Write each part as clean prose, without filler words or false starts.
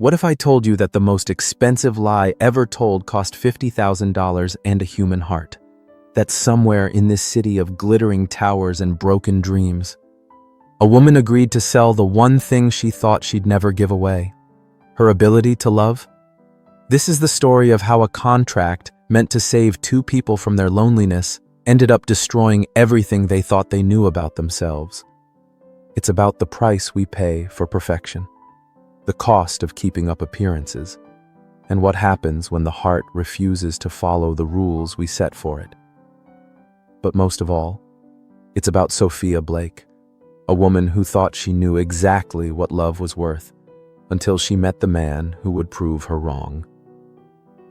What if I told you that the most expensive lie ever told cost $50,000 and a human heart? That somewhere in this city of glittering towers and broken dreams, a woman agreed to sell the one thing she thought she'd never give away: her ability to love? This is the story of how a contract meant to save two people from their loneliness ended up destroying everything they thought they knew about themselves. It's about the price we pay for perfection, the cost of keeping up appearances, and what happens when the heart refuses to follow the rules we set for it. But most of all, it's about Sophia Blake, a woman who thought she knew exactly what love was worth until she met the man who would prove her wrong.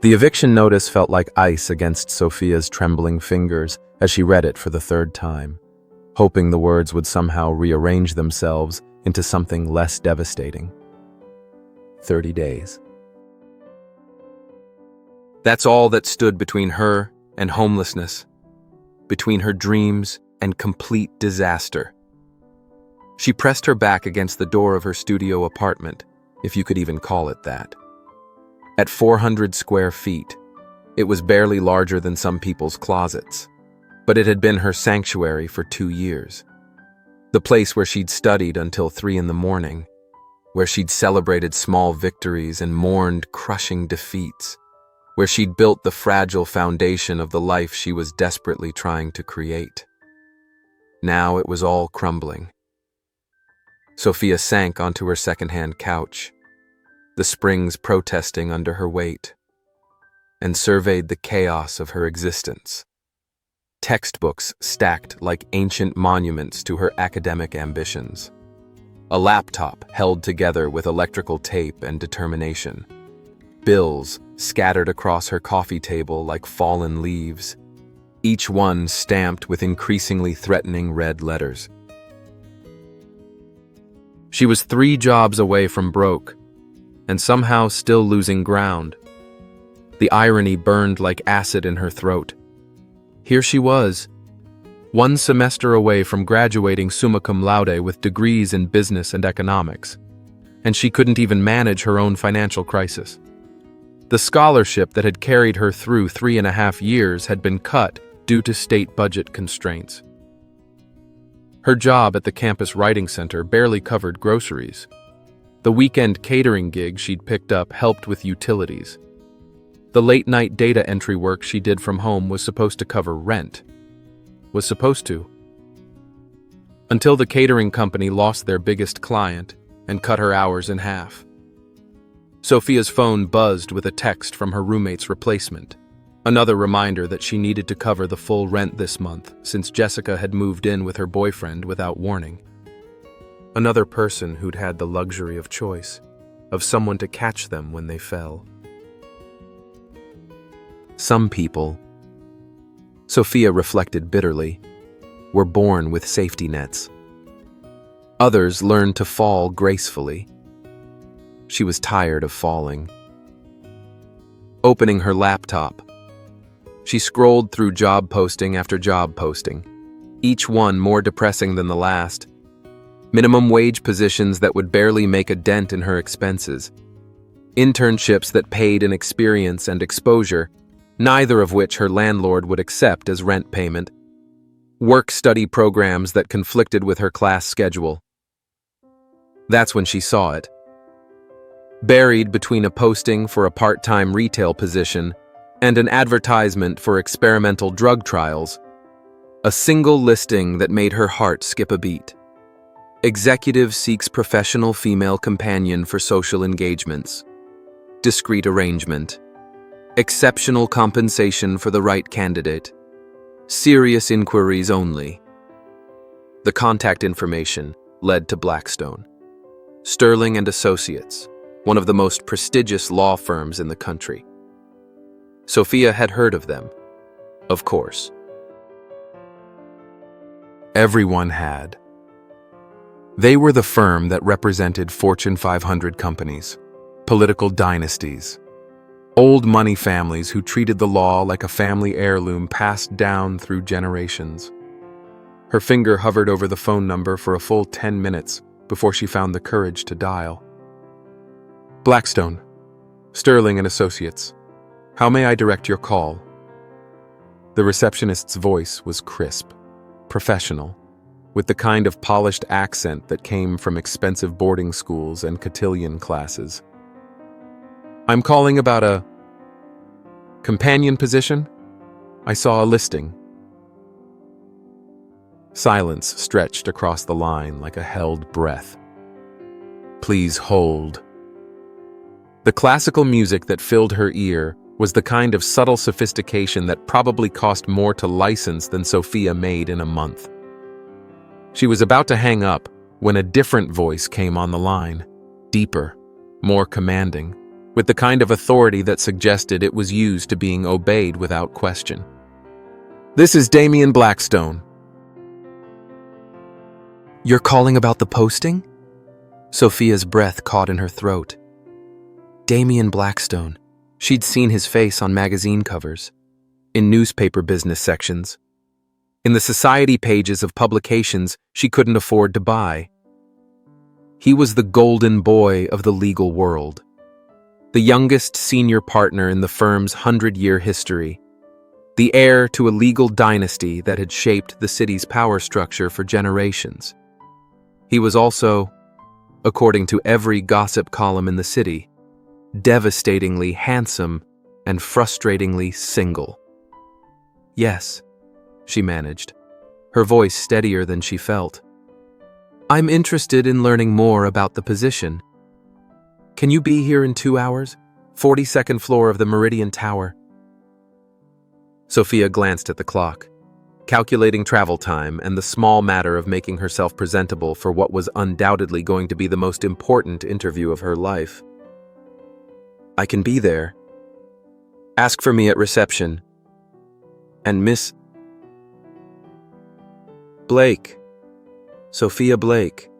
The eviction notice felt like ice against Sophia's trembling fingers as she read it for the third time, hoping the words would somehow rearrange themselves into something less devastating. 30 days. That's all that stood between her and homelessness, between her dreams and complete disaster. She pressed her back against the door of her studio apartment, if you could even call it that. At 400 square feet, it was barely larger than some people's closets, but it had been her sanctuary for 2 years. The place where she'd studied until 3 in the morning, where she'd celebrated small victories and mourned crushing defeats, where she'd built the fragile foundation of the life she was desperately trying to create. Now it was all crumbling. Sophia sank onto her secondhand couch, the springs protesting under her weight, and surveyed the chaos of her existence. Textbooks stacked like ancient monuments to her academic ambitions. A laptop held together with electrical tape and determination. Bills scattered across her coffee table like fallen leaves, each one stamped with increasingly threatening red letters. She was 3 jobs away from broke, and somehow still losing ground. The irony burned like acid in her throat. Here she was, 1 semester away from graduating summa cum laude with degrees in business and economics, and she couldn't even manage her own financial crisis. The scholarship that had carried her through 3.5 years had been cut due to state budget constraints. Her job at the campus writing center barely covered groceries. The weekend catering gig she'd picked up helped with utilities. The late-night data entry work she did from home was supposed to cover rent. Was supposed to. Until the catering company lost their biggest client and cut her hours in half. Sophia's phone buzzed with a text from her roommate's replacement. Another reminder that she needed to cover the full rent this month since Jessica had moved in with her boyfriend without warning. Another person who'd had the luxury of choice, of someone to catch them when they fell. Some people, Sophia reflected bitterly, were born with safety nets. Others learned to fall gracefully. She was tired of falling. Opening her laptop, she scrolled through job posting after job posting, each one more depressing than the last. Minimum wage positions that would barely make a dent in her expenses. Internships that paid in experience and exposure, neither of which her landlord would accept as rent payment. Work-study programs that conflicted with her class schedule. That's when she saw it. Buried between a posting for a part-time retail position and an advertisement for experimental drug trials, a single listing that made her heart skip a beat. Executive seeks professional female companion for social engagements. Discreet arrangement. Exceptional compensation for the right candidate. Serious inquiries only. The contact information led to Blackstone. Sterling and Associates, one of the most prestigious law firms in the country. Sophia had heard of them, of course. Everyone had. They were the firm that represented Fortune 500 companies, political dynasties, old money families who treated the law like a family heirloom passed down through generations. Her finger hovered over the phone number for a full 10 minutes before she found the courage to dial. Blackstone, Sterling and Associates. How may I direct your call? The receptionist's voice was crisp, professional, with the kind of polished accent that came from expensive boarding schools and cotillion classes. I'm calling about a companion position? I saw a listing. Silence stretched across the line like a held breath. Please hold. The classical music that filled her ear was the kind of subtle sophistication that probably cost more to license than Sophia made in a month. She was about to hang up when a different voice came on the line, deeper, more commanding, with the kind of authority that suggested it was used to being obeyed without question. This is Damien Blackstone. You're calling about the posting? Sophia's breath caught in her throat. Damien Blackstone. She'd seen his face on magazine covers, in newspaper business sections, in the society pages of publications she couldn't afford to buy. He was the golden boy of the legal world, the youngest senior partner in the firm's 100-year history, the heir to a legal dynasty that had shaped the city's power structure for generations. He was also, according to every gossip column in the city, devastatingly handsome and frustratingly single. Yes, she managed, her voice steadier than she felt. I'm interested in learning more about the position. Can you be here in 2 hours? 42nd floor of the Meridian Tower. Sophia glanced at the clock, calculating travel time and the small matter of making herself presentable for what was undoubtedly going to be the most important interview of her life. I can be there. Ask for me at reception. And Miss Blake. Sophia Blake.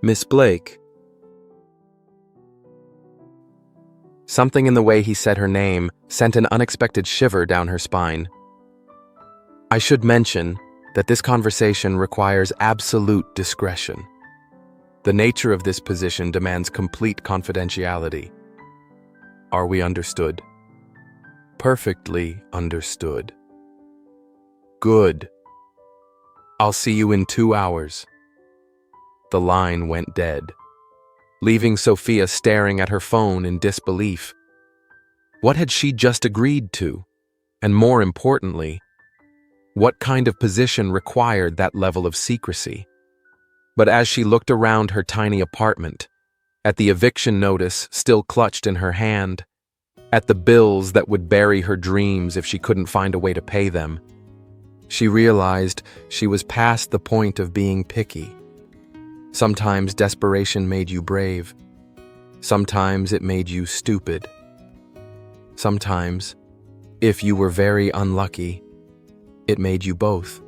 Miss Blake. Something in the way he said her name sent an unexpected shiver down her spine. I should mention that this conversation requires absolute discretion. The nature of this position demands complete confidentiality. Are we understood? Perfectly understood. Good. I'll see you in 2 hours. The line went dead, leaving Sophia staring at her phone in disbelief. What had she just agreed to? And more importantly, what kind of position required that level of secrecy? But as she looked around her tiny apartment, at the eviction notice still clutched in her hand, at the bills that would bury her dreams if she couldn't find a way to pay them, she realized she was past the point of being picky. Sometimes desperation made you brave. Sometimes it made you stupid. Sometimes, if you were very unlucky, it made you both.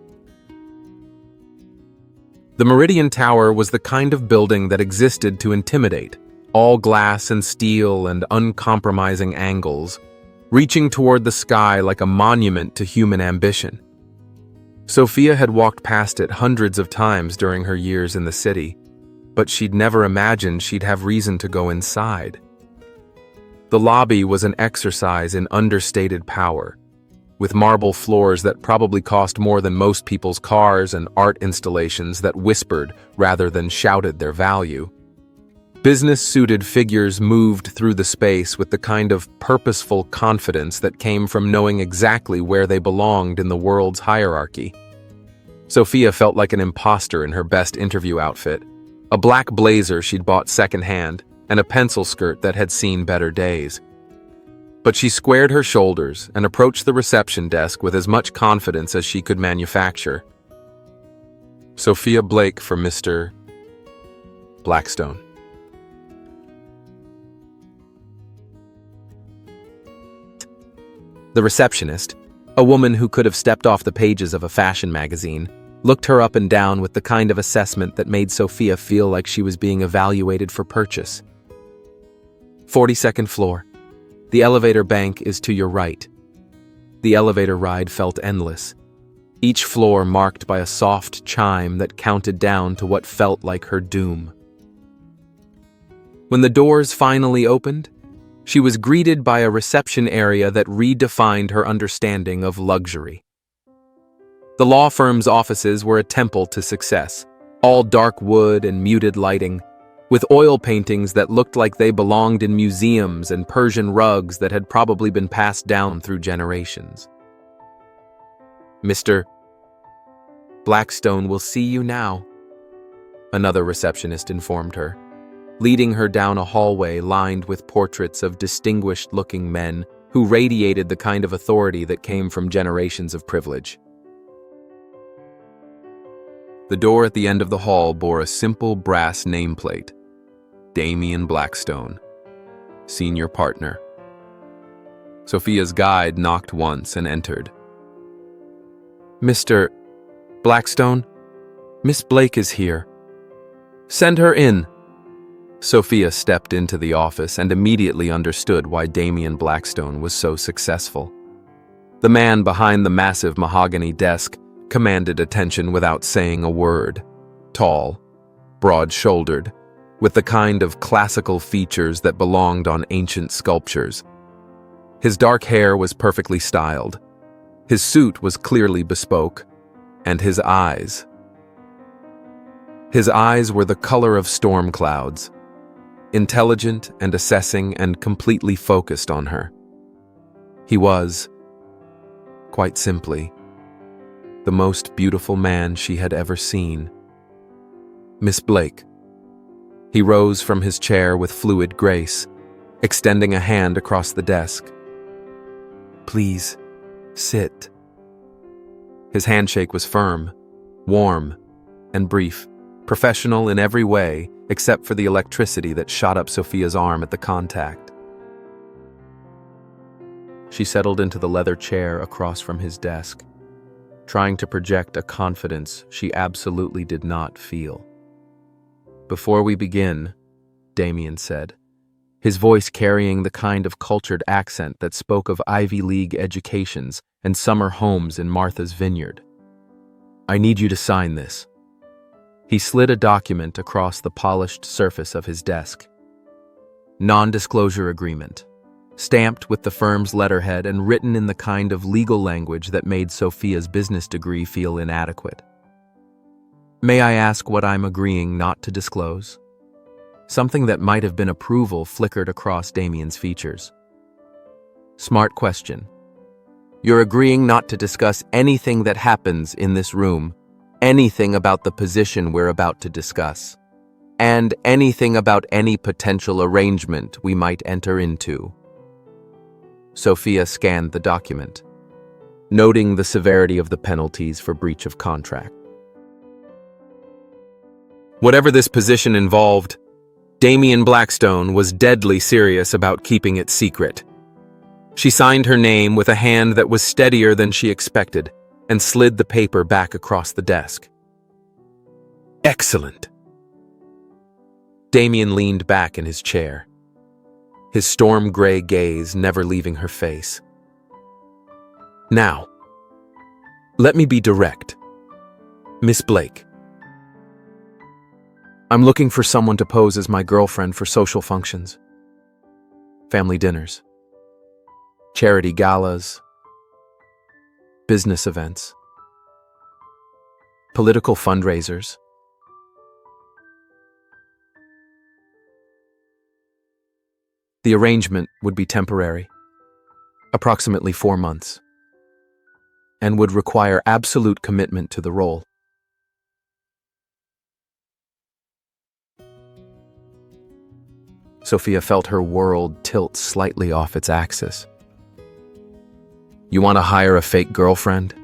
The Meridian Tower was the kind of building that existed to intimidate, all glass and steel and uncompromising angles, reaching toward the sky like a monument to human ambition. Sophia had walked past it hundreds of times during her years in the city, but she'd never imagined she'd have reason to go inside. The lobby was an exercise in understated power, with marble floors that probably cost more than most people's cars and art installations that whispered rather than shouted their value. Business-suited figures moved through the space with the kind of purposeful confidence that came from knowing exactly where they belonged in the world's hierarchy. Sophia felt like an imposter in her best interview outfit, a black blazer she'd bought secondhand, and a pencil skirt that had seen better days. But she squared her shoulders and approached the reception desk with as much confidence as she could manufacture. Sophia Blake for Mr. Blackstone. The receptionist, a woman who could have stepped off the pages of a fashion magazine, looked her up and down with the kind of assessment that made Sophia feel like she was being evaluated for purchase. 42nd floor. The elevator bank is to your right. The elevator ride felt endless, each floor marked by a soft chime that counted down to what felt like her doom. When the doors finally opened, she was greeted by a reception area that redefined her understanding of luxury. The law firm's offices were a temple to success, all dark wood and muted lighting, with oil paintings that looked like they belonged in museums and Persian rugs that had probably been passed down through generations. "Mr. Blackstone will see you now," another receptionist informed her, leading her down a hallway lined with portraits of distinguished-looking men who radiated the kind of authority that came from generations of privilege. The door at the end of the hall bore a simple brass nameplate: Damien Blackstone, senior partner. Sophia's guide knocked once and entered. "Mr. Blackstone, Miss Blake is here. Send her in." Sophia stepped into the office and immediately understood why Damien Blackstone was so successful. The man behind the massive mahogany desk commanded attention without saying a word. Tall, broad-shouldered, with the kind of classical features that belonged on ancient sculptures. His dark hair was perfectly styled. His suit was clearly bespoke, and his eyes were the color of storm clouds, intelligent and assessing and completely focused on her. He was, quite simply, the most beautiful man she had ever seen. "Miss Blake." He rose from his chair with fluid grace, extending a hand across the desk. "Please, sit." His handshake was firm, warm, and brief, professional in every way except for the electricity that shot up Sophia's arm at the contact. She settled into the leather chair across from his desk, trying to project a confidence she absolutely did not feel. "Before we begin," Damien said, his voice carrying the kind of cultured accent that spoke of Ivy League educations and summer homes in Martha's Vineyard, "I need you to sign this." He slid a document across the polished surface of his desk. Non-disclosure agreement, stamped with the firm's letterhead and written in the kind of legal language that made Sophia's business degree feel inadequate. "May I ask what I'm agreeing not to disclose?" Something that might have been approval flickered across Damien's features. "Smart question. You're agreeing not to discuss anything that happens in this room, anything about the position we're about to discuss, and anything about any potential arrangement we might enter into." Sophia scanned the document, noting the severity of the penalties for breach of contract. Whatever this position involved, Damien Blackstone was deadly serious about keeping it secret. She signed her name with a hand that was steadier than she expected and slid the paper back across the desk. "Excellent." Damien leaned back in his chair, his storm gray gaze never leaving her face. "Now, let me be direct. Miss Blake, I'm looking for someone to pose as my girlfriend for social functions, family dinners, charity galas, business events, political fundraisers. The arrangement would be temporary, approximately 4 months, and would require absolute commitment to the role. Sophia felt her world tilt slightly off its axis. "You want to hire a fake girlfriend?"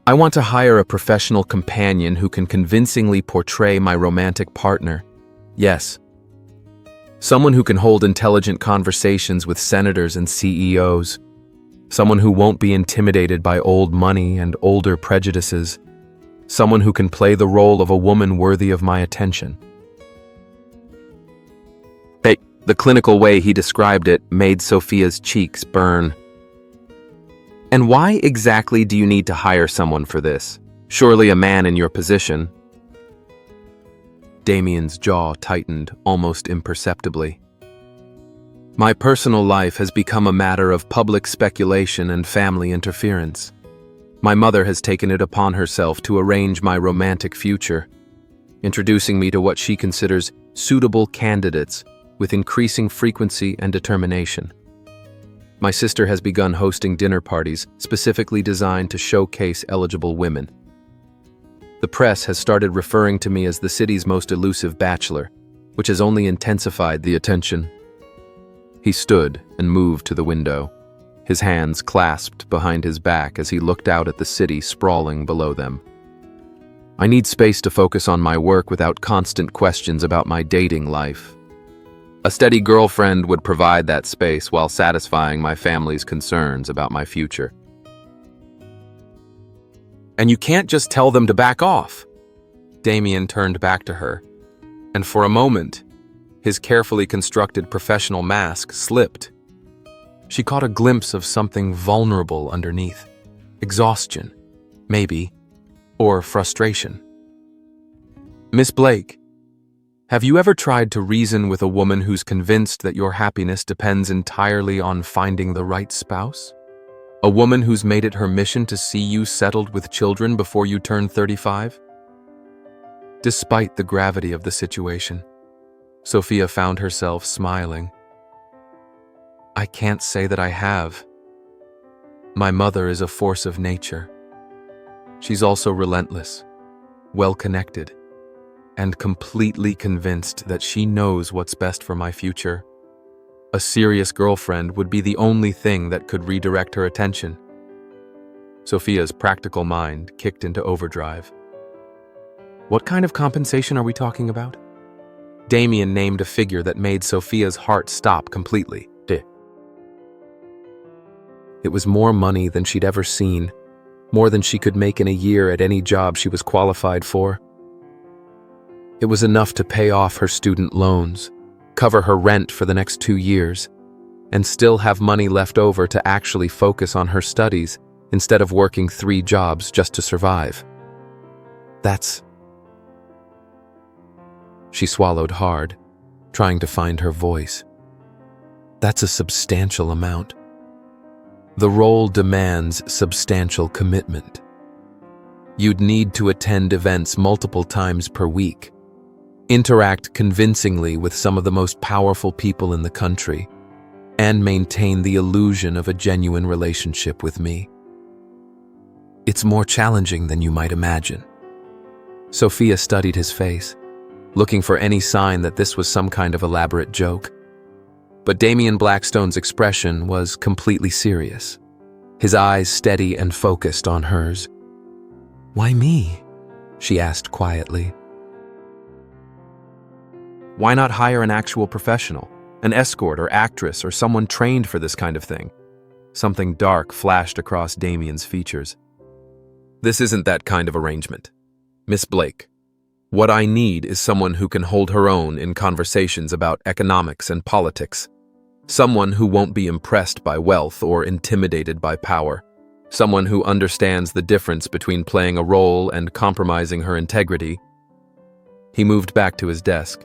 "I want to hire a professional companion who can convincingly portray my romantic partner. Yes. Someone who can hold intelligent conversations with senators and CEOs. Someone who won't be intimidated by old money and older prejudices. Someone who can play the role of a woman worthy of my attention." The clinical way he described it made Sophia's cheeks burn. "And why exactly do you need to hire someone for this? Surely a man in your position." Damien's jaw tightened almost imperceptibly. My personal life has become a matter of public speculation and family interference. My mother has taken it upon herself to arrange my romantic future, introducing me to what she considers suitable candidates with increasing frequency and determination. My sister has begun hosting dinner parties specifically designed to showcase eligible women. The press has started referring to me as the city's most elusive bachelor, which has only intensified the attention. He stood and moved to the window, his hands clasped behind his back as he looked out at the city sprawling below them. I need space to focus on my work without constant questions about my dating life. A steady girlfriend would provide that space while satisfying my family's concerns about my future. And you can't just tell them to back off. Damien turned back to her, and for a moment, his carefully constructed professional mask slipped. She caught a glimpse of something vulnerable underneath. Exhaustion, maybe, or frustration. Miss Blake, have you ever tried to reason with a woman who's convinced that your happiness depends entirely on finding the right spouse? A woman who's made it her mission to see you settled with children before you turn 35? Despite the gravity of the situation, Sophia found herself smiling. I can't say that I have. My mother is a force of nature. She's also relentless, well-connected, and completely convinced that she knows what's best for my future. A serious girlfriend would be the only thing that could redirect her attention. Sophia's practical mind kicked into overdrive. What kind of compensation are we talking about? Damien named a figure that made Sophia's heart stop completely. It was more money than she'd ever seen, more than she could make in a year at any job she was qualified for. It was enough to pay off her student loans, cover her rent for the next 2 years, and still have money left over to actually focus on her studies instead of working 3 jobs just to survive. She swallowed hard, trying to find her voice. That's a substantial amount. The role demands substantial commitment. You'd need to attend events multiple times per week, interact convincingly with some of the most powerful people in the country, and maintain the illusion of a genuine relationship with me. It's more challenging than you might imagine. Sophia studied his face, looking for any sign that this was some kind of elaborate joke. But Damien Blackstone's expression was completely serious, his eyes steady and focused on hers. "Why me?" she asked quietly. Why not hire an actual professional, an escort or actress or someone trained for this kind of thing? Something dark flashed across Damien's features. This isn't that kind of arrangement. Miss Blake, what I need is someone who can hold her own in conversations about economics and politics. Someone who won't be impressed by wealth or intimidated by power. Someone who understands the difference between playing a role and compromising her integrity. He moved back to his desk,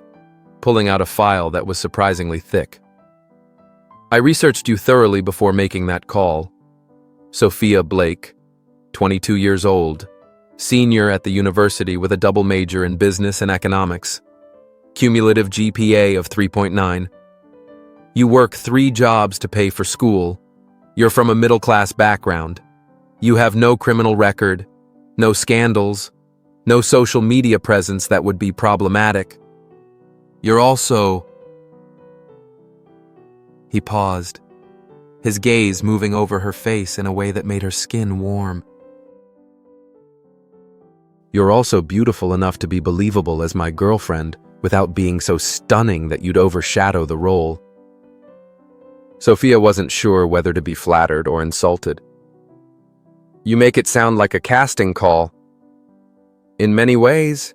pulling out a file that was surprisingly thick. I researched you thoroughly before making that call. Sophia Blake, 22 years old, senior at the university with a double major in business and economics. Cumulative GPA of 3.9. You work 3 jobs to pay for school. You're from a middle-class background. You have no criminal record, no scandals, no social media presence that would be problematic. You're also... He paused, his gaze moving over her face in a way that made her skin warm. You're also beautiful enough to be believable as my girlfriend without being so stunning that you'd overshadow the role. Sophia wasn't sure whether to be flattered or insulted. You make it sound like a casting call. In many ways,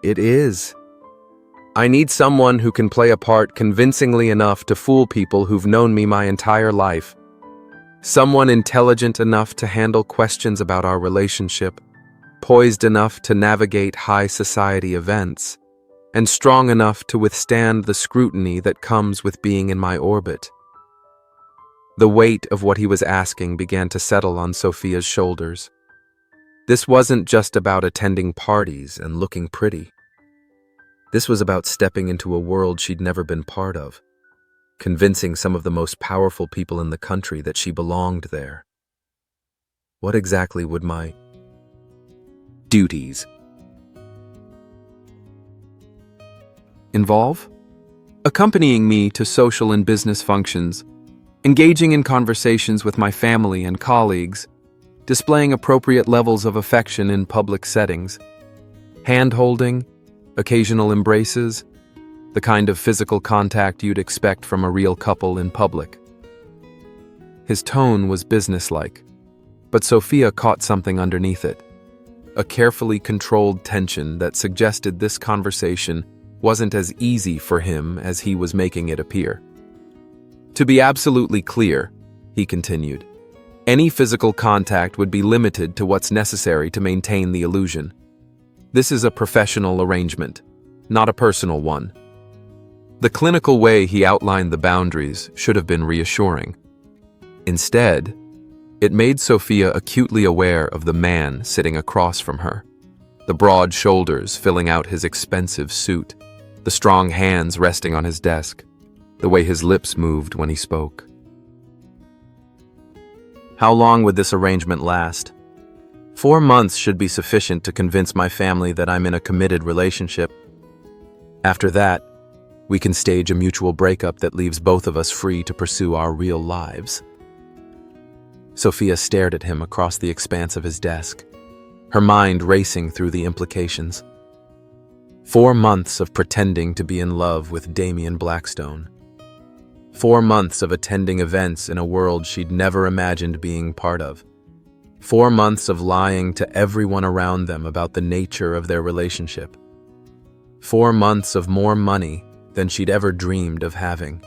it is. I need someone who can play a part convincingly enough to fool people who've known me my entire life. Someone intelligent enough to handle questions about our relationship, poised enough to navigate high society events, and strong enough to withstand the scrutiny that comes with being in my orbit. The weight of what he was asking began to settle on Sophia's shoulders. This wasn't just about attending parties and looking pretty. This was about stepping into a world she'd never been part of, convincing some of the most powerful people in the country that she belonged there. What exactly would my duties involve? Accompanying me to social and business functions, engaging in conversations with my family and colleagues, displaying appropriate levels of affection in public settings, hand-holding, occasional embraces, the kind of physical contact you'd expect from a real couple in public. His tone was businesslike, but Sophia caught something underneath it, a carefully controlled tension that suggested this conversation wasn't as easy for him as he was making it appear. To be absolutely clear, he continued, any physical contact would be limited to what's necessary to maintain the illusion. This is a professional arrangement, not a personal one. The clinical way he outlined the boundaries should have been reassuring. Instead, it made Sophia acutely aware of the man sitting across from her, the broad shoulders filling out his expensive suit, the strong hands resting on his desk, the way his lips moved when he spoke. How long would this arrangement last? 4 months should be sufficient to convince my family that I'm in a committed relationship. After that, we can stage a mutual breakup that leaves both of us free to pursue our real lives. Sophia stared at him across the expanse of his desk, her mind racing through the implications. 4 months of pretending to be in love with Damien Blackstone. 4 months of attending events in a world she'd never imagined being part of. 4 months of lying to everyone around them about the nature of their relationship. 4 months of more money than she'd ever dreamed of having.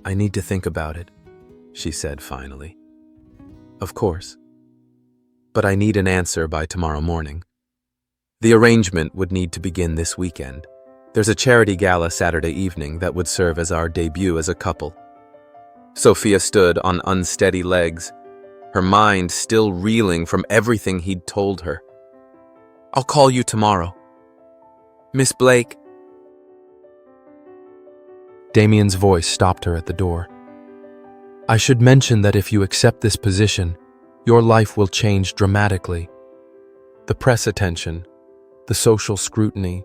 I need to think about it, she said finally. Of course. But I need an answer by tomorrow morning. The arrangement would need to begin this weekend. There's a charity gala Saturday evening that would serve as our debut as a couple. Sophia stood on unsteady legs, her mind still reeling from everything he'd told her. I'll call you tomorrow. Miss Blake. Damien's voice stopped her at the door. I should mention that if you accept this position, your life will change dramatically. The press attention, the social scrutiny,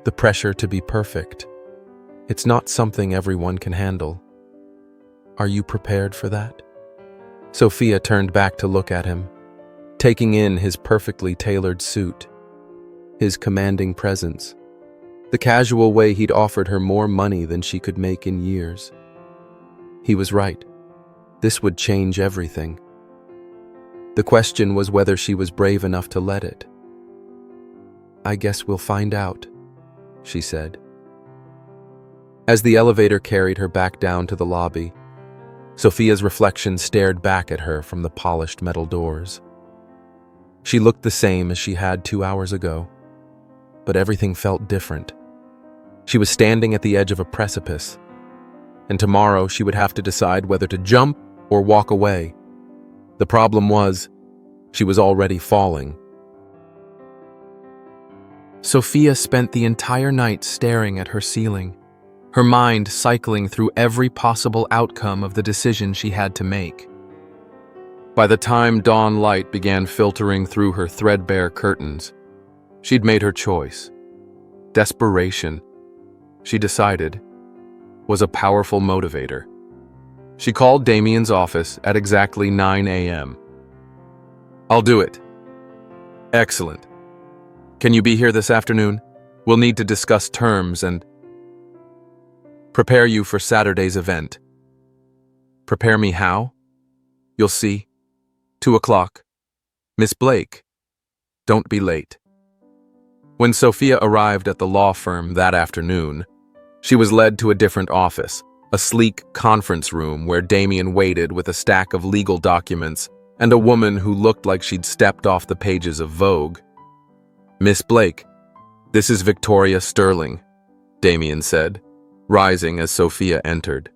the pressure to be perfect. It's not something everyone can handle. Are you prepared for that? Sophia turned back to look at him, taking in his perfectly tailored suit, his commanding presence, the casual way he'd offered her more money than she could make in years. He was right. This would change everything. The question was whether she was brave enough to let it. I guess we'll find out, she said. As the elevator carried her back down to the lobby, Sophia's reflection stared back at her from the polished metal doors. She looked the same as she had 2 hours ago, but everything felt different. She was standing at the edge of a precipice, and tomorrow she would have to decide whether to jump or walk away. The problem was, she was already falling. Sophia spent the entire night staring at her ceiling, her mind cycling through every possible outcome of the decision she had to make. By the time dawn light began filtering through her threadbare curtains, she'd made her choice. Desperation, she decided, was a powerful motivator. She called Damien's office at exactly 9 a.m. I'll do it. Excellent. Can you be here this afternoon? We'll need to discuss terms and prepare you for Saturday's event. Prepare me how? You'll see. 2 o'clock. Miss Blake, don't be late. When Sophia arrived at the law firm that afternoon, she was led to a different office, a sleek conference room where Damien waited with a stack of legal documents and a woman who looked like she'd stepped off the pages of Vogue. Miss Blake, "This is Victoria Sterling," Damien said, rising as Sophia entered.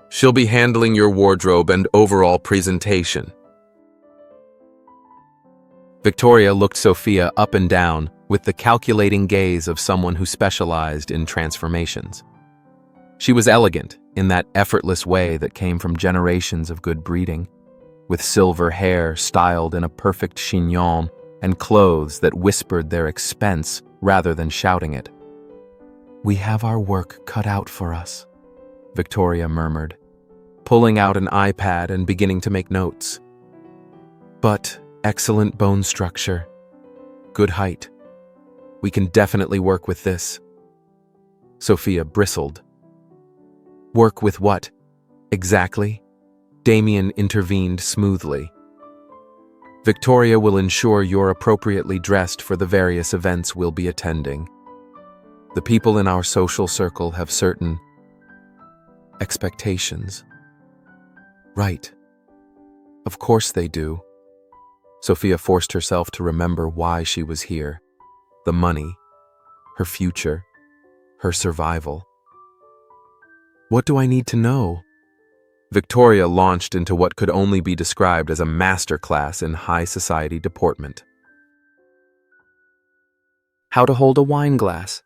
"She'll be handling your wardrobe and overall presentation." Victoria looked Sophia up and down with the calculating gaze of someone who specialized in transformations. She was elegant in that effortless way that came from generations of good breeding, with silver hair styled in a perfect chignon and clothes that whispered their expense rather than shouting it. "We have our work cut out for us," Victoria murmured, pulling out an iPad and beginning to make notes. "But excellent bone structure, good height. We can definitely work with this." Sophia bristled. "Work with what, exactly?" Damien intervened smoothly. "Victoria will ensure you're appropriately dressed for the various events we'll be attending. The people in our social circle have certain expectations." "Right. Of course they do." Sophia forced herself to remember why she was here. The money, her future, her survival. "What do I need to know?" Victoria launched into what could only be described as a masterclass in high society deportment. How to hold a wine glass,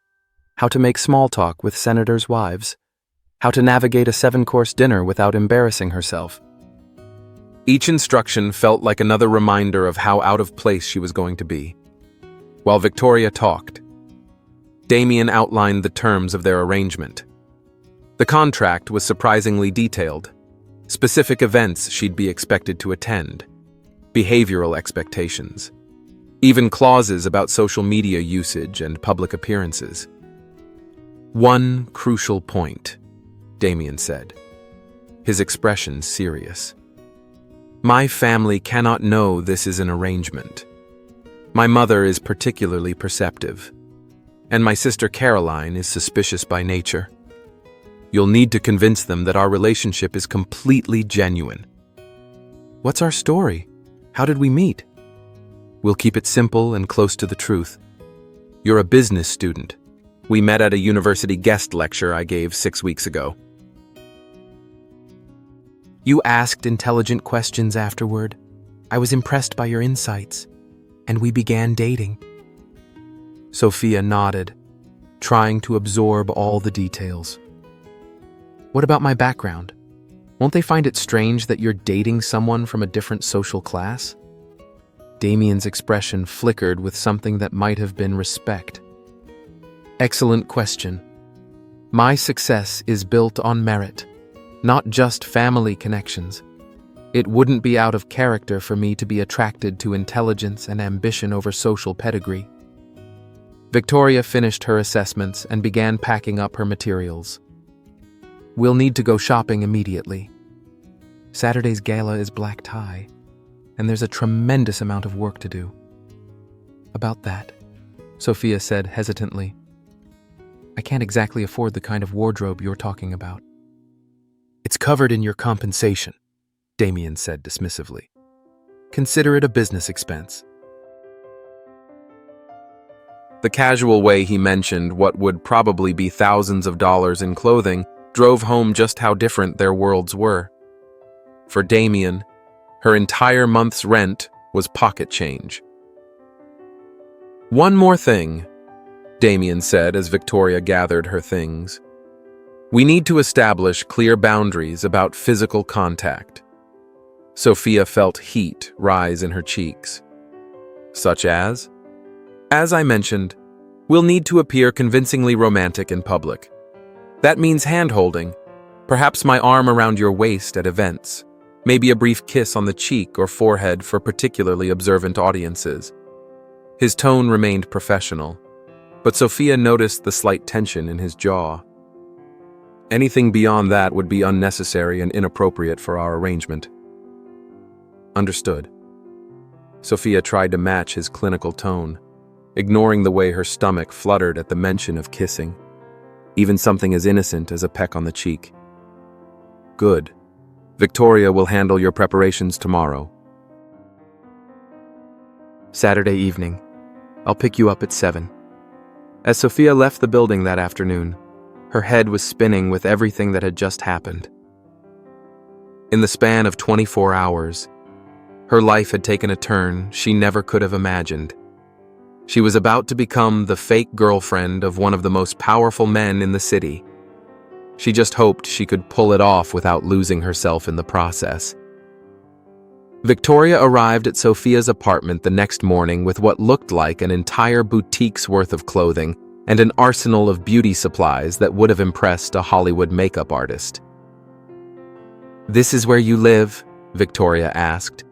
how to make small talk with senators' wives, how to navigate a 7-course dinner without embarrassing herself. Each instruction felt like another reminder of how out of place she was going to be. While Victoria talked, Damien outlined the terms of their arrangement. The contract was surprisingly detailed. Specific events she'd be expected to attend, behavioral expectations, even clauses about social media usage and public appearances. "One crucial point," Damien said, his expression serious. "My family cannot know this is an arrangement. My mother is particularly perceptive, and my sister Caroline is suspicious by nature. You'll need to convince them that our relationship is completely genuine." "What's our story? How did we meet?" "We'll keep it simple and close to the truth. You're a business student. We met at a university guest lecture I gave 6 weeks ago. You asked intelligent questions afterward. I was impressed by your insights, and we began dating." Sophia nodded, trying to absorb all the details. "What about my background? Won't they find it strange that you're dating someone from a different social class?" Damien's expression flickered with something that might have been respect. "Excellent question. My success is built on merit, not just family connections. It wouldn't be out of character for me to be attracted to intelligence and ambition over social pedigree." Victoria finished her assessments and began packing up her materials. "We'll need to go shopping immediately. Saturday's gala is black tie, and there's a tremendous amount of work to do." "About that," Sophia said hesitantly, "I can't exactly afford the kind of wardrobe you're talking about." "It's covered in your compensation," Damien said dismissively. "Consider it a business expense." The casual way he mentioned what would probably be thousands of dollars in clothing drove home just how different their worlds were. For Damien, her entire month's rent was pocket change. "One more thing," Damien said as Victoria gathered her things. "We need to establish clear boundaries about physical contact." Sophia felt heat rise in her cheeks. "Such as?" "As I mentioned, we'll need to appear convincingly romantic in public. That means hand-holding, perhaps my arm around your waist at events, maybe a brief kiss on the cheek or forehead for particularly observant audiences." His tone remained professional, but Sophia noticed the slight tension in his jaw. "Anything beyond that would be unnecessary and inappropriate for our arrangement." "Understood." Sophia tried to match his clinical tone, ignoring the way her stomach fluttered at the mention of kissing, even something as innocent as a peck on the cheek. "Good. Victoria will handle your preparations tomorrow." "Saturday evening. I'll pick you up at 7. As Sophia left the building that afternoon, her head was spinning with everything that had just happened. In the span of 24 hours, her life had taken a turn she never could have imagined. She was about to become the fake girlfriend of one of the most powerful men in the city. She just hoped she could pull it off without losing herself in the process. Victoria arrived at Sophia's apartment the next morning with what looked like an entire boutique's worth of clothing and an arsenal of beauty supplies that would have impressed a Hollywood makeup artist. "This is where you live?" Victoria asked,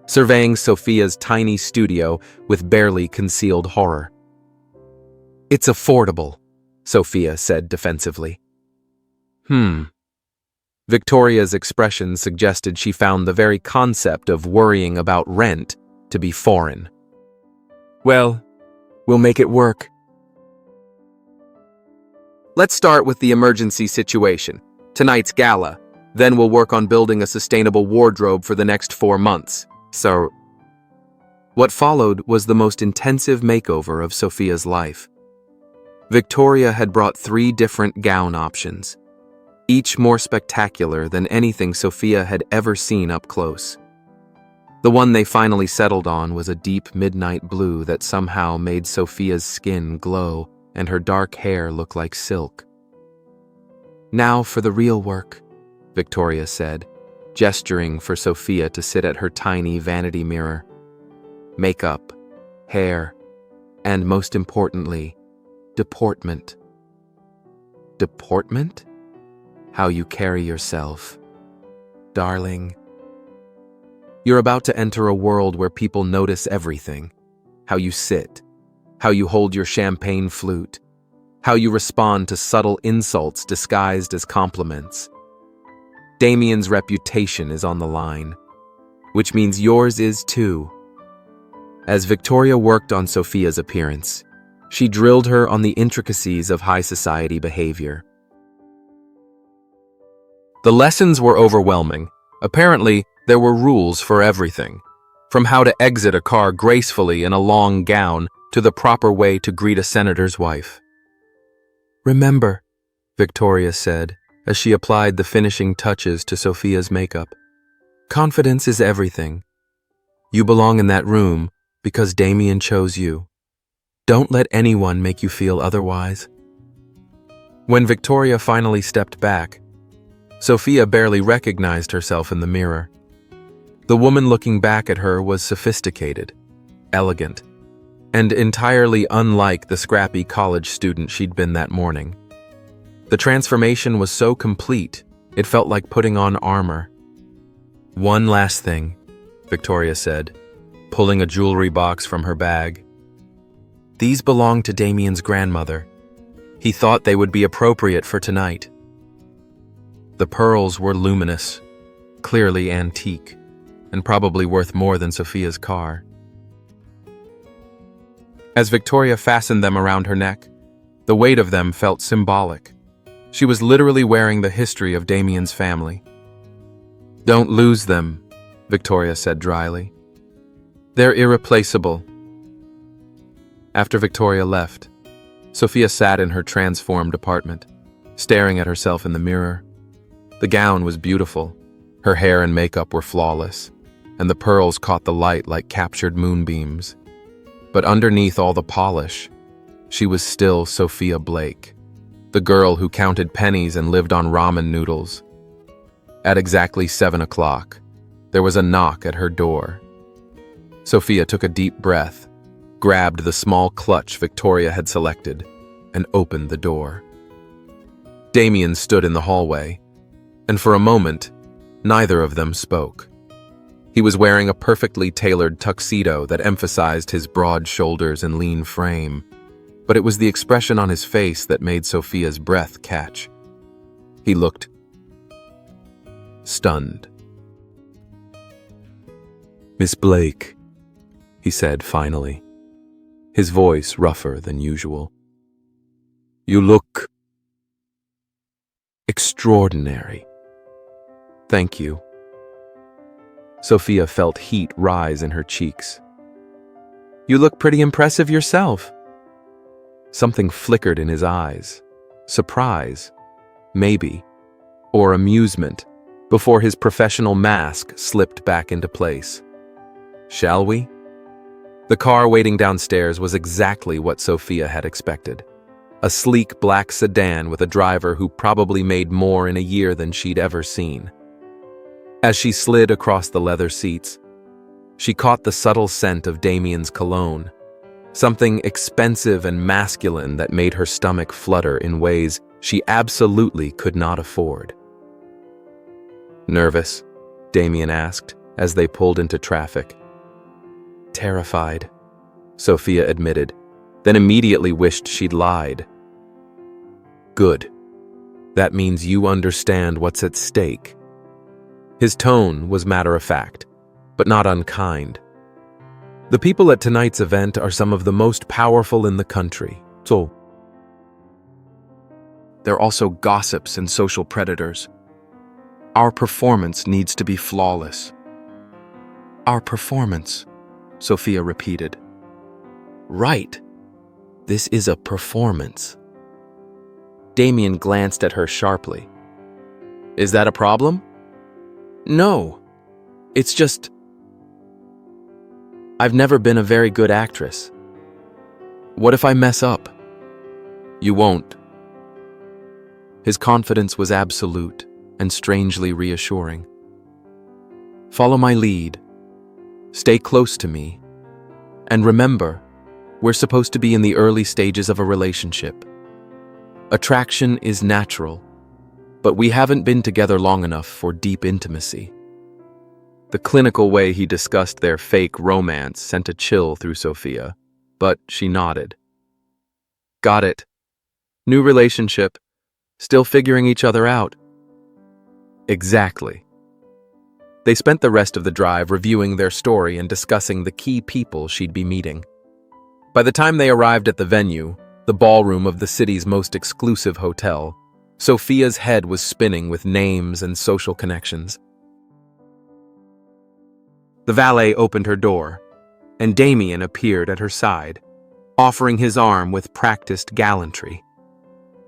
surveying Sophia's tiny studio with barely concealed horror. "It's affordable," Sophia said defensively. Victoria's expression suggested she found the very concept of worrying about rent to be foreign. "Well, we'll make it work." "Let's start with the emergency situation, tonight's gala. Then we'll work on building a sustainable wardrobe for the next 4 months. So..." What followed was the most intensive makeover of Sophia's life. Victoria had brought 3 different gown options, each more spectacular than anything Sophia had ever seen up close. The one they finally settled on was a deep midnight blue that somehow made Sophia's skin glow and her dark hair look like silk. "Now for the real work," Victoria said, gesturing for Sophia to sit at her tiny vanity mirror. "Makeup, hair, and most importantly, deportment." "Deportment?" "How you carry yourself. Darling, you're about to enter a world where people notice everything. How you sit, how you hold your champagne flute, how you respond to subtle insults disguised as compliments. Damien's reputation is on the line, which means yours is too." As Victoria worked on Sophia's appearance, she drilled her on the intricacies of high society behavior. The lessons were overwhelming. Apparently, there were rules for everything, from how to exit a car gracefully in a long gown to the proper way to greet a senator's wife. "Remember," Victoria said as she applied the finishing touches to Sophia's makeup, "confidence is everything. You belong in that room because Damien chose you. Don't let anyone make you feel otherwise." When Victoria finally stepped back, Sophia barely recognized herself in the mirror. The woman looking back at her was sophisticated, elegant, and entirely unlike the scrappy college student she'd been that morning. The transformation was so complete, it felt like putting on armor. "One last thing," Victoria said, pulling a jewelry box from her bag. "These belong to Damien's grandmother. He thought they would be appropriate for tonight." The pearls were luminous, clearly antique, and probably worth more than Sophia's car. As Victoria fastened them around her neck, the weight of them felt symbolic. She was literally wearing the history of Damien's family. "Don't lose them," Victoria said dryly. "They're irreplaceable." After Victoria left, Sophia sat in her transformed apartment, staring at herself in the mirror. The gown was beautiful, her hair and makeup were flawless, and the pearls caught the light like captured moonbeams. But underneath all the polish, she was still Sophia Blake, the girl who counted pennies and lived on ramen noodles. At exactly 7 o'clock, there was a knock at her door. Sophia took a deep breath, grabbed the small clutch Victoria had selected, and opened the door. Damien stood in the hallway, and for a moment, neither of them spoke. He was wearing a perfectly tailored tuxedo that emphasized his broad shoulders and lean frame, but it was the expression on his face that made Sophia's breath catch. He looked stunned. "Miss Blake," he said finally, his voice rougher than usual. "You look extraordinary." "Thank you." Sophia felt heat rise in her cheeks. "You look pretty impressive yourself." Something flickered in his eyes. Surprise, maybe, or amusement, before his professional mask slipped back into place. "Shall we?" The car waiting downstairs was exactly what Sophia had expected. A sleek black sedan with a driver who probably made more in a year than she'd ever seen. As she slid across the leather seats, she caught the subtle scent of Damien's cologne, something expensive and masculine that made her stomach flutter in ways she absolutely could not afford. "Nervous?" Damien asked as they pulled into traffic. "Terrified," Sophia admitted, then immediately wished she'd lied. "Good. That means you understand what's at stake." His tone was matter-of-fact, but not unkind. "The people at tonight's event are some of the most powerful in the country, so they're also gossips and social predators. Our performance needs to be flawless." "Our performance," Sophia repeated. "Right. This is a performance." Damien glanced at her sharply. "Is that a problem?" "No. It's just, I've never been a very good actress. What if I mess up?" "You won't." His confidence was absolute and strangely reassuring. "Follow my lead. Stay close to me. And remember, we're supposed to be in the early stages of a relationship. Attraction is natural, but we haven't been together long enough for deep intimacy." The clinical way he discussed their fake romance sent a chill through Sophia, but she nodded. "Got it. New relationship. Still figuring each other out." "Exactly." They spent the rest of the drive reviewing their story and discussing the key people she'd be meeting. By the time they arrived at the venue, the ballroom of the city's most exclusive hotel, Sophia's head was spinning with names and social connections. The valet opened her door, and Damien appeared at her side, offering his arm with practiced gallantry.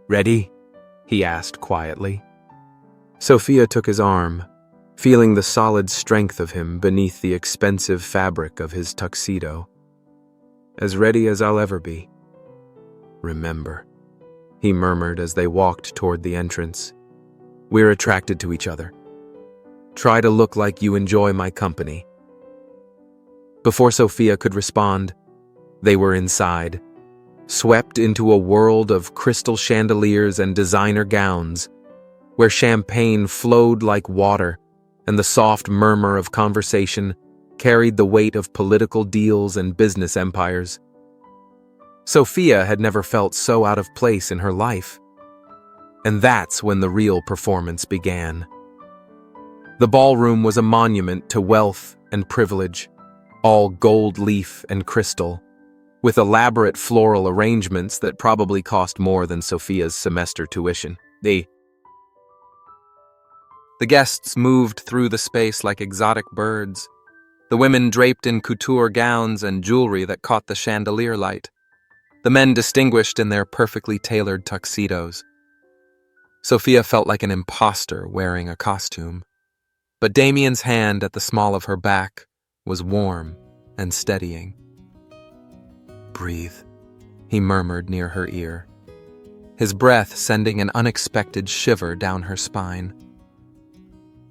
"Ready?" he asked quietly. Sophia took his arm, feeling the solid strength of him beneath the expensive fabric of his tuxedo. "As ready as I'll ever be." "Remember," he murmured as they walked toward the entrance, "we're attracted to each other. Try to look like you enjoy my company." Before Sophia could respond, they were inside, swept into a world of crystal chandeliers and designer gowns, where champagne flowed like water and the soft murmur of conversation carried the weight of political deals and business empires. Sophia had never felt so out of place in her life. And that's when the real performance began. The ballroom was a monument to wealth and privilege, all gold leaf and crystal, with elaborate floral arrangements that probably cost more than Sophia's semester tuition. The guests moved through the space like exotic birds, the women draped in couture gowns and jewelry that caught the chandelier light, the men distinguished in their perfectly tailored tuxedos. Sophia felt like an imposter wearing a costume, but Damien's hand at the small of her back was warm and steadying. "Breathe," he murmured near her ear, his breath sending an unexpected shiver down her spine.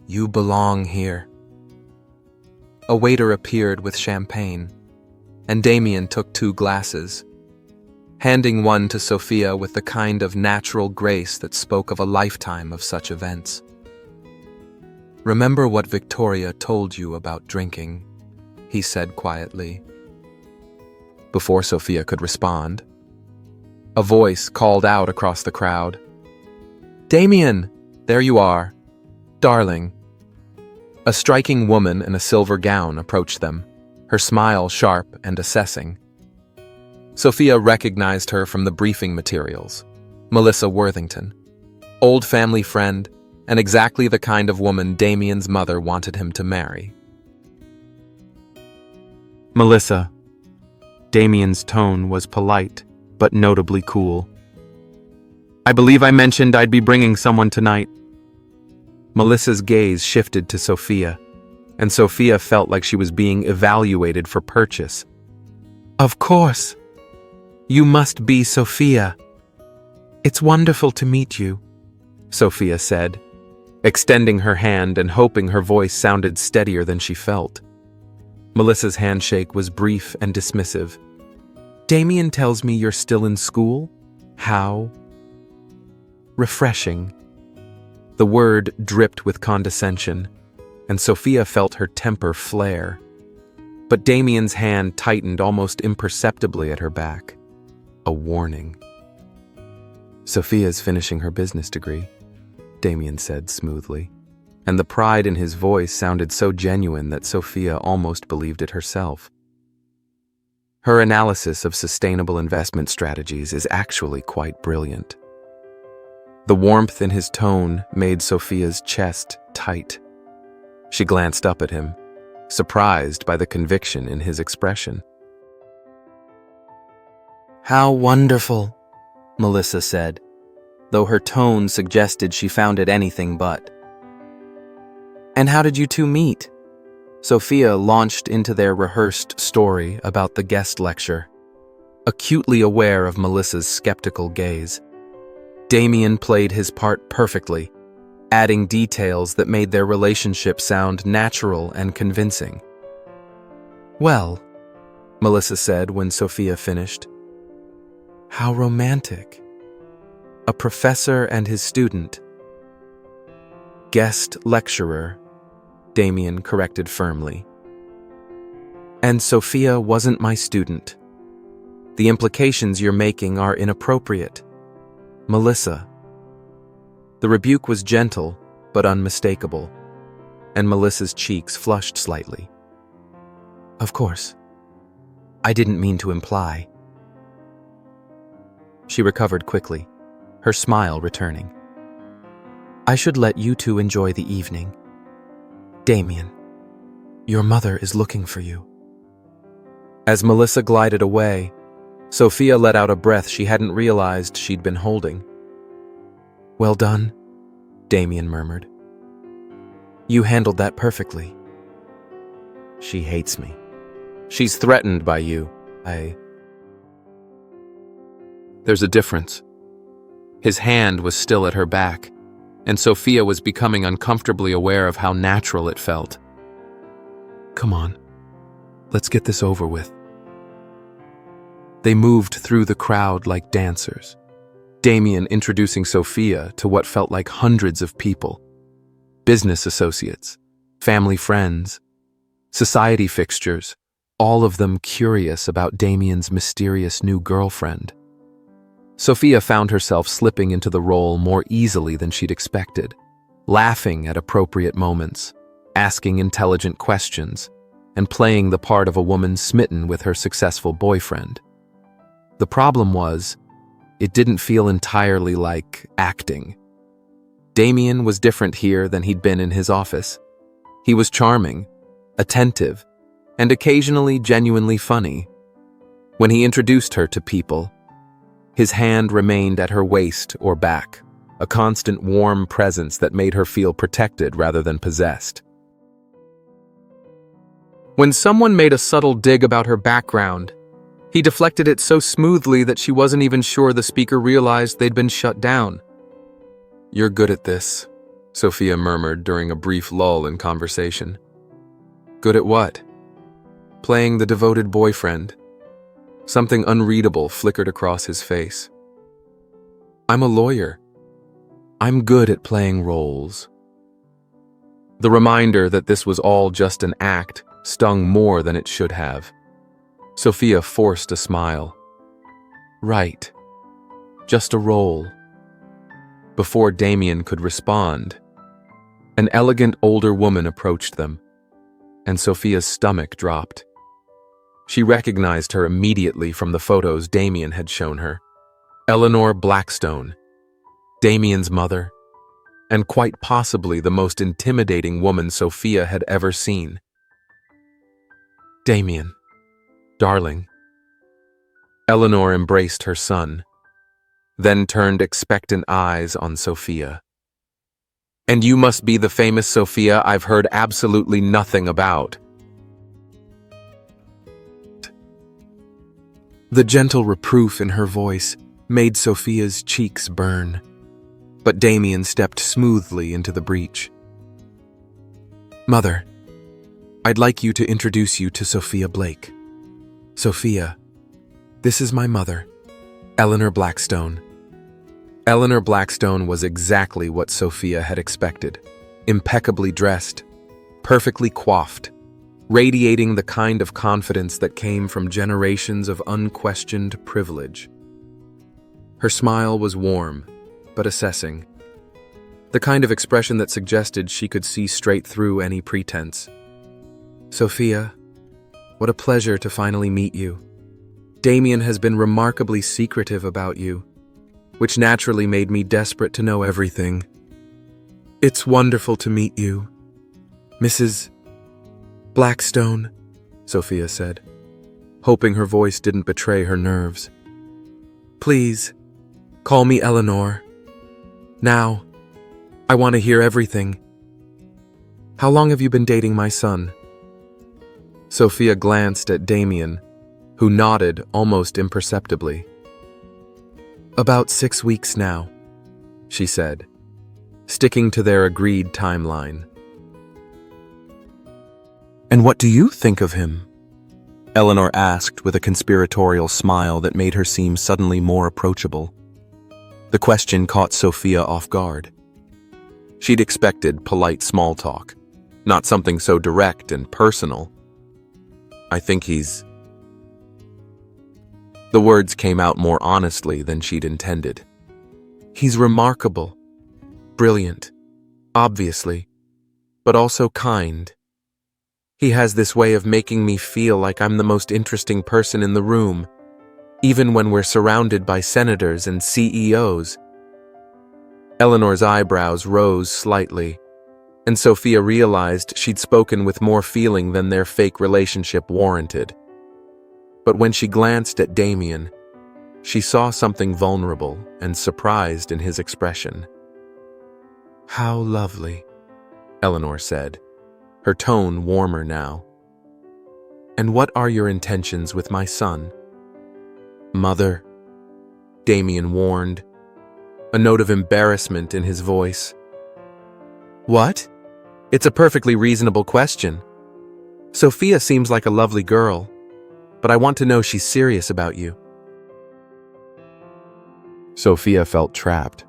"You belong here." A waiter appeared with champagne, and Damien took 2 glasses, handing one to Sophia with the kind of natural grace that spoke of a lifetime of such events. "Remember what Victoria told you about drinking," he said quietly. Before Sophia could respond, a voice called out across the crowd, "Damien, there you are. Darling." A striking woman in a silver gown approached them, her smile sharp and assessing. Sophia recognized her from the briefing materials. Melissa Worthington, old family friend, and exactly the kind of woman Damien's mother wanted him to marry. "Melissa." Damien's tone was polite, but notably cool. "I believe I mentioned I'd be bringing someone tonight." Melissa's gaze shifted to Sophia, and Sophia felt like she was being evaluated for purchase. "Of course. You must be Sophia. It's wonderful to meet you," Sophia said, extending her hand and hoping her voice sounded steadier than she felt. Melissa's handshake was brief and dismissive. "Damien tells me you're still in school? How refreshing." The word dripped with condescension, and Sophia felt her temper flare. But Damien's hand tightened almost imperceptibly at her back. A warning. "Sophia's finishing her business degree," Damien said smoothly, and the pride in his voice sounded so genuine that Sophia almost believed it herself. Her analysis of sustainable investment strategies is actually quite brilliant. The warmth in his tone made Sophia's chest tight. She glanced up at him, surprised by the conviction in his expression. "How wonderful," Melissa said, though her tone suggested she found it anything but. "And how did you two meet?" Sophia launched into their rehearsed story about the guest lecture, acutely aware of Melissa's skeptical gaze. Damien played his part perfectly, adding details that made their relationship sound natural and convincing. "Well," Melissa said when Sophia finished, "how romantic. A professor and his student." "Guest lecturer," Damien corrected firmly. "And Sophia wasn't my student. The implications you're making are inappropriate. Melissa." The rebuke was gentle, but unmistakable, and Melissa's cheeks flushed slightly. "Of course. I didn't mean to imply." She recovered quickly, her smile returning. "I should let you two enjoy the evening. Damien, your mother is looking for you." As Melissa glided away, Sophia let out a breath she hadn't realized she'd been holding. "Well done," Damien murmured. "You handled that perfectly." "She hates me. She's threatened by you. There's a difference." His hand was still at her back, and Sophia was becoming uncomfortably aware of how natural it felt. "Come on, let's get this over with." They moved through the crowd like dancers, Damien introducing Sophia to what felt like hundreds of people. Business associates, family friends, society fixtures, all of them curious about Damien's mysterious new girlfriend. Sophia found herself slipping into the role more easily than she'd expected, laughing at appropriate moments, asking intelligent questions, and playing the part of a woman smitten with her successful boyfriend. The problem was, it didn't feel entirely like acting. Damien was different here than he'd been in his office. He was charming, attentive, and occasionally genuinely funny. When he introduced her to people, his hand remained at her waist or back, a constant warm presence that made her feel protected rather than possessed. When someone made a subtle dig about her background, he deflected it so smoothly that she wasn't even sure the speaker realized they'd been shut down. "You're good at this," Sophia murmured during a brief lull in conversation. "Good at what?" "Playing the devoted boyfriend." Something unreadable flickered across his face. "I'm a lawyer. I'm good at playing roles." The reminder that this was all just an act stung more than it should have. Sophia forced a smile. "Right. Just a role." Before Damien could respond, an elegant older woman approached them, and Sophia's stomach dropped. She recognized her immediately from the photos Damien had shown her. Damien Blackstone, Damien's mother, and quite possibly the most intimidating woman Sophia had ever seen. "Damien, darling." Eleanor embraced her son, then turned expectant eyes on Sophia. "And you must be the famous Sophia I've heard absolutely nothing about." The gentle reproof in her voice made Sophia's cheeks burn, but Damien stepped smoothly into the breach. "Mother, I'd like you to introduce you to Sophia Blake. Sophia, this is my mother, Eleanor Blackstone." Eleanor Blackstone was exactly what Sophia had expected. Impeccably dressed, perfectly coiffed, radiating the kind of confidence that came from generations of unquestioned privilege. Her smile was warm, but assessing. The kind of expression that suggested she could see straight through any pretense. "Sophia, what a pleasure to finally meet you. Damien has been remarkably secretive about you, which naturally made me desperate to know everything. It's wonderful to meet you, Mrs. Blackstone," Sophia said, hoping her voice didn't betray her nerves. "Please, call me Eleanor. Now, I want to hear everything. How long have you been dating my son?" Sophia glanced at Damien, who nodded almost imperceptibly. "About 6 weeks now," she said, sticking to their agreed timeline. "And what do you think of him?" Eleanor asked with a conspiratorial smile that made her seem suddenly more approachable. The question caught Sophia off guard. She'd expected polite small talk, not something so direct and personal. "I think he's..." The words came out more honestly than she'd intended. "He's remarkable, brilliant, obviously, but also kind. He has this way of making me feel like I'm the most interesting person in the room, even when we're surrounded by senators and CEOs. Eleanor's eyebrows rose slightly, and Sophia realized she'd spoken with more feeling than their fake relationship warranted. But when she glanced at Damien, she saw something vulnerable and surprised in his expression. "How lovely," Eleanor said, her tone warmer now. "And what are your intentions with my son?" "Mother," Damien warned, a note of embarrassment in his voice. "What? It's a perfectly reasonable question. Sophia seems like a lovely girl, but I want to know she's serious about you." Sophia felt trapped.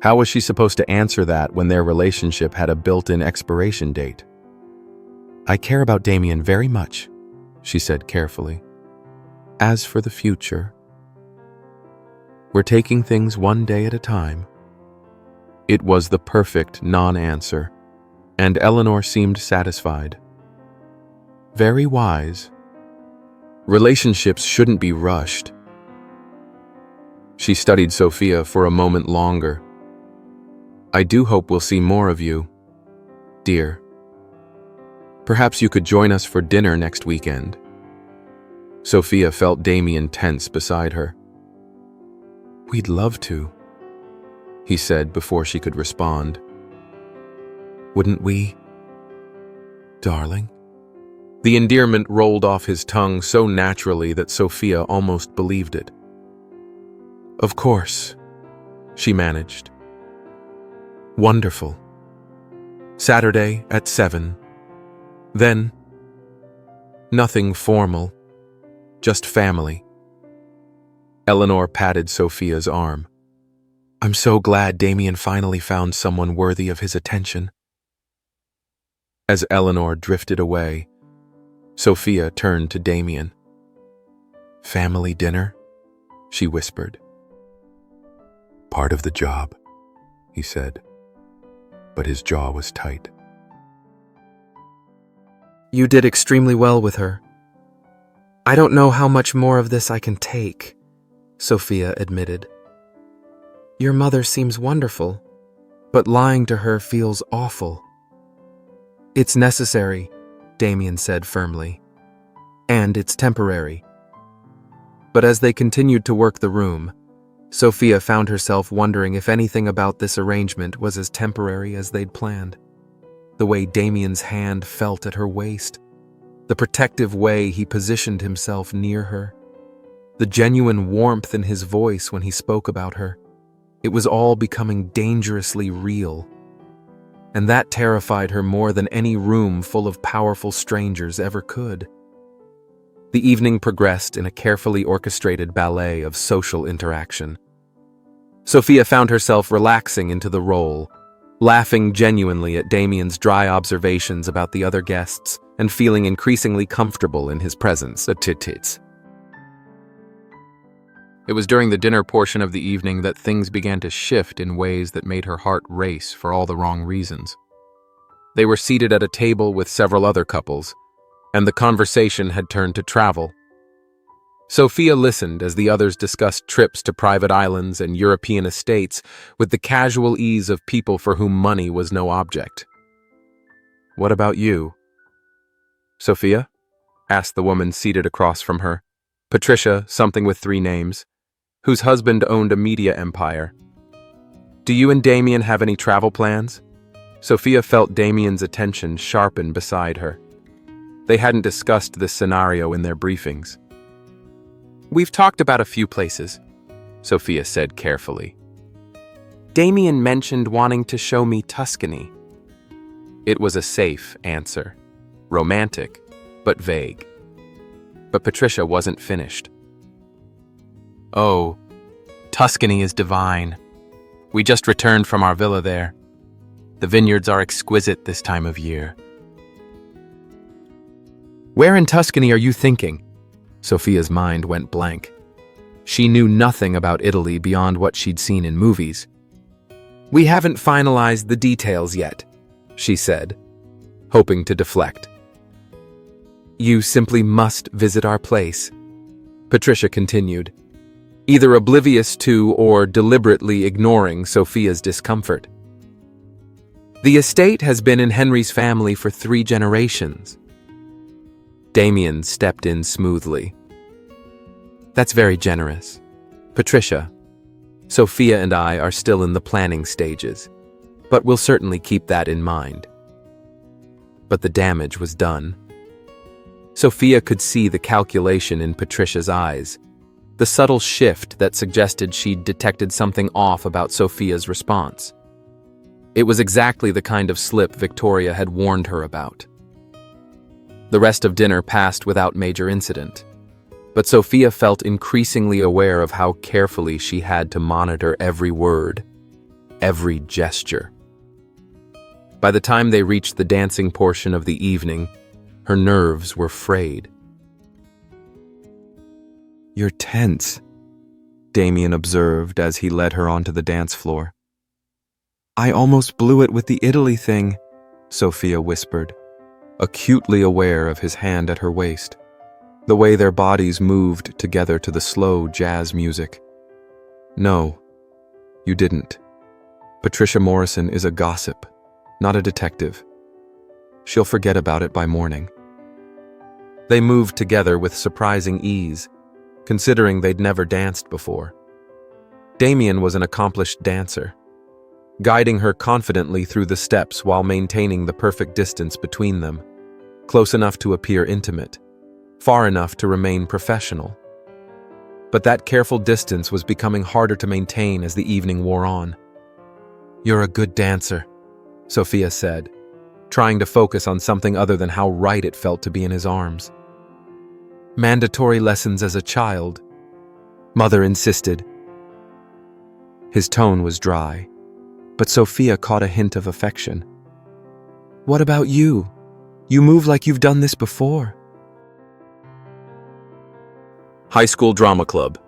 How was she supposed to answer that when their relationship had a built-in expiration date? "I care about Damien very much," she said carefully. "As for the future, we're taking things one day at a time." It was the perfect non-answer, and Eleanor seemed satisfied. Very wise. Relationships shouldn't be rushed. She studied Sophia for a moment longer. "I do hope we'll see more of you, dear. Perhaps you could join us for dinner next weekend." Sophia felt Damien tense beside her. "We'd love to," he said before she could respond. "Wouldn't we, darling?" The endearment rolled off his tongue so naturally that Sophia almost believed it. "Of course," she managed. "Wonderful. Saturday at 7. Then, nothing formal, just family." Eleanor patted Sophia's arm. "I'm so glad Damien finally found someone worthy of his attention." As Eleanor drifted away, Sophia turned to Damien. "Family dinner?" she whispered. "Part of the job," he said, but his jaw was tight. "You did extremely well with her. I don't know how much more of this I can take," Sophia admitted. "Your mother seems wonderful, but lying to her feels awful." "It's necessary," Damien said firmly. "And it's temporary." But as they continued to work the room, Sophia found herself wondering if anything about this arrangement was as temporary as they'd planned. The way Damien's hand felt at her waist, the protective way he positioned himself near her, the genuine warmth in his voice when he spoke about her. It was all becoming dangerously real. And that terrified her more than any room full of powerful strangers ever could. The evening progressed in a carefully orchestrated ballet of social interaction. Sophia found herself relaxing into the role, laughing genuinely at Damien's dry observations about the other guests and feeling increasingly comfortable in his presence. It was during the dinner portion of the evening that things began to shift in ways that made her heart race for all the wrong reasons. They were seated at a table with several other couples, and the conversation had turned to travel. Sophia listened as the others discussed trips to private islands and European estates with the casual ease of people for whom money was no object. "What about you?" "Sophia?" asked the woman seated across from her. Patricia, something with 3 names, whose husband owned a media empire. "Do you and Damien have any travel plans?" Sophia felt Damien's attention sharpen beside her. They hadn't discussed this scenario in their briefings. "We've talked about a few places," Sophia said carefully. "Damien mentioned wanting to show me Tuscany." It was a safe answer. Romantic, but vague. But Patricia wasn't finished. "Oh, Tuscany is divine. We just returned from our villa there. The vineyards are exquisite this time of year." "Where in Tuscany are you thinking?" Sophia's mind went blank. She knew nothing about Italy beyond what she'd seen in movies. "We haven't finalized the details yet," she said, hoping to deflect. "You simply must visit our place," Patricia continued, either oblivious to or deliberately ignoring Sophia's discomfort. "The estate has been in Henry's family for 3 generations. Damien stepped in smoothly. "That's very generous. Patricia, Sophia and I are still in the planning stages, but we'll certainly keep that in mind." But the damage was done. Sophia could see the calculation in Patricia's eyes, the subtle shift that suggested she'd detected something off about Sophia's response. It was exactly the kind of slip Victoria had warned her about. The rest of dinner passed without major incident, but Sophia felt increasingly aware of how carefully she had to monitor every word, every gesture. By the time they reached the dancing portion of the evening, her nerves were frayed. "You're tense," Damien observed as he led her onto the dance floor. "I almost blew it with the Italy thing," Sophia whispered, acutely aware of his hand at her waist, the way their bodies moved together to the slow jazz music. "No, you didn't. Patricia Morrison is a gossip, not a detective. She'll forget about it by morning." They moved together with surprising ease, considering they'd never danced before. Damien was an accomplished dancer, guiding her confidently through the steps while maintaining the perfect distance between them, close enough to appear intimate, far enough to remain professional. But that careful distance was becoming harder to maintain as the evening wore on. "You're a good dancer," Sophia said, trying to focus on something other than how right it felt to be in his arms. "Mandatory lessons as a child," Mother insisted. His tone was dry, but Sophia caught a hint of affection. "What about you? You move like you've done this before." High school drama club.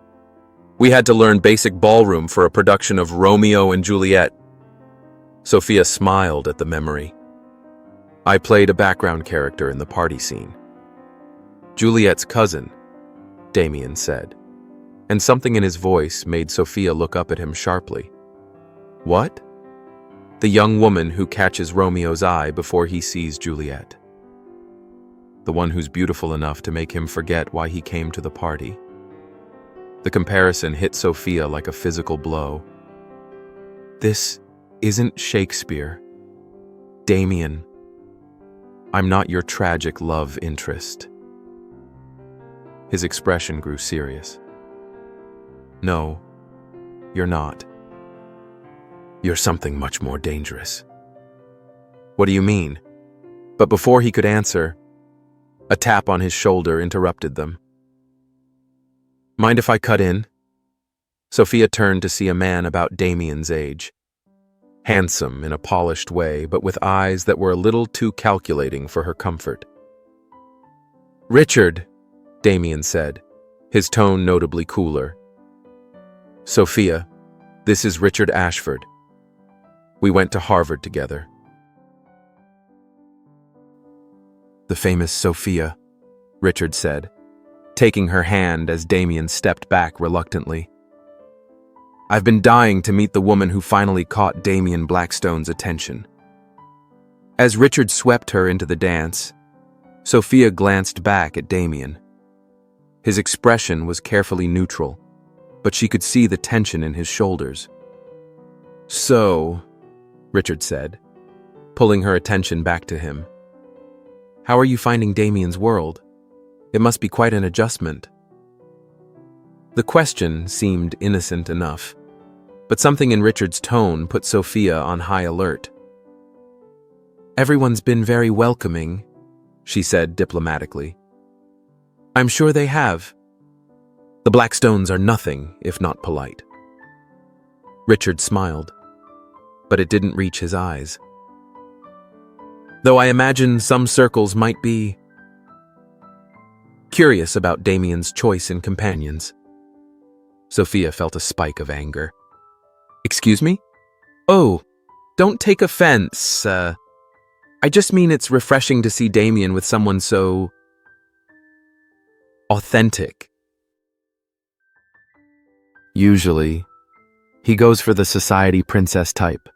We had to learn basic ballroom for a production of Romeo and Juliet. Sophia smiled at the memory. I played a background character in the party scene. "Juliet's cousin," Damien said, and something in his voice made Sophia look up at him sharply. "What?" "The young woman who catches Romeo's eye before he sees Juliet. The one who's beautiful enough to make him forget why he came to the party." The comparison hit Sophia like a physical blow. This isn't Shakespeare. Damien, I'm not your tragic love interest. His expression grew serious. No, you're not. You're something much more dangerous. What do you mean? But before he could answer, a tap on his shoulder interrupted them. Mind if I cut in? Sophia turned to see a man about Damien's age. Handsome in a polished way, but with eyes that were a little too calculating for her comfort. Richard, Damien said, his tone notably cooler. Sophia, this is Richard Ashford. We went to Harvard together. The famous Sophia, Richard said, taking her hand as Damien stepped back reluctantly. I've been dying to meet the woman who finally caught Damien Blackstone's attention. As Richard swept her into the dance, Sophia glanced back at Damien. His expression was carefully neutral, but she could see the tension in his shoulders. So, Richard said, pulling her attention back to him. How are you finding Damien's world? It must be quite an adjustment. The question seemed innocent enough, but something in Richard's tone put Sophia on high alert. Everyone's been very welcoming, she said diplomatically. I'm sure they have. The Blackstones are nothing if not polite. Richard smiled, but it didn't reach his eyes. Though I imagine some circles might be curious about Damien's choice in companions. Sophia felt a spike of anger. Excuse me? Oh, don't take offense. I just mean it's refreshing to see Damien with someone so authentic. Usually, he goes for the society princess type.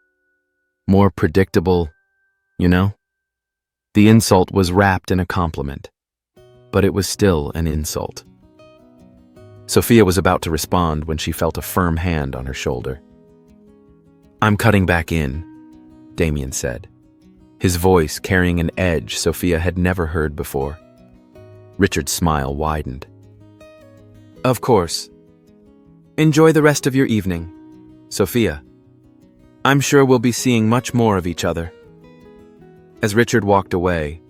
More predictable, you know? The insult was wrapped in a compliment, but it was still an insult. Sophia was about to respond when she felt a firm hand on her shoulder. I'm cutting back in, Damien said, his voice carrying an edge Sophia had never heard before. Richard's smile widened. Of course. Enjoy the rest of your evening, Sophia. I'm sure we'll be seeing much more of each other. As Richard walked away,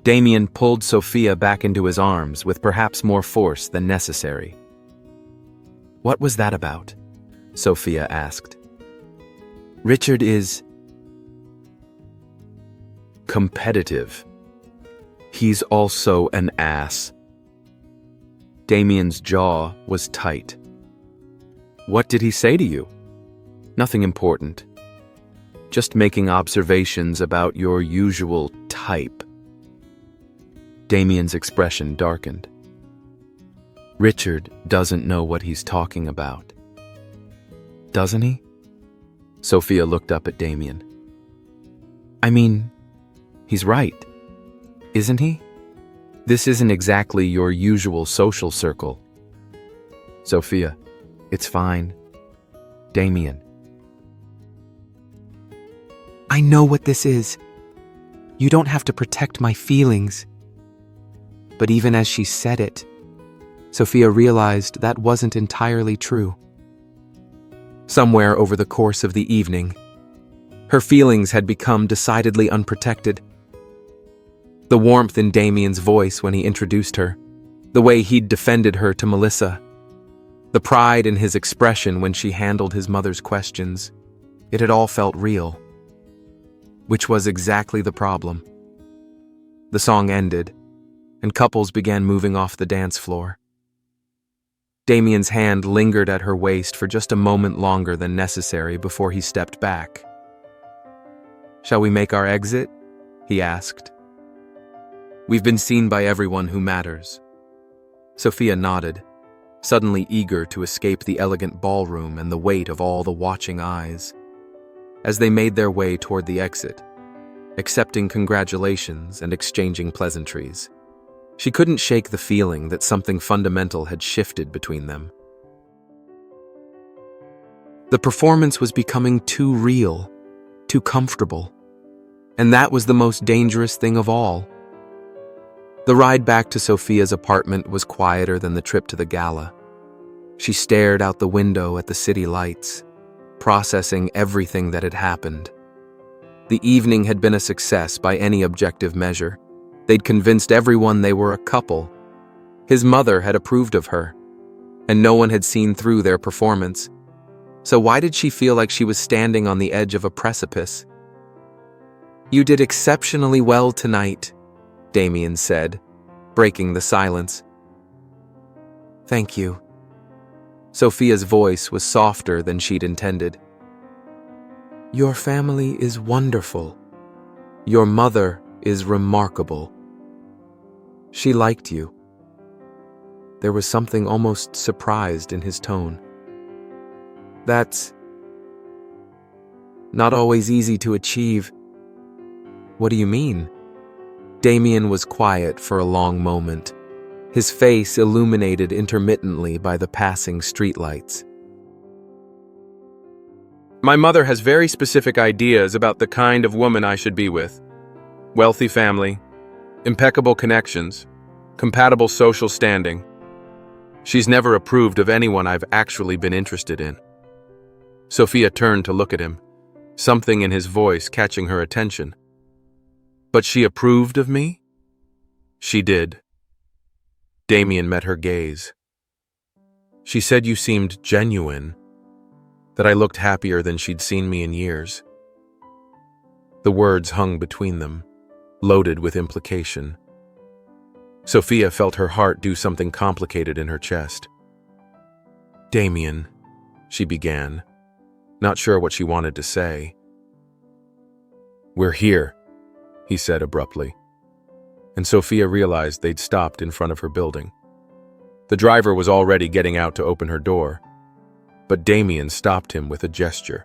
Damien pulled Sophia back into his arms with perhaps more force than necessary. What was that about? Sophia asked. Richard is competitive. He's also an ass. Damien's jaw was tight. What did he say to you? Nothing important. Just making observations about your usual type. Damien's expression darkened. Richard doesn't know what he's talking about. Doesn't he? Sophia looked up at Damien. I mean, he's right, isn't he? This isn't exactly your usual social circle. Sophia, it's fine. Damien. I know what this is. You don't have to protect my feelings. But even as she said it, Sophia realized that wasn't entirely true. Somewhere over the course of the evening, her feelings had become decidedly unprotected. The warmth in Damien's voice when he introduced her, the way he'd defended her to Melissa, the pride in his expression when she handled his mother's questions, it had all felt real. Which was exactly the problem. The song ended, and couples began moving off the dance floor. Damien's hand lingered at her waist for just a moment longer than necessary before he stepped back. Shall we make our exit? He asked. We've been seen by everyone who matters. Sophia nodded, suddenly eager to escape the elegant ballroom and the weight of all the watching eyes. As they made their way toward the exit, accepting congratulations and exchanging pleasantries, she couldn't shake the feeling that something fundamental had shifted between them. The performance was becoming too real, too comfortable. And that was the most dangerous thing of all. The ride back to Sophia's apartment was quieter than the trip to the gala. She stared out the window at the city lights, processing everything that had happened. The evening had been a success by any objective measure. They'd convinced everyone they were a couple. His mother had approved of her, and no one had seen through their performance. So why did she feel like she was standing on the edge of a precipice? "You did exceptionally well tonight," Damien said, breaking the silence. "Thank you." Sophia's voice was softer than she'd intended. "Your family is wonderful. Your mother is remarkable. She liked you." There was something almost surprised in his tone. "That's not always easy to achieve." "What do you mean?" Damien was quiet for a long moment, his face illuminated intermittently by the passing streetlights. "My mother has very specific ideas about the kind of woman I should be with. Wealthy family, impeccable connections, compatible social standing. She's never approved of anyone I've actually been interested in." Sophia turned to look at him, something in his voice catching her attention. "But she approved of me?" "She did." Damien met her gaze. "She said you seemed genuine, that I looked happier than she'd seen me in years." The words hung between them, loaded with implication. Sophia felt her heart do something complicated in her chest. "Damien," she began, not sure what she wanted to say. "We're here," he said abruptly, and Sophia realized they'd stopped in front of her building. The driver was already getting out to open her door, but Damien stopped him with a gesture.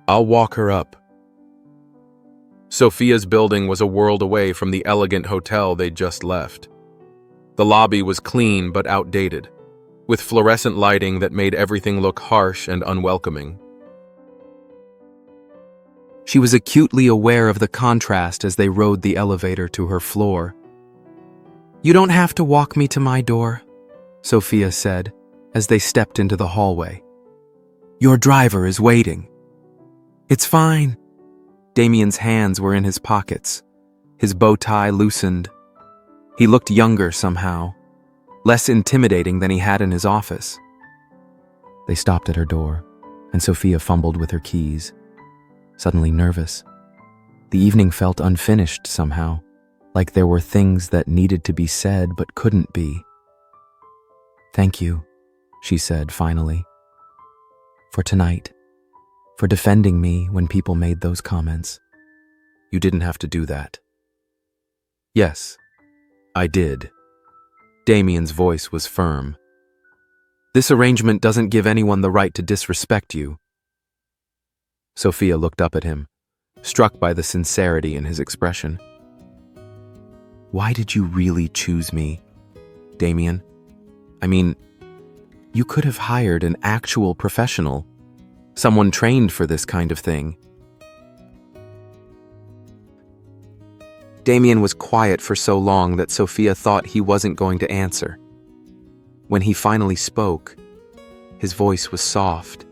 "I'll walk her up." Sophia's building was a world away from the elegant hotel they'd just left. The lobby was clean but outdated, with fluorescent lighting that made everything look harsh and unwelcoming. She was acutely aware of the contrast as they rode the elevator to her floor. "You don't have to walk me to my door," Sophia said, as they stepped into the hallway. "Your driver is waiting." "It's fine." Damien's hands were in his pockets, his bow tie loosened. He looked younger somehow, less intimidating than he had in his office. They stopped at her door, and Sophia fumbled with her keys, suddenly nervous. The evening felt unfinished somehow, like there were things that needed to be said but couldn't be. "Thank you," she said finally, "for tonight, for defending me when people made those comments." "You didn't have to do that." "Yes, I did." Damien's voice was firm. "This arrangement doesn't give anyone the right to disrespect you." Sophia looked up at him, struck by the sincerity in his expression. "Why did you really choose me, Damien? I mean, you could have hired an actual professional, someone trained for this kind of thing." Damien was quiet for so long that Sophia thought he wasn't going to answer. When he finally spoke, his voice was soft.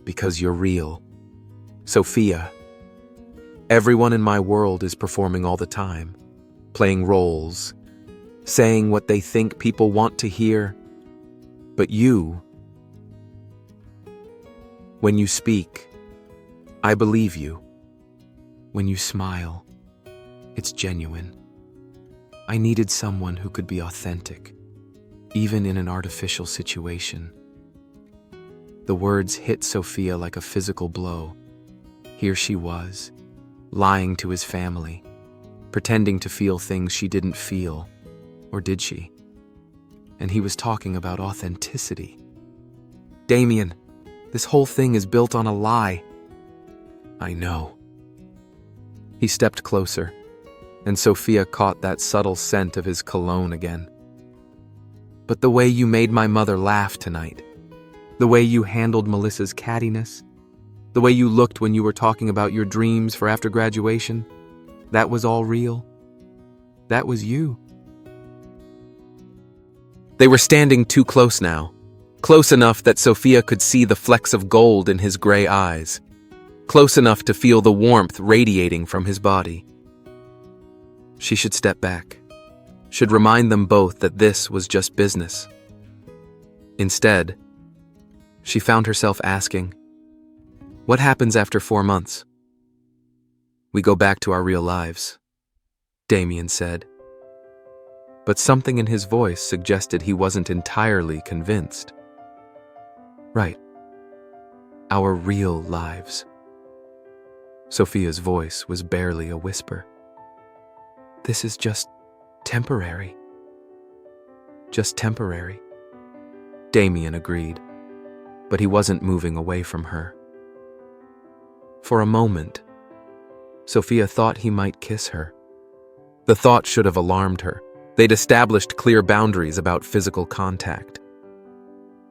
"Because you're real, Sophia. Everyone in my world is performing all the time, playing roles, saying what they think people want to hear. But you, when you speak, I believe you. When you smile, it's genuine. I needed someone who could be authentic, even in an artificial situation." The words hit Sophia like a physical blow. Here she was, lying to his family, pretending to feel things she didn't feel, or did she? And he was talking about authenticity. "Damien, this whole thing is built on a lie." "I know." He stepped closer, and Sophia caught that subtle scent of his cologne again. "But the way you made my mother laugh tonight, The way you handled Melissa's cattiness, the way you looked when you were talking about your dreams for after graduation, that was all real. That was you. They were standing too close now, close enough that Sophia could see the flecks of gold in his gray eyes, close enough to feel the warmth radiating from his body. She should step back, should remind them both that this was just business. Instead, she found herself asking, "What happens after 4 months?" "We go back to our real lives," Damien said. But something in his voice suggested he wasn't entirely convinced. "Right. Our real lives." Sophia's voice was barely a whisper. "This is just temporary." "Just temporary," Damien agreed, but he wasn't moving away from her. For a moment, Sophia thought he might kiss her. The thought should have alarmed her. They'd established clear boundaries about physical contact.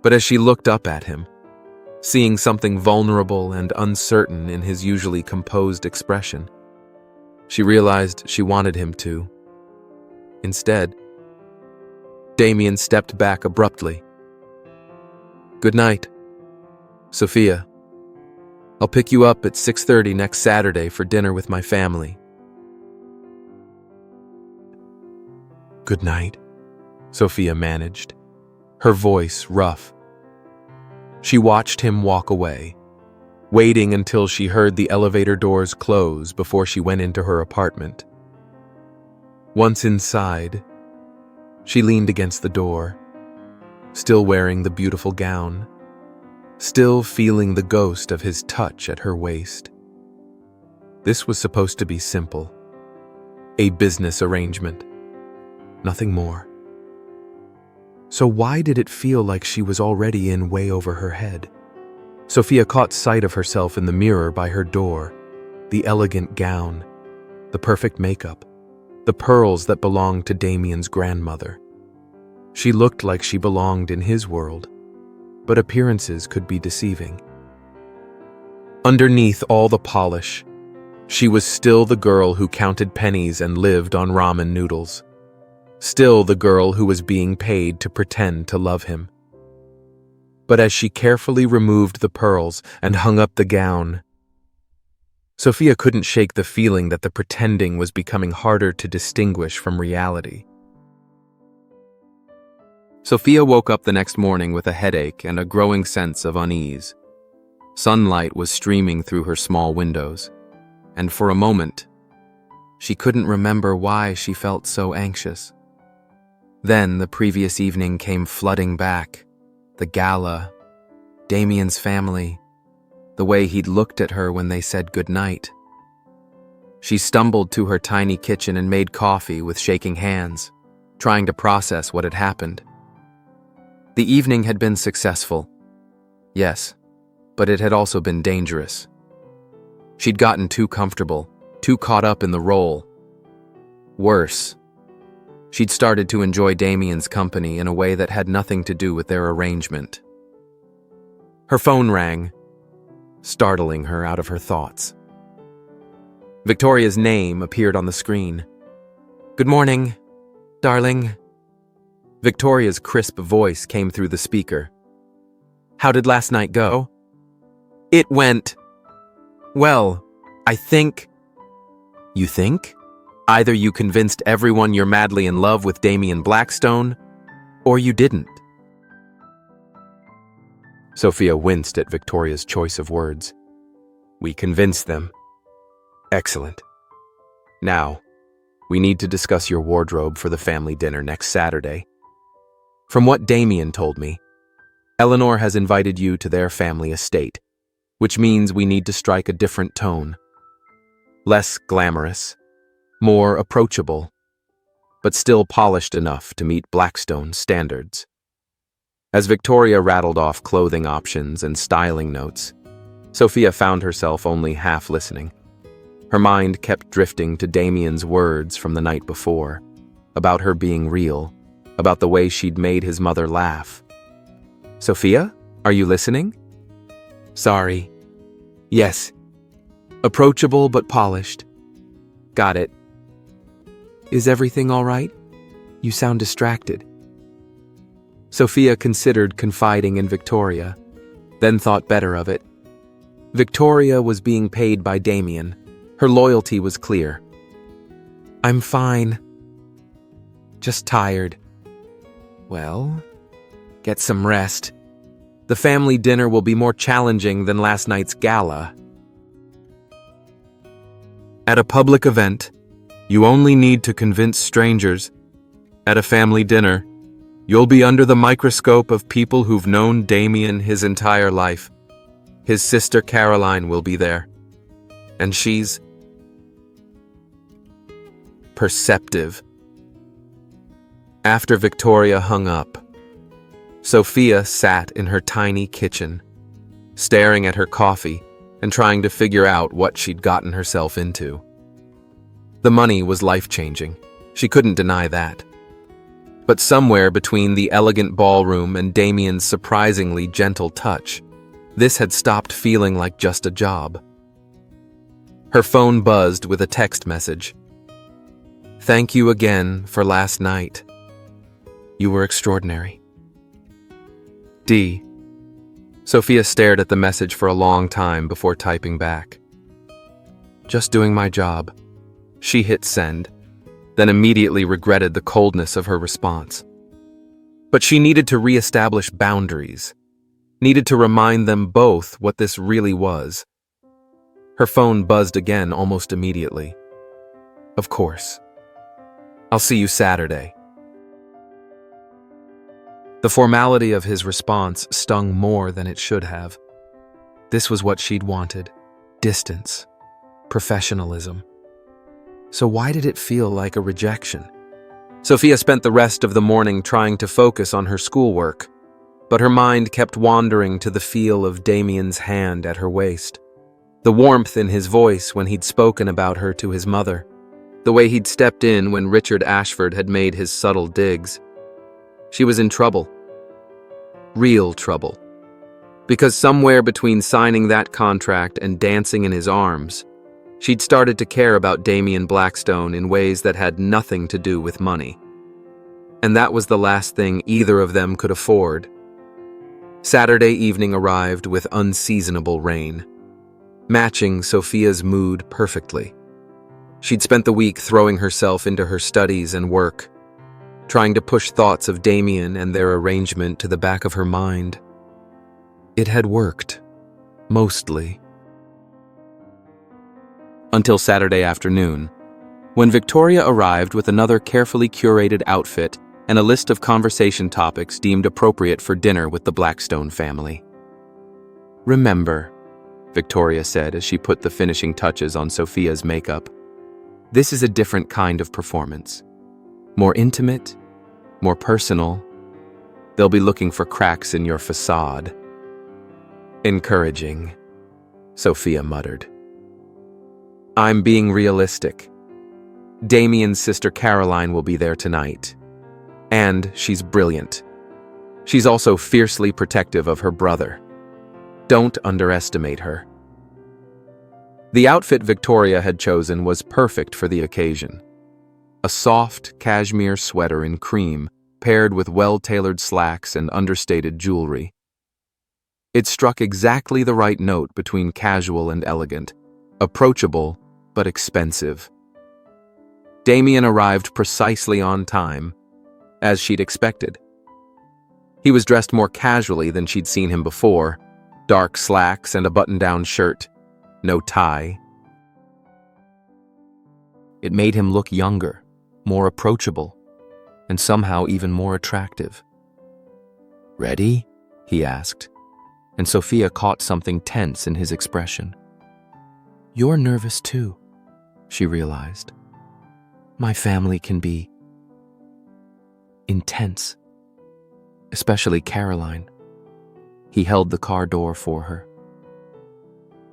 But as she looked up at him, seeing something vulnerable and uncertain in his usually composed expression, she realized she wanted him to. Instead, Damien stepped back abruptly. "Good night, Sophia. I'll pick you up at 6:30 next Saturday for dinner with my family." "Good night," Sophia managed, her voice rough. She watched him walk away, waiting until she heard the elevator doors close before she went into her apartment. Once inside, she leaned against the door, still wearing the beautiful gown, still feeling the ghost of his touch at her waist. This was supposed to be simple, a business arrangement, nothing more. So why did it feel like she was already in way over her head? Sophia caught sight of herself in the mirror by her door, the elegant gown, the perfect makeup, the pearls that belonged to Damien's grandmother. She looked like she belonged in his world, but appearances could be deceiving. Underneath all the polish, she was still the girl who counted pennies and lived on ramen noodles. Still the girl who was being paid to pretend to love him. But as she carefully removed the pearls and hung up the gown, Sophia couldn't shake the feeling that the pretending was becoming harder to distinguish from reality. Sophia woke up the next morning with a headache and a growing sense of unease. Sunlight was streaming through her small windows, and for a moment, she couldn't remember why she felt so anxious. Then the previous evening came flooding back. The gala, Damien's family, the way he'd looked at her when they said goodnight. She stumbled to her tiny kitchen and made coffee with shaking hands, trying to process what had happened. The evening had been successful, yes, but it had also been dangerous. She'd gotten too comfortable, too caught up in the role. Worse, she'd started to enjoy Damien's company in a way that had nothing to do with their arrangement. Her phone rang, startling her out of her thoughts. Victoria's name appeared on the screen. "Good morning, darling." Victoria's crisp voice came through the speaker. "How did last night go?" "It went well, I think." "You think? Either you convinced everyone you're madly in love with Damien Blackstone, or you didn't." Sophia winced at Victoria's choice of words. "We convinced them. Excellent. Now, we need to discuss your wardrobe for the family dinner next Saturday. From what Damien told me, Eleanor has invited you to their family estate, which means we need to strike a different tone. Less glamorous, more approachable, but still polished enough to meet Blackstone's standards." As Victoria rattled off clothing options and styling notes, Sophia found herself only half listening. Her mind kept drifting to Damien's words from the night before, about her being real, about the way she'd made his mother laugh. "Sophia?" Are you listening? Sorry. Yes. Approachable but polished. Got it. Is everything all right? You sound distracted. Sophia considered confiding in Victoria, then thought better of it. Victoria was being paid by Damien. Her loyalty was clear. I'm fine. Just tired. Well, get some rest. The family dinner will be more challenging than last night's gala. At a public event, you only need to convince strangers. At a family dinner, you'll be under the microscope of people who've known Damien his entire life. His sister Caroline will be there. And she's perceptive. After Victoria hung up, Sophia sat in her tiny kitchen, staring at her coffee and trying to figure out what she'd gotten herself into. The money was life-changing. She couldn't deny that. But somewhere between the elegant ballroom and Damien's surprisingly gentle touch, this had stopped feeling like just a job. Her phone buzzed with a text message. Thank you again for last night. You were extraordinary. D. Sophia stared at the message for a long time before typing back. Just doing my job. She hit send, then immediately regretted the coldness of her response. But she needed to reestablish boundaries, needed to remind them both what this really was. Her phone buzzed again almost immediately. Of course. I'll see you Saturday. The formality of his response stung more than it should have. This was what she'd wanted. Distance. Professionalism. So why did it feel like a rejection? Sophia spent the rest of the morning trying to focus on her schoolwork, but her mind kept wandering to the feel of Damien's hand at her waist, the warmth in his voice when he'd spoken about her to his mother, the way he'd stepped in when Richard Ashford had made his subtle digs. She was in trouble. Real trouble. Because somewhere between signing that contract and dancing in his arms, she'd started to care about Damien Blackstone in ways that had nothing to do with money. And that was the last thing either of them could afford. Saturday evening arrived with unseasonable rain, matching Sophia's mood perfectly. She'd spent the week throwing herself into her studies and work, trying to push thoughts of Damien and their arrangement to the back of her mind. It had worked, mostly. Until Saturday afternoon, when Victoria arrived with another carefully curated outfit and a list of conversation topics deemed appropriate for dinner with the Blackstone family. Remember, Victoria said as she put the finishing touches on Sophia's makeup, this is a different kind of performance. More intimate, more personal. They'll be looking for cracks in your facade. Encouraging, Sophia muttered. I'm being realistic. Damien's sister Caroline will be there tonight. And she's brilliant. She's also fiercely protective of her brother. Don't underestimate her. The outfit Victoria had chosen was perfect for the occasion. A soft cashmere sweater in cream, paired with well-tailored slacks and understated jewelry. It struck exactly the right note between casual and elegant, approachable but expensive. Damien arrived precisely on time, as she'd expected. He was dressed more casually than she'd seen him before, dark slacks and a button-down shirt, no tie. It made him look younger, more approachable, and somehow even more attractive. Ready? He asked, and Sophia caught something tense in his expression. You're nervous too, she realized. My family can be intense, especially Caroline. He held the car door for her.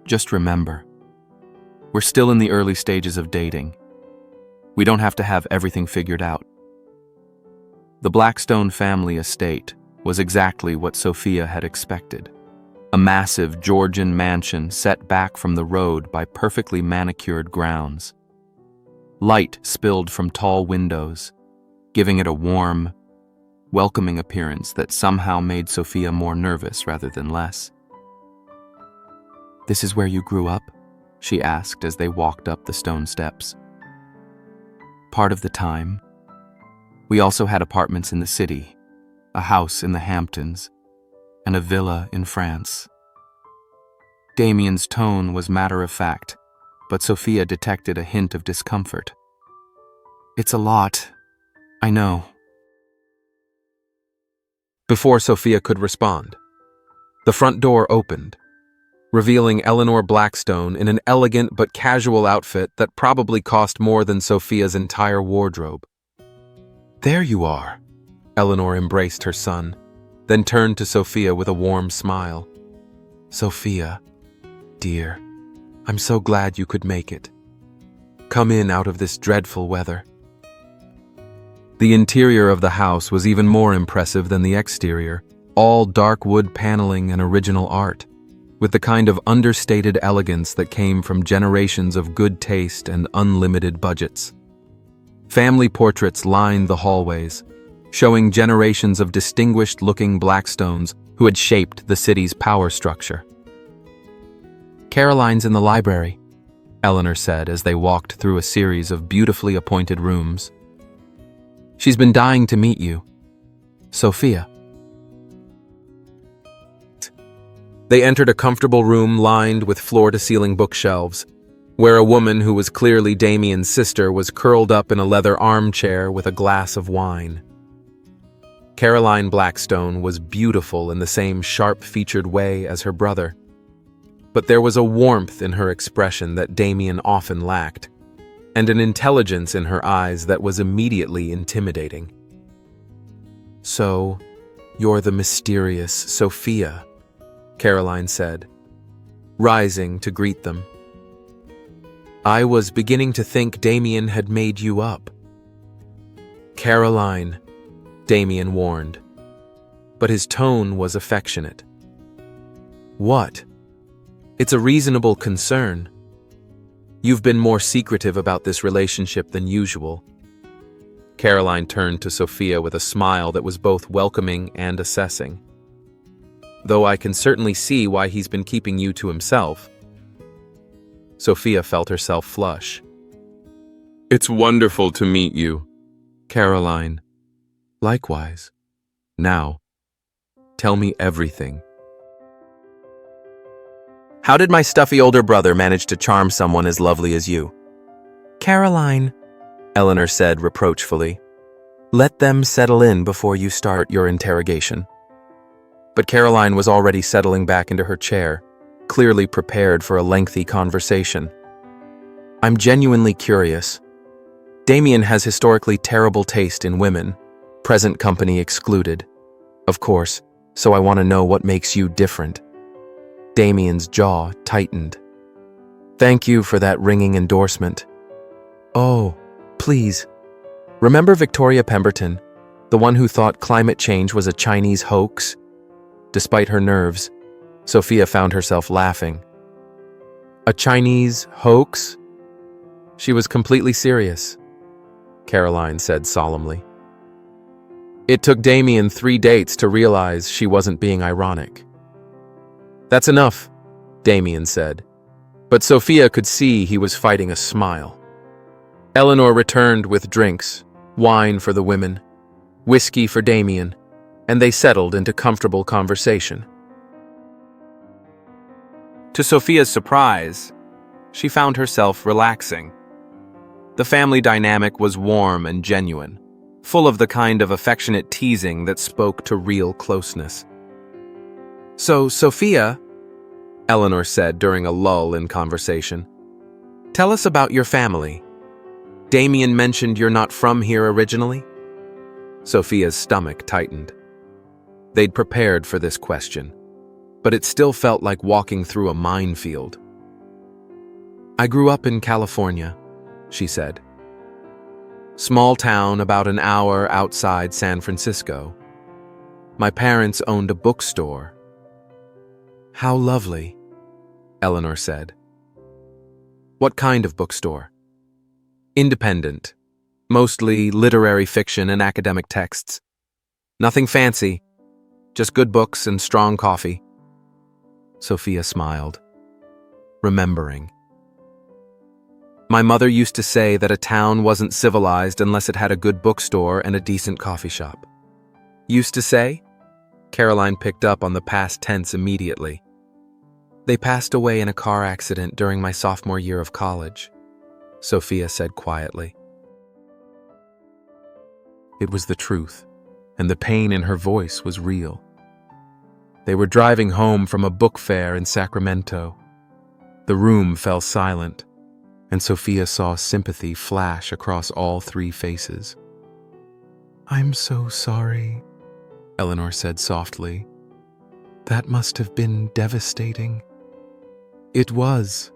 Just remember, we're still in the early stages of dating. We don't have to have everything figured out. The Blackstone family estate was exactly what Sophia had expected. A massive Georgian mansion set back from the road by perfectly manicured grounds. Light spilled from tall windows, giving it a warm, welcoming appearance that somehow made Sophia more nervous rather than less. "This is where you grew up?" she asked as they walked up the stone steps. "Part of the time. We also had apartments in the city, a house in the Hamptons, and a villa in France." Damien's tone was matter-of-fact, but Sophia detected a hint of discomfort. "It's a lot. I know." Before Sophia could respond, the front door opened, revealing Eleanor Blackstone in an elegant but casual outfit that probably cost more than Sophia's entire wardrobe. "There you are." Eleanor embraced her son, then turned to Sophia with a warm smile. "Sophia, dear, I'm so glad you could make it. Come in out of this dreadful weather." The interior of the house was even more impressive than the exterior, all dark wood paneling and original art, with the kind of understated elegance that came from generations of good taste and unlimited budgets. Family portraits lined the hallways, showing generations of distinguished-looking Blackstones who had shaped the city's power structure. "Caroline's in the library," Eleanor said as they walked through a series of beautifully appointed rooms. "She's been dying to meet you. Sophia." They entered a comfortable room lined with floor-to-ceiling bookshelves, where a woman who was clearly Damien's sister was curled up in a leather armchair with a glass of wine. Caroline Blackstone was beautiful in the same sharp-featured way as her brother, but there was a warmth in her expression that Damien often lacked, and an intelligence in her eyes that was immediately intimidating. "So, you're the mysterious Sophia," Caroline said, rising to greet them. "I was beginning to think Damien had made you up." "Caroline," Damien warned, but his tone was affectionate. "What? It's a reasonable concern. You've been more secretive about this relationship than usual." Caroline turned to Sophia with a smile that was both welcoming and assessing. "Though I can certainly see why he's been keeping you to himself." Sophia felt herself flush. "It's wonderful to meet you, Caroline." "Likewise. Now, tell me everything." "How did my stuffy older brother manage to charm someone as lovely as you?" "Caroline," Eleanor said reproachfully, "let them settle in before you start your interrogation." But Caroline was already settling back into her chair, clearly prepared for a lengthy conversation. "I'm genuinely curious. Damien has historically terrible taste in women, present company excluded, of course, so I want to know what makes you different." Damien's jaw tightened. "Thank you for that ringing endorsement." "Oh, please. Remember Victoria Pemberton, the one who thought climate change was a Chinese hoax?" Despite her nerves, Sophia found herself laughing. "A Chinese hoax?" "She was completely serious," Caroline said solemnly. "It took Damien 3 dates to realize she wasn't being ironic." "That's enough," Damien said, but Sophia could see he was fighting a smile. Eleanor returned with drinks, wine for the women, whiskey for Damien, and they settled into comfortable conversation. To Sophia's surprise, she found herself relaxing. The family dynamic was warm and genuine, full of the kind of affectionate teasing that spoke to real closeness. "So, Sophia," Eleanor said during a lull in conversation, "tell us about your family. Damien mentioned you're not from here originally?" Sophia's stomach tightened. They'd prepared for this question, but it still felt like walking through a minefield. "I grew up in California," she said. "Small town about an hour outside San Francisco. My parents owned a bookstore." "How lovely," Eleanor said. "What kind of bookstore?" "Independent. Mostly literary fiction and academic texts. Nothing fancy, just good books and strong coffee." Sophia smiled, remembering. "My mother used to say that a town wasn't civilized unless it had a good bookstore and a decent coffee shop." "Used to say?" Caroline picked up on the past tense immediately. "They passed away in a car accident during my sophomore year of college," Sophia said quietly. It was the truth, and the pain in her voice was real. They were driving home from a book fair in Sacramento. The room fell silent, and Sophia saw sympathy flash across all three faces. "I'm so sorry," Eleanor said softly. "That must have been devastating." "It was.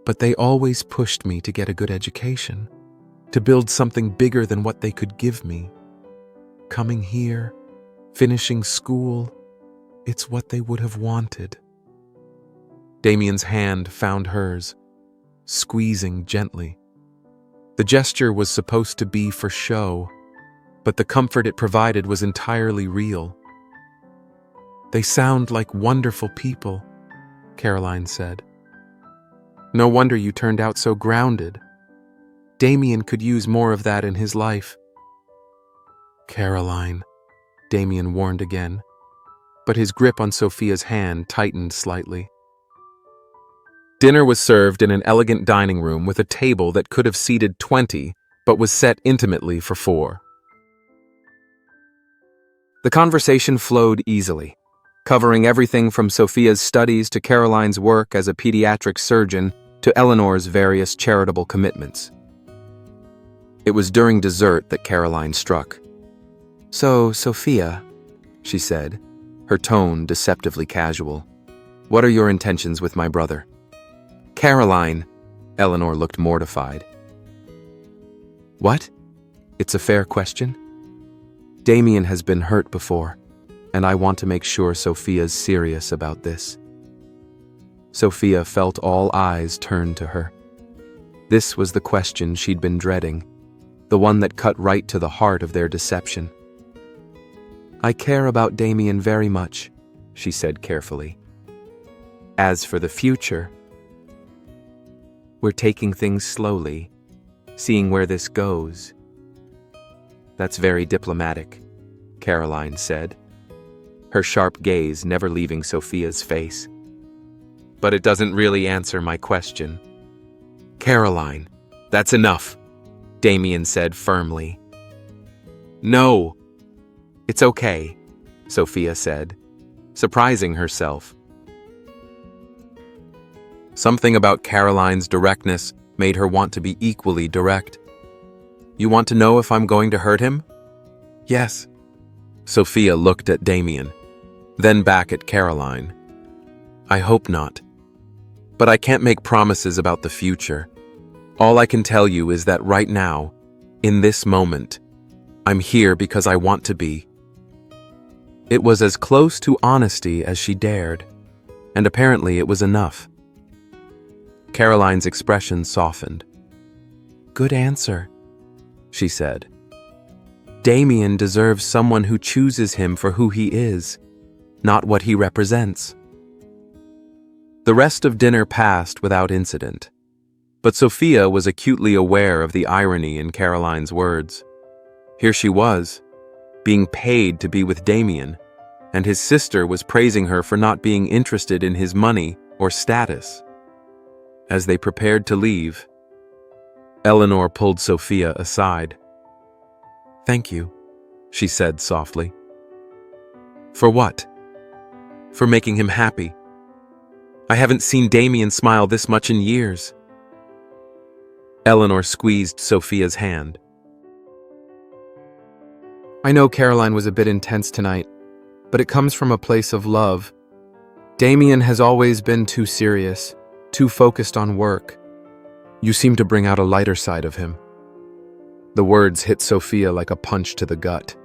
But they always pushed me to get a good education, to build something bigger than what they could give me. Coming here, finishing school, it's what they would have wanted." Damien's hand found hers, squeezing gently. The gesture was supposed to be for show, but the comfort it provided was entirely real. "They sound like wonderful people," Caroline said. "No wonder you turned out so grounded. Damien could use more of that in his life." "Caroline," Damien warned again, but his grip on Sophia's hand tightened slightly. Dinner was served in an elegant dining room with a table that could have seated 20, but was set intimately for 4. The conversation flowed easily, covering everything from Sophia's studies to Caroline's work as a pediatric surgeon to Eleanor's various charitable commitments. It was during dessert that Caroline struck. "So, Sophia," she said, her tone deceptively casual, "what are your intentions with my brother?" "Caroline," Eleanor looked mortified. "What? It's a fair question. Damien has been hurt before, and I want to make sure Sophia's serious about this." Sophia felt all eyes turn to her. This was the question she'd been dreading, the one that cut right to the heart of their deception. "I care about Damien very much," she said carefully. "As for the future, we're taking things slowly, seeing where this goes." "That's very diplomatic," Caroline said, her sharp gaze never leaving Sophia's face. "But it doesn't really answer my question." "Caroline, that's enough," Damien said firmly. "No." "It's okay," Sophia said, surprising herself. Something about Caroline's directness made her want to be equally direct. "You want to know if I'm going to hurt him?" "Yes." Sophia looked at Damien, then back at Caroline. "I hope not. But I can't make promises about the future. All I can tell you is that right now, in this moment, I'm here because I want to be." It was as close to honesty as she dared, and apparently it was enough. Caroline's expression softened. "Good answer," she said. "Damien deserves someone who chooses him for who he is, not what he represents." The rest of dinner passed without incident, but Sophia was acutely aware of the irony in Caroline's words. Here she was, being paid to be with Damien, and his sister was praising her for not being interested in his money or status. As they prepared to leave, Eleanor pulled Sophia aside. "Thank you," she said softly. "For what?" "For making him happy. I haven't seen Damien smile this much in years." Eleanor squeezed Sophia's hand. "I know Caroline was a bit intense tonight, but it comes from a place of love. Damien has always been too serious, too focused on work. You seem to bring out a lighter side of him." The words hit Sophia like a punch to the gut.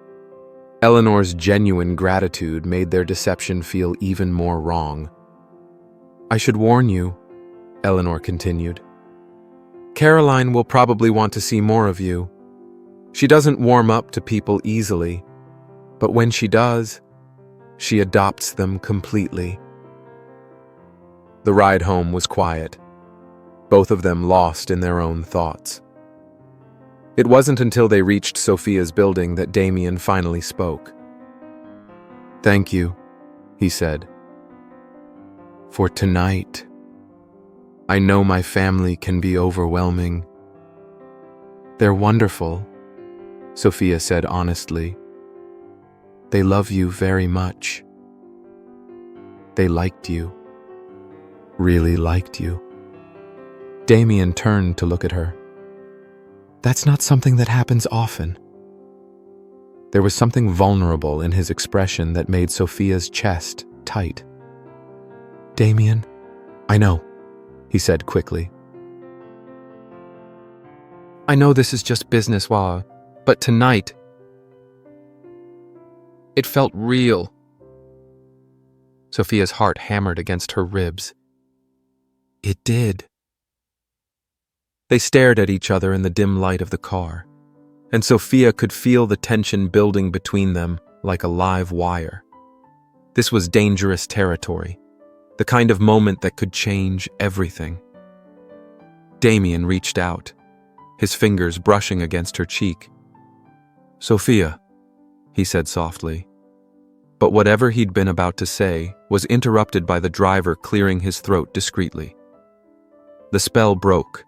Eleanor's genuine gratitude made their deception feel even more wrong. "I should warn you," Eleanor continued. "Caroline will probably want to see more of you. She doesn't warm up to people easily, but when she does, she adopts them completely." The ride home was quiet, both of them lost in their own thoughts. It wasn't until they reached Sophia's building that Damien finally spoke. "Thank you," he said, "for tonight. I know my family can be overwhelming." "They're wonderful," Sophia said honestly. "They love you very much. They liked you. Really liked you." Damien turned to look at her. "That's not something that happens often." There was something vulnerable in his expression that made Sophia's chest tight. "Damien, I know," he said quickly. "I know this is just business, but tonight, it felt real." Sophia's heart hammered against her ribs. "It did." They stared at each other in the dim light of the car, and Sophia could feel the tension building between them like a live wire. This was dangerous territory, the kind of moment that could change everything. Damien reached out, his fingers brushing against her cheek. "Sophia," he said softly. But whatever he'd been about to say was interrupted by the driver clearing his throat discreetly. The spell broke,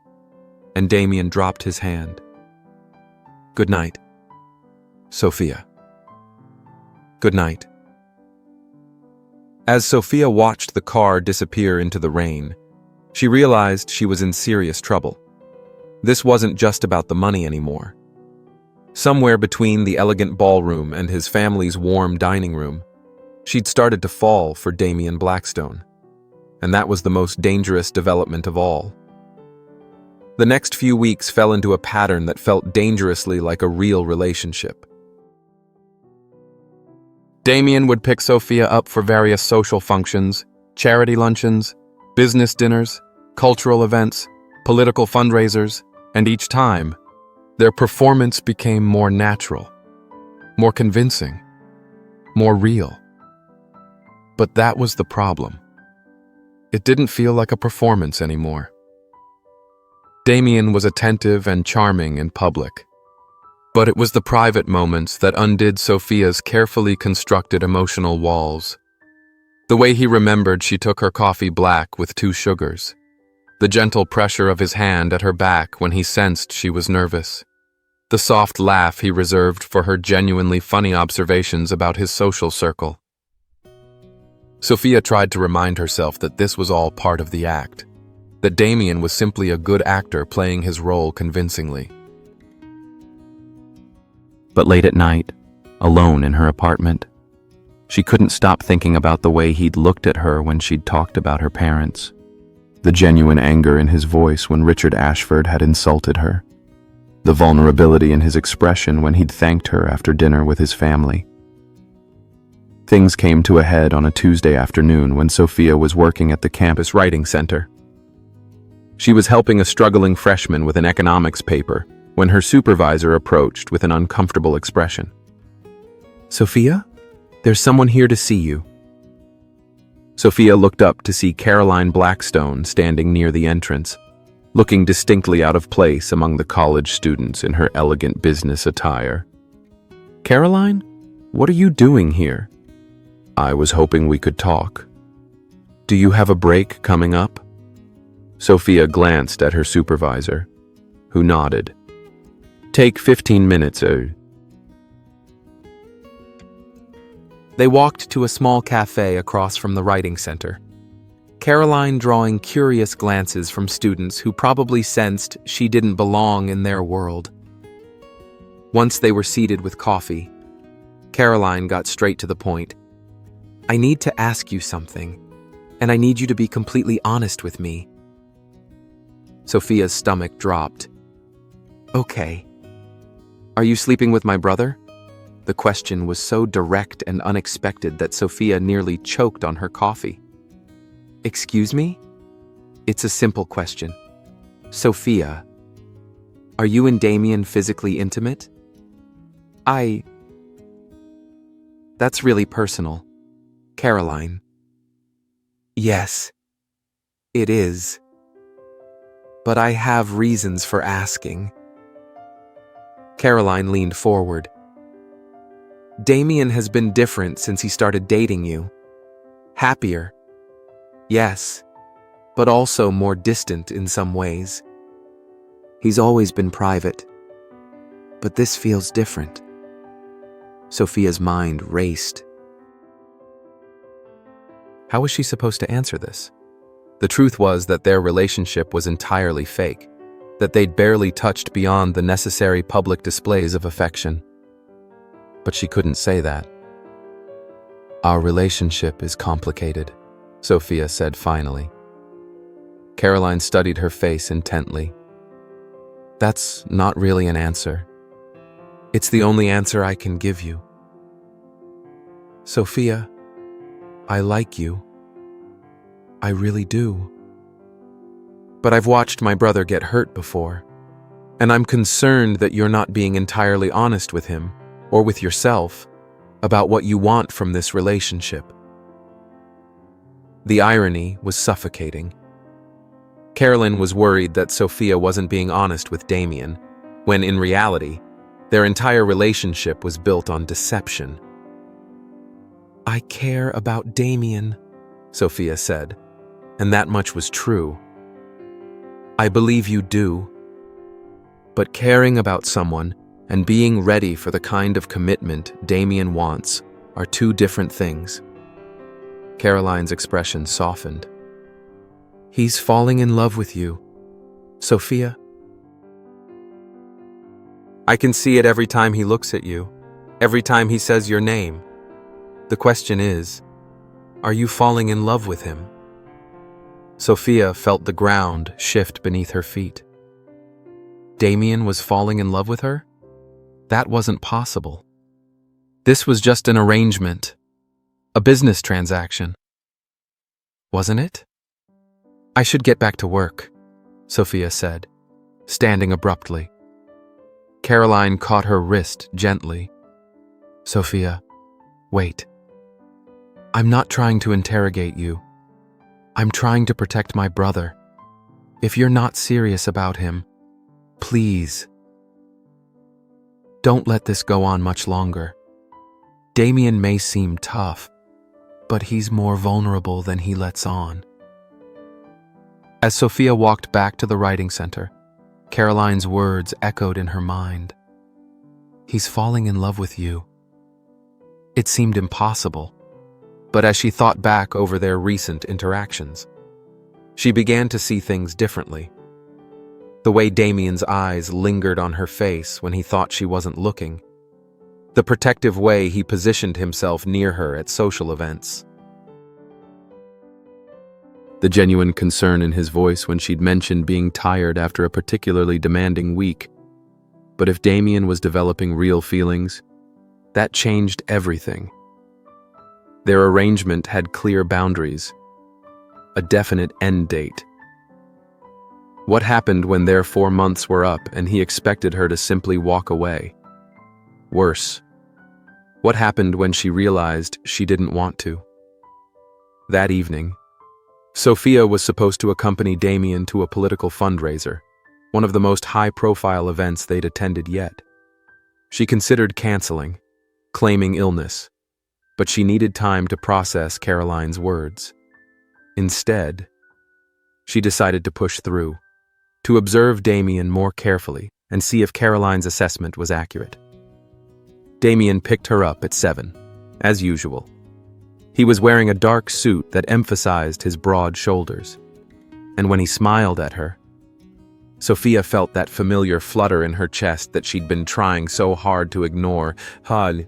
and Damien dropped his hand. "Good night, Sophia." "Good night." As Sophia watched the car disappear into the rain, she realized she was in serious trouble. This wasn't just about the money anymore. Somewhere between the elegant ballroom and his family's warm dining room, she'd started to fall for Damien Blackstone. And that was the most dangerous development of all. The next few weeks fell into a pattern that felt dangerously like a real relationship. Damien would pick Sophia up for various social functions, charity luncheons, business dinners, cultural events, political fundraisers, and each time, their performance became more natural, more convincing, more real. But that was the problem. It didn't feel like a performance anymore. Damien was attentive and charming in public, but it was the private moments that undid Sophia's carefully constructed emotional walls. The way he remembered she took her coffee black with 2 sugars, the gentle pressure of his hand at her back when he sensed she was nervous, the soft laugh he reserved for her genuinely funny observations about his social circle. Sophia tried to remind herself that this was all part of the act, that Damien was simply a good actor playing his role convincingly. But late at night, alone in her apartment, she couldn't stop thinking about the way he'd looked at her when she'd talked about her parents, the genuine anger in his voice when Richard Ashford had insulted her, the vulnerability in his expression when he'd thanked her after dinner with his family. Things came to a head on a Tuesday afternoon when Sophia was working at the campus writing center. She was helping a struggling freshman with an economics paper when her supervisor approached with an uncomfortable expression. "Sophia, there's someone here to see you." Sophia looked up to see Caroline Blackstone standing near the entrance, looking distinctly out of place among the college students in her elegant business attire. "Caroline, what are you doing here?" "I was hoping we could talk." "Do you have a break coming up?" Sophia glanced at her supervisor, who nodded. "Take 15 minutes, They walked to a small cafe across from the writing center, Caroline drawing curious glances from students who probably sensed she didn't belong in their world. Once they were seated with coffee, Caroline got straight to the point. "I need to ask you something, and I need you to be completely honest with me." Sophia's stomach dropped. "Okay. Are you sleeping with my brother?" The question was so direct and unexpected that Sophia nearly choked on her coffee. "Excuse me?" "It's a simple question. Sophia, are you and Damien physically intimate?" That's really personal. Caroline. "Yes, it is. But I have reasons for asking." Caroline leaned forward. "Damien has been different since he started dating you. Happier. Yes, but also more distant in some ways. He's always been private. But this feels different." Sophia's mind raced. How was she supposed to answer this? The truth was that their relationship was entirely fake, that they'd barely touched beyond the necessary public displays of affection. But she couldn't say that. "Our relationship is complicated," Sophia said finally. Caroline studied her face intently. "That's not really an answer. It's the only answer I can give you. Sophia, I like you. I really do. But I've watched my brother get hurt before, and I'm concerned that you're not being entirely honest with him, or with yourself, about what you want from this relationship." The irony was suffocating. Caroline was worried that Sophia wasn't being honest with Damien, when in reality, their entire relationship was built on deception. "I care about Damien," Sophia said, and that much was true. "I believe you do. But caring about someone and being ready for the kind of commitment Damien wants are two different things." Caroline's expression softened. "He's falling in love with you, Sophia. I can see it every time he looks at you, every time he says your name. The question is, are you falling in love with him?" Sophia felt the ground shift beneath her feet. Damien was falling in love with her? That wasn't possible. This was just an arrangement, a business transaction. Wasn't it? "I should get back to work," Sophia said, standing abruptly. Caroline caught her wrist gently. "Sophia, wait. I'm not trying to interrogate you. I'm trying to protect my brother. If you're not serious about him, please, don't let this go on much longer. Damien may seem tough, but he's more vulnerable than he lets on." As Sophia walked back to the writing center, Caroline's words echoed in her mind. "He's falling in love with you." It seemed impossible, but as she thought back over their recent interactions, she began to see things differently. The way Damien's eyes lingered on her face when he thought she wasn't looking, the protective way he positioned himself near her at social events, the genuine concern in his voice when she'd mentioned being tired after a particularly demanding week. But if Damien was developing real feelings, that changed everything. Their arrangement had clear boundaries, a definite end date. What happened when their 4 months were up and he expected her to simply walk away? Worse, what happened when she realized she didn't want to? That evening, Sophia was supposed to accompany Damien to a political fundraiser, one of the most high-profile events they'd attended yet. She considered canceling, claiming illness, but she needed time to process Caroline's words. Instead, she decided to push through, to observe Damien more carefully and see if Caroline's assessment was accurate. Damien picked her up at 7, as usual. He was wearing a dark suit that emphasized his broad shoulders, and when he smiled at her, Sophia felt that familiar flutter in her chest that she'd been trying so hard to ignore. "Hal,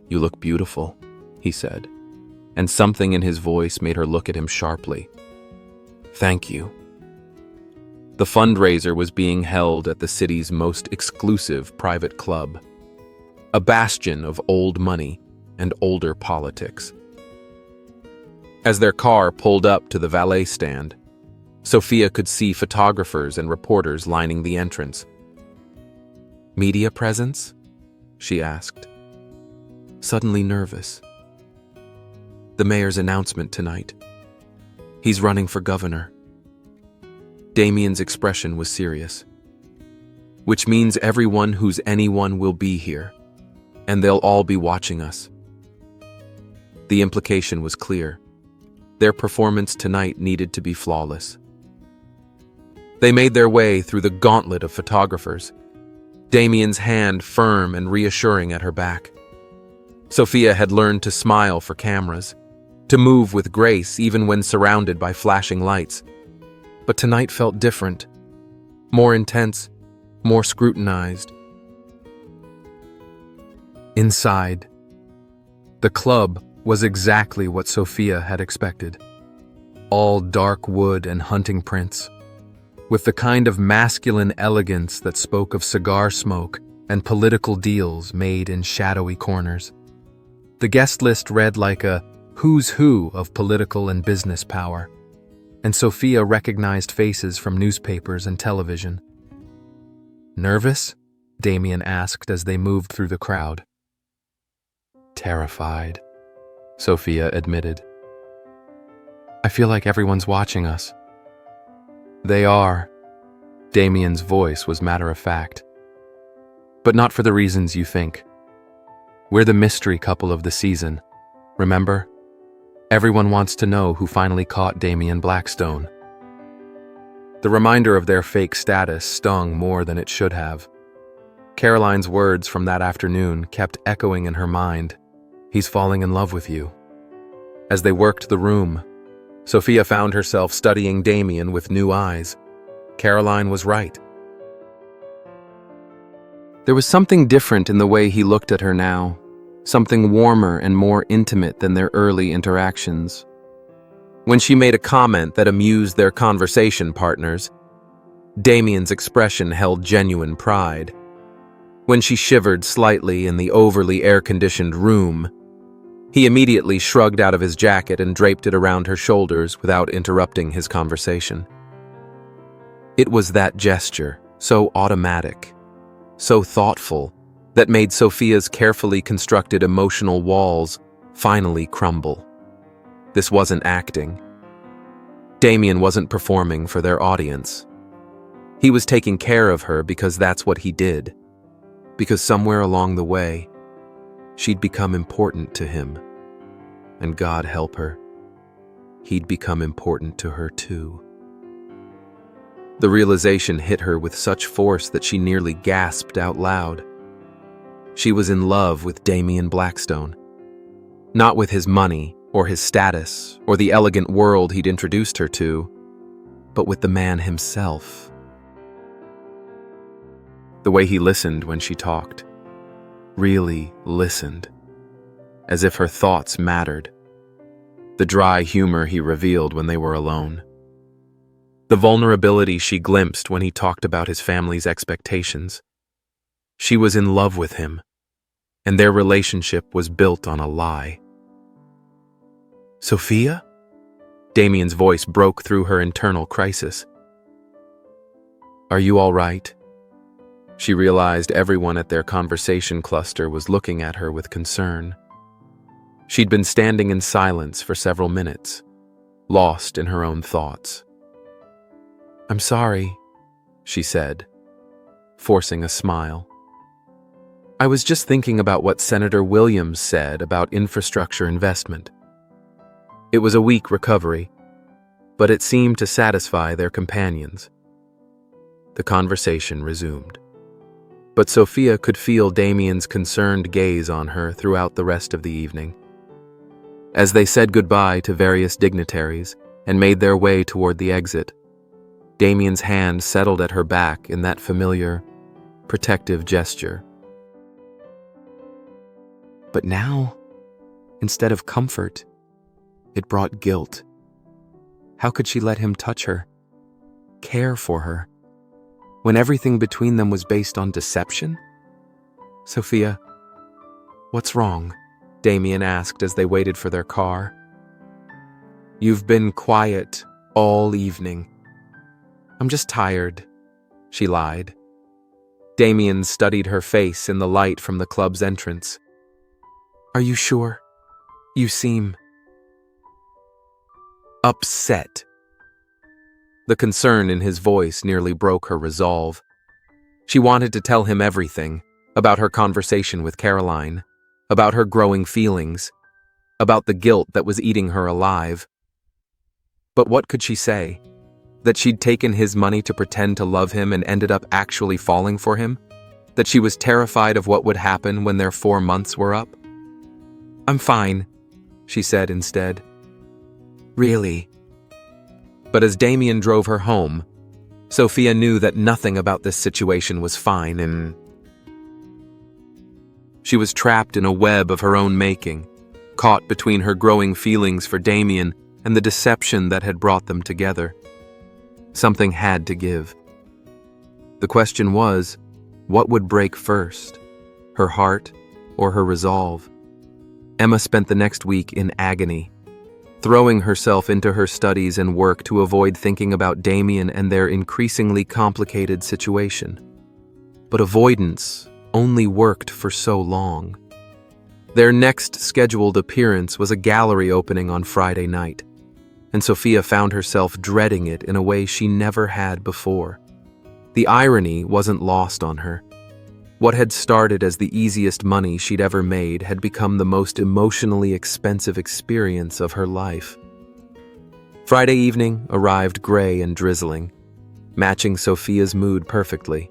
you look beautiful," he said, and something in his voice made her look at him sharply. "Thank you." The fundraiser was being held at the city's most exclusive private club, a bastion of old money and older politics. As their car pulled up to the valet stand, Sophia could see photographers and reporters lining the entrance. "Media presence?" she asked, suddenly nervous. "The mayor's announcement tonight. He's running for governor." Damien's expression was serious. "Which means everyone who's anyone will be here, and they'll all be watching us." The implication was clear. Their performance tonight needed to be flawless. They made their way through the gauntlet of photographers, Damien's hand firm and reassuring at her back. Sophia had learned to smile for cameras, to move with grace even when surrounded by flashing lights. But tonight felt different, more intense, more scrutinized. Inside, the club was exactly what Sophia had expected. All dark wood and hunting prints, with the kind of masculine elegance that spoke of cigar smoke and political deals made in shadowy corners. The guest list read like a who's who of political and business power, and Sophia recognized faces from newspapers and television. "Nervous?" Damien asked as they moved through the crowd. "Terrified," Sophia admitted. "I feel like everyone's watching us." "They are." Damien's voice was matter-of-fact. "But not for the reasons you think. We're the mystery couple of the season, remember? Everyone wants to know who finally caught Damien Blackstone." The reminder of their fake status stung more than it should have. Caroline's words from that afternoon kept echoing in her mind. "He's falling in love with you." As they worked the room, Sophia found herself studying Damien with new eyes. Caroline was right. There was something different in the way he looked at her now, something warmer and more intimate than their early interactions. When she made a comment that amused their conversation partners, Damien's expression held genuine pride. When she shivered slightly in the overly air-conditioned room, he immediately shrugged out of his jacket and draped it around her shoulders without interrupting his conversation. It was that gesture, so automatic, so thoughtful, that made Sophia's carefully constructed emotional walls finally crumble. This wasn't acting. Damien wasn't performing for their audience. He was taking care of her because that's what he did. Because somewhere along the way, she'd become important to him. And God help her, he'd become important to her too. The realization hit her with such force that she nearly gasped out loud. She was in love with Damien Blackstone. Not with his money, or his status, or the elegant world he'd introduced her to, but with the man himself. The way he listened when she talked, really listened, as if her thoughts mattered. The dry humor he revealed when they were alone. The vulnerability she glimpsed when he talked about his family's expectations. She was in love with him, and their relationship was built on a lie. "Sophia?" Damien's voice broke through her internal crisis. "Are you all right?" She realized everyone at their conversation cluster was looking at her with concern. She'd been standing in silence for several minutes, lost in her own thoughts. "I'm sorry," she said, forcing a smile. "I was just thinking about what Senator Williams said about infrastructure investment." It was a weak recovery, but it seemed to satisfy their companions. The conversation resumed. But Sophia could feel Damien's concerned gaze on her throughout the rest of the evening. As they said goodbye to various dignitaries and made their way toward the exit, Damien's hand settled at her back in that familiar, protective gesture. But now, instead of comfort, it brought guilt. How could she let him touch her, care for her, when everything between them was based on deception? "Sophia, "What's wrong?" Damien asked as they waited for their car. "You've been quiet all evening." "I'm just tired," she lied. Damien studied her face in the light from the club's entrance. "Are you sure? You seem upset." The concern in his voice nearly broke her resolve. She wanted to tell him everything about her conversation with Caroline, about her growing feelings, about the guilt that was eating her alive. But what could she say? That she'd taken his money to pretend to love him and ended up actually falling for him? That she was terrified of what would happen when their 4 months were up? "I'm fine," she said instead. "Really?" But as Damien drove her home, Sophia knew that nothing about this situation was fine, and she was trapped in a web of her own making, caught between her growing feelings for Damien and the deception that had brought them together. Something had to give. The question was, what would break first, her heart or her resolve? Emma spent the next week in agony, throwing herself into her studies and work to avoid thinking about Damien and their increasingly complicated situation. But avoidance only worked for so long. Their next scheduled appearance was a gallery opening on Friday night, and Sophia found herself dreading it in a way she never had before. The irony wasn't lost on her. What had started as the easiest money she'd ever made had become the most emotionally expensive experience of her life. Friday evening arrived gray and drizzling, matching Sophia's mood perfectly.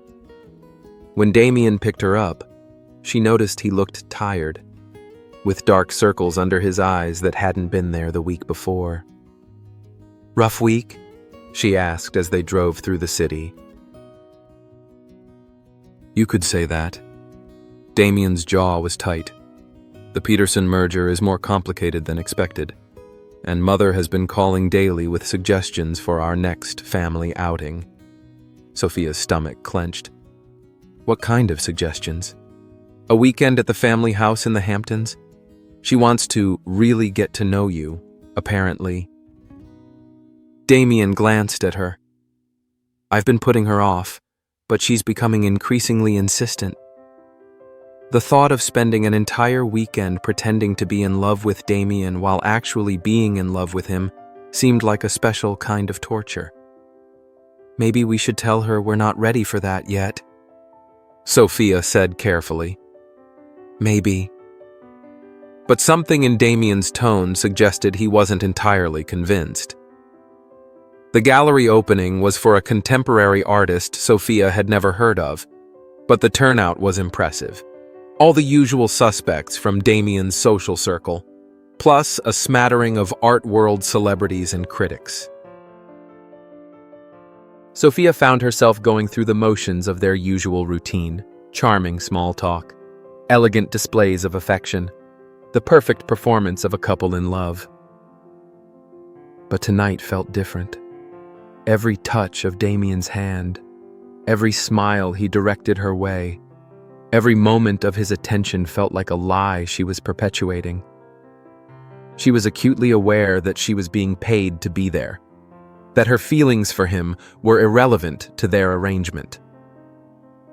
When Damien picked her up, she noticed he looked tired, with dark circles under his eyes that hadn't been there the week before. "Rough week?" she asked as they drove through the city. "You could say that." Damien's jaw was tight. The Peterson merger is more complicated than expected, and Mother has been calling daily with suggestions for our next family outing. Sophia's stomach clenched. What kind of suggestions? A weekend at the family house in the Hamptons? She wants to really get to know you, apparently. Damien glanced at her. "I've been putting her off, but she's becoming increasingly insistent." The thought of spending an entire weekend pretending to be in love with Damien while actually being in love with him seemed like a special kind of torture. "Maybe we should tell her we're not ready for that yet," Sophia said carefully. "Maybe." But something in Damien's tone suggested he wasn't entirely convinced. The gallery opening was for a contemporary artist Sophia had never heard of, but the turnout was impressive. All the usual suspects from Damien's social circle, plus a smattering of art world celebrities and critics. Sophia found herself going through the motions of their usual routine, charming small talk, elegant displays of affection, the perfect performance of a couple in love. But tonight felt different. Every touch of Damien's hand, every smile he directed her way, every moment of his attention felt like a lie she was perpetuating. She was acutely aware that she was being paid to be there, that her feelings for him were irrelevant to their arrangement.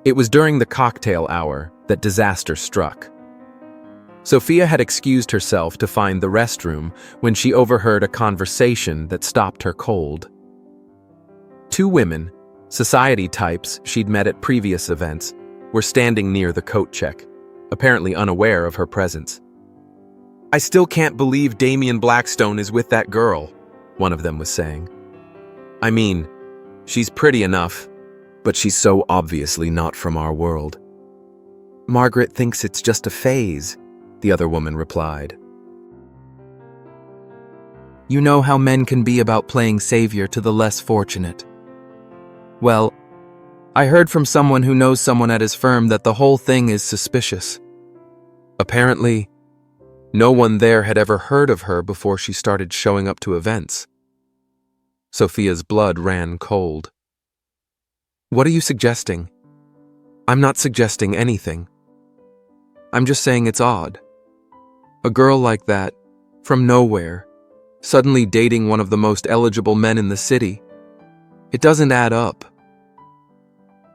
It was during the cocktail hour that disaster struck. Sophia had excused herself to find the restroom when she overheard a conversation that stopped her cold. 2 women, society types she'd met at previous events, were standing near the coat check, apparently unaware of her presence. "I still can't believe Damien Blackstone is with that girl," one of them was saying. "I mean, she's pretty enough, but she's so obviously not from our world." "Margaret thinks it's just a phase," the other woman replied. "You know how men can be about playing savior to the less fortunate. Well, I heard from someone who knows someone at his firm that the whole thing is suspicious." Apparently, no one there had ever heard of her before she started showing up to events. Sophia's blood ran cold. "What are you suggesting?" "I'm not suggesting anything." I'm just saying it's odd. A girl like that, from nowhere, suddenly dating one of the most eligible men in the city. It doesn't add up.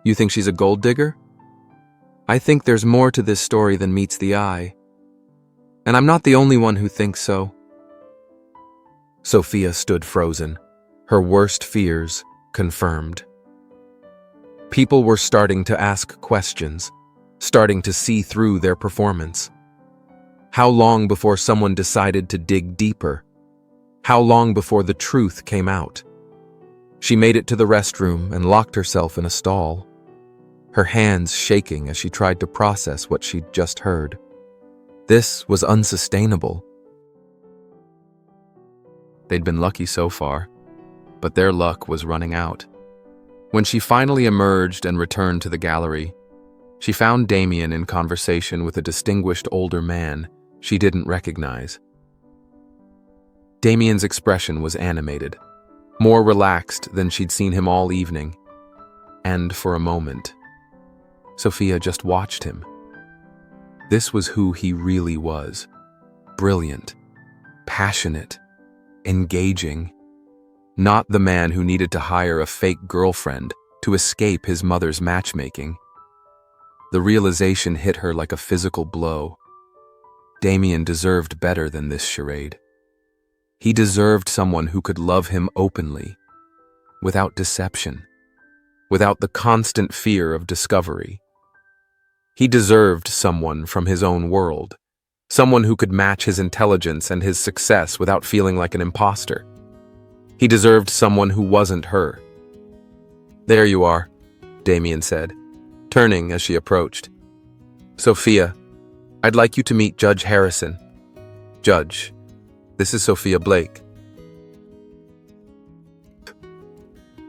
You think she's a gold digger? I think there's more to this story than meets the eye. And I'm not the only one who thinks so. Sophia stood frozen, her worst fears confirmed. People were starting to ask questions, starting to see through their performance. How long before someone decided to dig deeper? How long before the truth came out? She made it to the restroom and locked herself in a stall, her hands shaking as she tried to process what she'd just heard. This was unsustainable. They'd been lucky so far, but their luck was running out. When she finally emerged and returned to the gallery, she found Damien in conversation with a distinguished older man she didn't recognize. Damien's expression was animated, more relaxed than she'd seen him all evening. And for a moment, Sophia just watched him. This was who he really was. Brilliant, passionate, engaging. Not the man who needed to hire a fake girlfriend to escape his mother's matchmaking. The realization hit her like a physical blow. Damien deserved better than this charade. He deserved someone who could love him openly, without deception, without the constant fear of discovery. He deserved someone from his own world, someone who could match his intelligence and his success without feeling like an imposter. He deserved someone who wasn't her. "There you are," Damien said, turning as she approached. "Sophia, I'd like you to meet Judge Harrison." "Judge, this is Sophia Blake."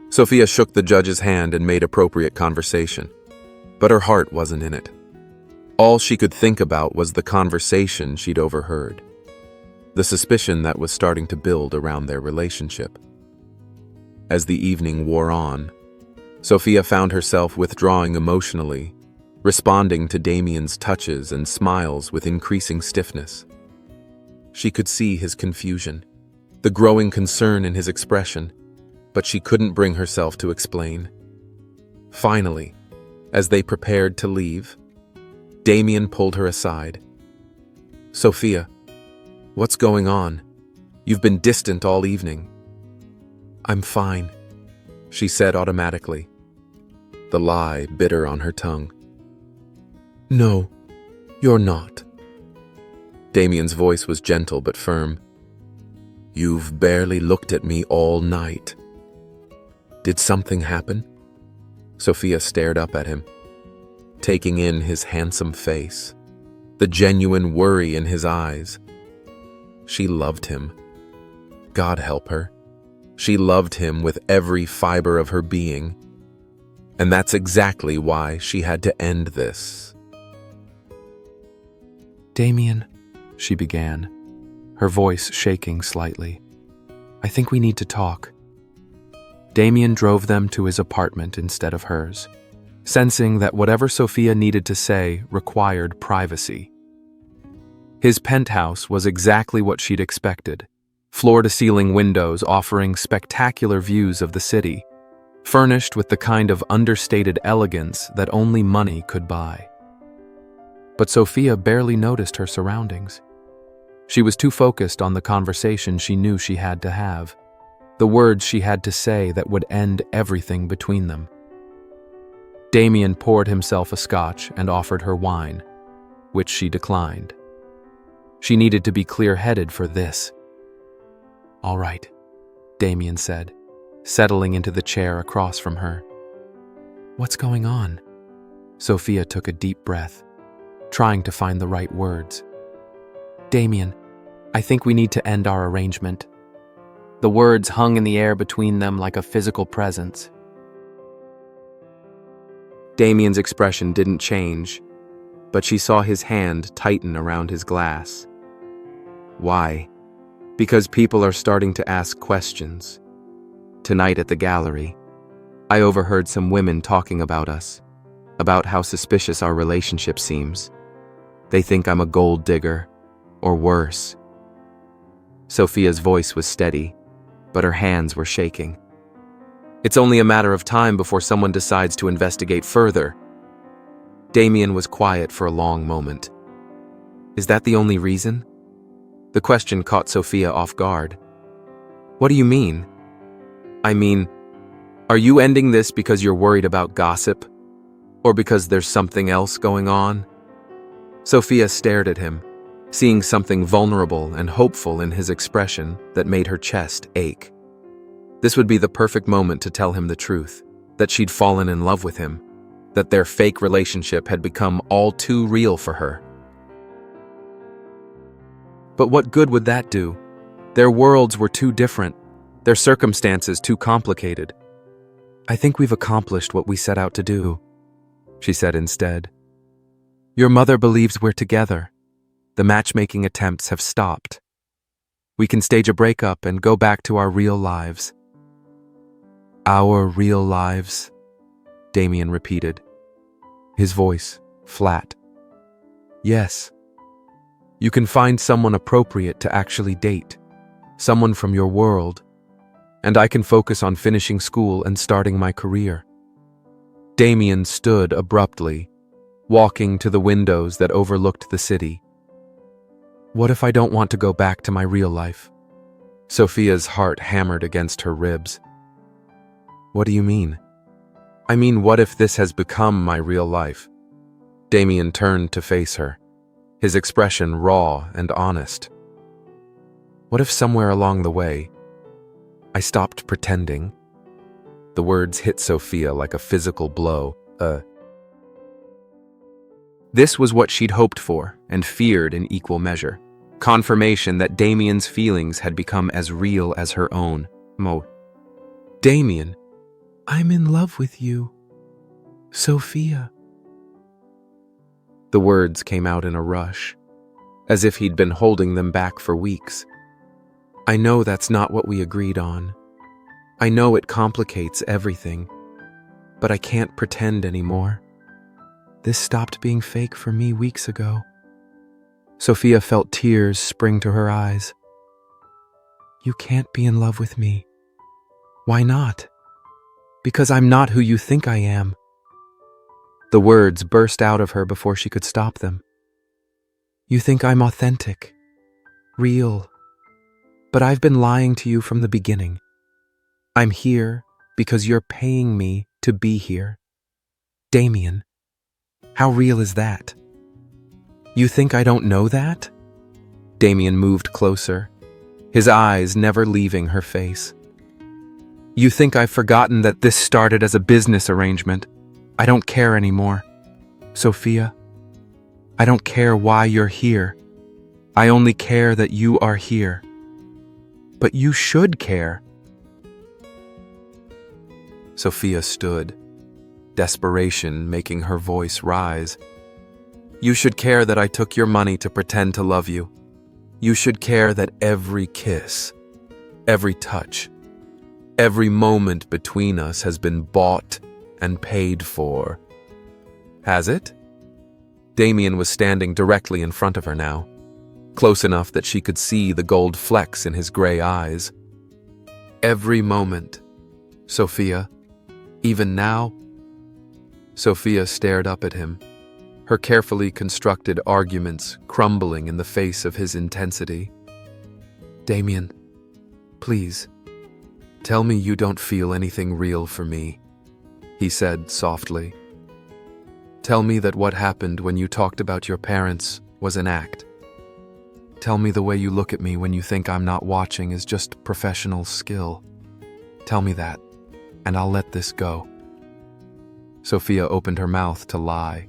Sophia shook the judge's hand and made appropriate conversation, but her heart wasn't in it. All she could think about was the conversation she'd overheard, the suspicion that was starting to build around their relationship. As the evening wore on, Sophia found herself withdrawing emotionally, responding to Damien's touches and smiles with increasing stiffness. She could see his confusion, the growing concern in his expression, but she couldn't bring herself to explain. Finally, as they prepared to leave, Damien pulled her aside. "Sophia, what's going on? You've been distant all evening." "I'm fine," she said automatically, the lie bitter on her tongue. "No, you're not." Damien's voice was gentle but firm. "You've barely looked at me all night. Did something happen?" Sophia stared up at him, taking in his handsome face, the genuine worry in his eyes. She loved him. God help her. She loved him with every fiber of her being. And that's exactly why she had to end this. "Damien," she began, her voice shaking slightly. "I think we need to talk." Damien drove them to his apartment instead of hers, sensing that whatever Sophia needed to say required privacy. His penthouse was exactly what she'd expected, floor-to-ceiling windows offering spectacular views of the city, furnished with the kind of understated elegance that only money could buy. But Sophia barely noticed her surroundings. She was too focused on the conversation she knew she had to have, the words she had to say that would end everything between them. Damien poured himself a scotch and offered her wine, which she declined. She needed to be clear-headed for this. "All right," Damien said, settling into the chair across from her. "What's going on?" Sophia took a deep breath, trying to find the right words. "Damien, I think we need to end our arrangement." The words hung in the air between them like a physical presence. Damien's expression didn't change, but she saw his hand tighten around his glass. Why? Because people are starting to ask questions. Tonight at the gallery, I overheard some women talking about us, about how suspicious our relationship seems. They think I'm a gold digger, or worse." Sophia's voice was steady, but her hands were shaking. "It's only a matter of time before someone decides to investigate further." Damien was quiet for a long moment. "Is that the only reason?" The question caught Sophia off guard. "What do you mean?" "I mean, are you ending this because you're worried about gossip? Or because there's something else going on?" Sophia stared at him, seeing something vulnerable and hopeful in his expression that made her chest ache. This would be the perfect moment to tell him the truth, that she'd fallen in love with him, that their fake relationship had become all too real for her. But what good would that do? Their worlds were too different, their circumstances too complicated. "I think we've accomplished what we set out to do," she said instead. "Your mother believes we're together. The matchmaking attempts have stopped. We can stage a breakup and go back to our real lives." "Our real lives," Damien repeated, his voice flat. "Yes. You can find someone appropriate to actually date, someone from your world, and I can focus on finishing school and starting my career." Damien stood abruptly, walking to the windows that overlooked the city. "What if I don't want to go back to my real life?" Sophia's heart hammered against her ribs. "What do you mean?" "I mean, what if this has become my real life?" Damien turned to face her, his expression raw and honest. "What if somewhere along the way, I stopped pretending?" The words hit Sophia like a physical blow. This was what she'd hoped for and feared in equal measure. Confirmation that Damien's feelings had become as real as her own. "Damien, I'm in love with you. Sophia." The words came out in a rush, as if he'd been holding them back for weeks. "I know that's not what we agreed on. I know it complicates everything, but I can't pretend anymore. This stopped being fake for me weeks ago." Sophia felt tears spring to her eyes. "You can't be in love with me." "Why not?" "Because I'm not who you think I am." The words burst out of her before she could stop them. "You think I'm authentic, real, but I've been lying to you from the beginning. I'm here because you're paying me to be here. Damien, how real is that? You think I don't know that?" Damien moved closer, his eyes never leaving her face. "You think I've forgotten that this started as a business arrangement? I don't care anymore. Sophia, I don't care why you're here. I only care that you are here. But you should care." Sophia stood, desperation making her voice rise. "You should care that I took your money to pretend to love you. You should care that every kiss, every touch, every moment between us has been bought and paid for." "Has it?" Damien was standing directly in front of her now, close enough that she could see the gold flecks in his gray eyes. "Every moment, Sophia, even now?" Sophia stared up at him, her carefully constructed arguments crumbling in the face of his intensity. "Damien, please, tell me you don't feel anything real for me," he said softly. "Tell me that what happened when you talked about your parents was an act. Tell me the way you look at me when you think I'm not watching is just professional skill. Tell me that, and I'll let this go." Sophia opened her mouth to lie,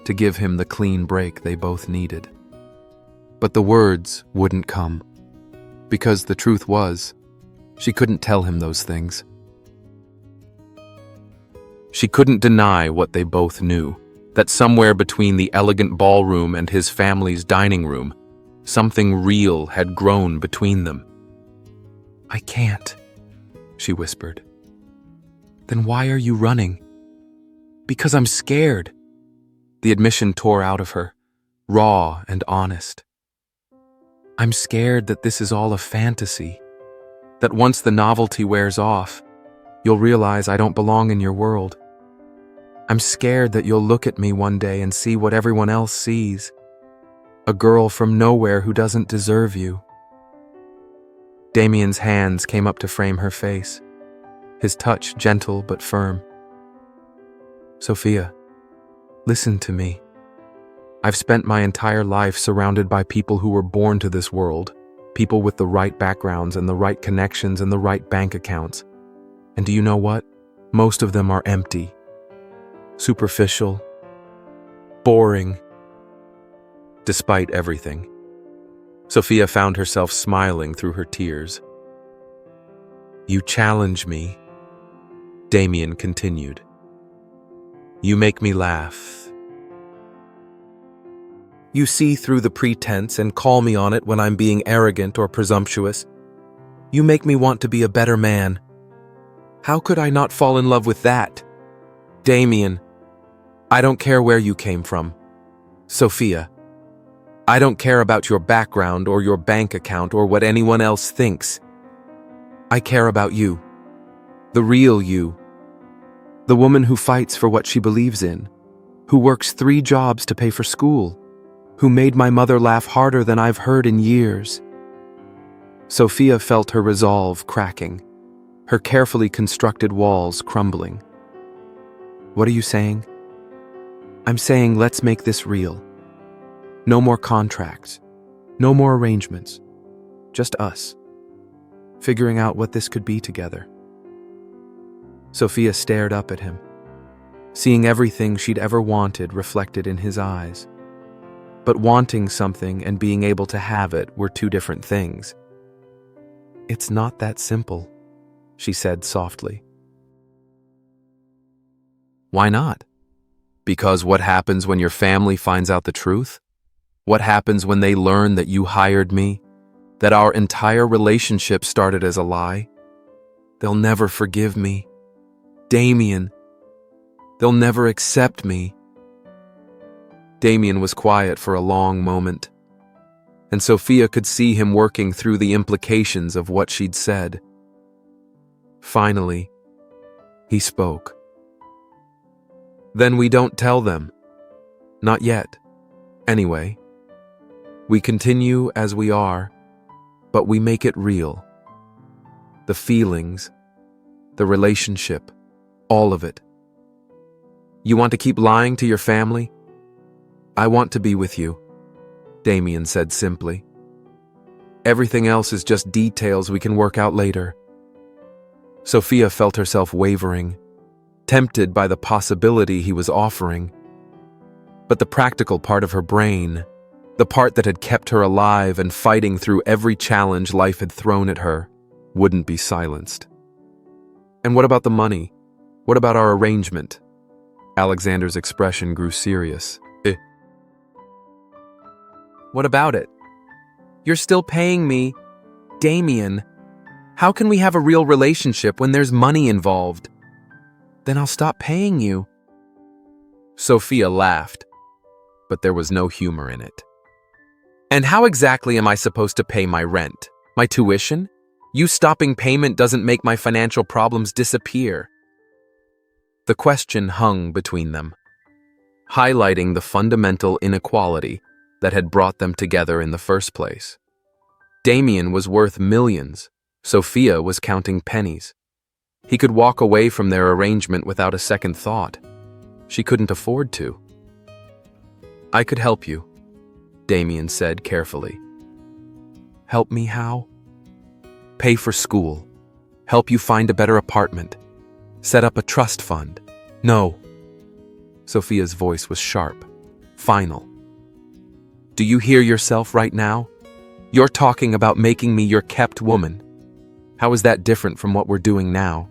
to give him the clean break they both needed. But the words wouldn't come, because the truth was, she couldn't tell him those things. She couldn't deny what they both knew, that somewhere between the elegant ballroom and his family's dining room, something real had grown between them. "I can't," she whispered. "Then why are you running?" "Because I'm scared." The admission tore out of her, raw and honest. I'm scared that this is all a fantasy, that once the novelty wears off, you'll realize I don't belong in your world. I'm scared that you'll look at me one day and see what everyone else sees, a girl from nowhere who doesn't deserve you. Damien's hands came up to frame her face, his touch gentle but firm. Sophia, listen to me. I've spent my entire life surrounded by people who were born to this world, people with the right backgrounds and the right connections and the right bank accounts. And do you know what? Most of them are empty, superficial, boring. Despite everything, Sophia found herself smiling through her tears. You challenge me, Damien continued. You make me laugh. You see through the pretense and call me on it when I'm being arrogant or presumptuous. You make me want to be a better man. How could I not fall in love with that? Damien, I don't care where you came from. Sophia, I don't care about your background or your bank account or what anyone else thinks. I care about you, the real you, the woman who fights for what she believes in, who works 3 jobs to pay for school, who made my mother laugh harder than I've heard in years. Sophia felt her resolve cracking, her carefully constructed walls crumbling. What are you saying? I'm saying let's make this real. No more contracts, no more arrangements, just us, figuring out what this could be together. Sophia stared up at him, seeing everything she'd ever wanted reflected in his eyes. But wanting something and being able to have it were 2 different things. It's not that simple, she said softly. Why not? Because what happens when your family finds out the truth? What happens when they learn that you hired me, that our entire relationship started as a lie? They'll never forgive me. Damien, they'll never accept me. Damien was quiet for a long moment, and Sophia could see him working through the implications of what she'd said. Finally, he spoke. Then we don't tell them. Not yet. Anyway, we continue as we are, but we make it real. The feelings, the relationship, all of it. You want to keep lying to your family? I want to be with you, Damien said simply. Everything else is just details we can work out later. Sophia felt herself wavering, tempted by the possibility he was offering. But the practical part of her brain, the part that had kept her alive and fighting through every challenge life had thrown at her, wouldn't be silenced. And what about the money? What about our arrangement? Alexander's expression grew serious. What about it? You're still paying me. Damien, how can we have a real relationship when there's money involved? Then I'll stop paying you. Sophia laughed, but there was no humor in it. And how exactly am I supposed to pay my rent? My tuition? You stopping payment doesn't make my financial problems disappear. The question hung between them, highlighting the fundamental inequality that had brought them together in the first place. Damien was worth millions. Sophia was counting pennies. He could walk away from their arrangement without a second thought. She couldn't afford to. I could help you, Damien said carefully. Help me how? Pay for school. Help you find a better apartment. Set up a trust fund. No. Sophia's voice was sharp, final. Do you hear yourself right now? You're talking about making me your kept woman. How is that different from what we're doing now?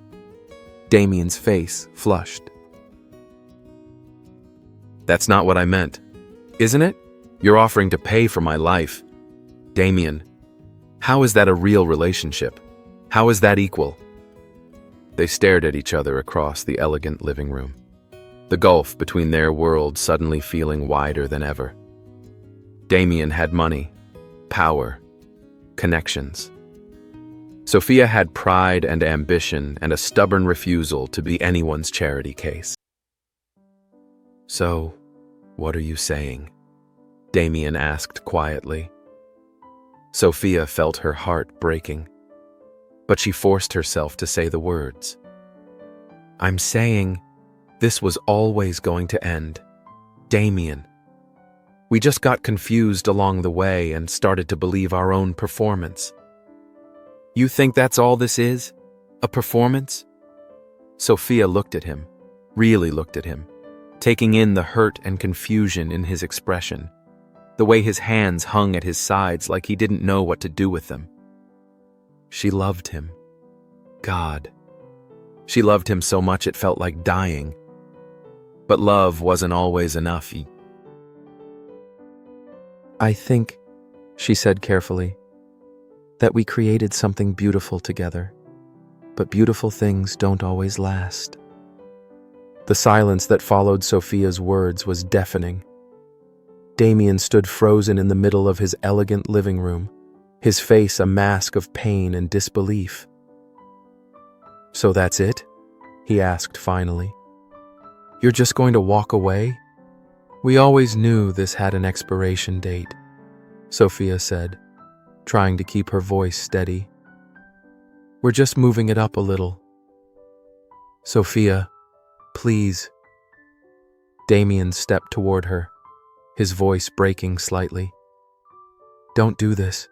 Damien's face flushed. That's not what I meant. Isn't it? You're offering to pay for my life. Damien, how is that a real relationship? How is that equal? They stared at each other across the elegant living room, the gulf between their worlds suddenly feeling wider than ever. Damien had money, power, connections. Sophia had pride and ambition and a stubborn refusal to be anyone's charity case. "So, what are you saying?" Damien asked quietly. Sophia felt her heart breaking, but she forced herself to say the words. "I'm saying this was always going to end. Damien. We just got confused along the way and started to believe our own performance." "You think that's all this is? A performance?" Sophia looked at him, really looked at him, taking in the hurt and confusion in his expression, the way his hands hung at his sides like he didn't know what to do with them. She loved him. God. She loved him so much it felt like dying. But love wasn't always enough. "I think," she said carefully, "that we created something beautiful together, but beautiful things don't always last." The silence that followed Sophia's words was deafening. Damien stood frozen in the middle of his elegant living room, his face a mask of pain and disbelief. "So that's it?" he asked finally. "You're just going to walk away?" "We always knew this had an expiration date," Sophia said, trying to keep her voice steady. "We're just moving it up a little." "Sophia, please." Damien stepped toward her, his voice breaking slightly. "Don't do this.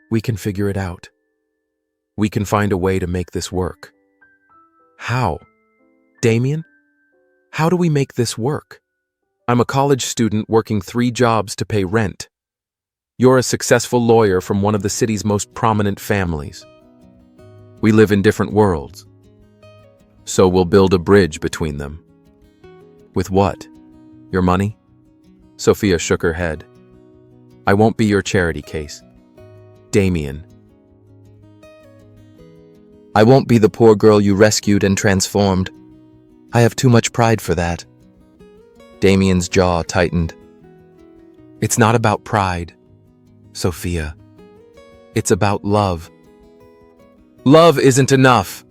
We can figure it out. We can find a way to make this work." "How? Damien? How do we make this work? I'm a college student working 3 jobs to pay rent. You're a successful lawyer from one of the city's most prominent families. We live in different worlds. So we'll build a bridge between them." "With what? Your money?" Sophia shook her head. "I won't be your charity case. Damien. I won't be the poor girl you rescued and transformed. I have too much pride for that." Damien's jaw tightened. "It's not about pride, Sophia. It's about love." "Love isn't enough!"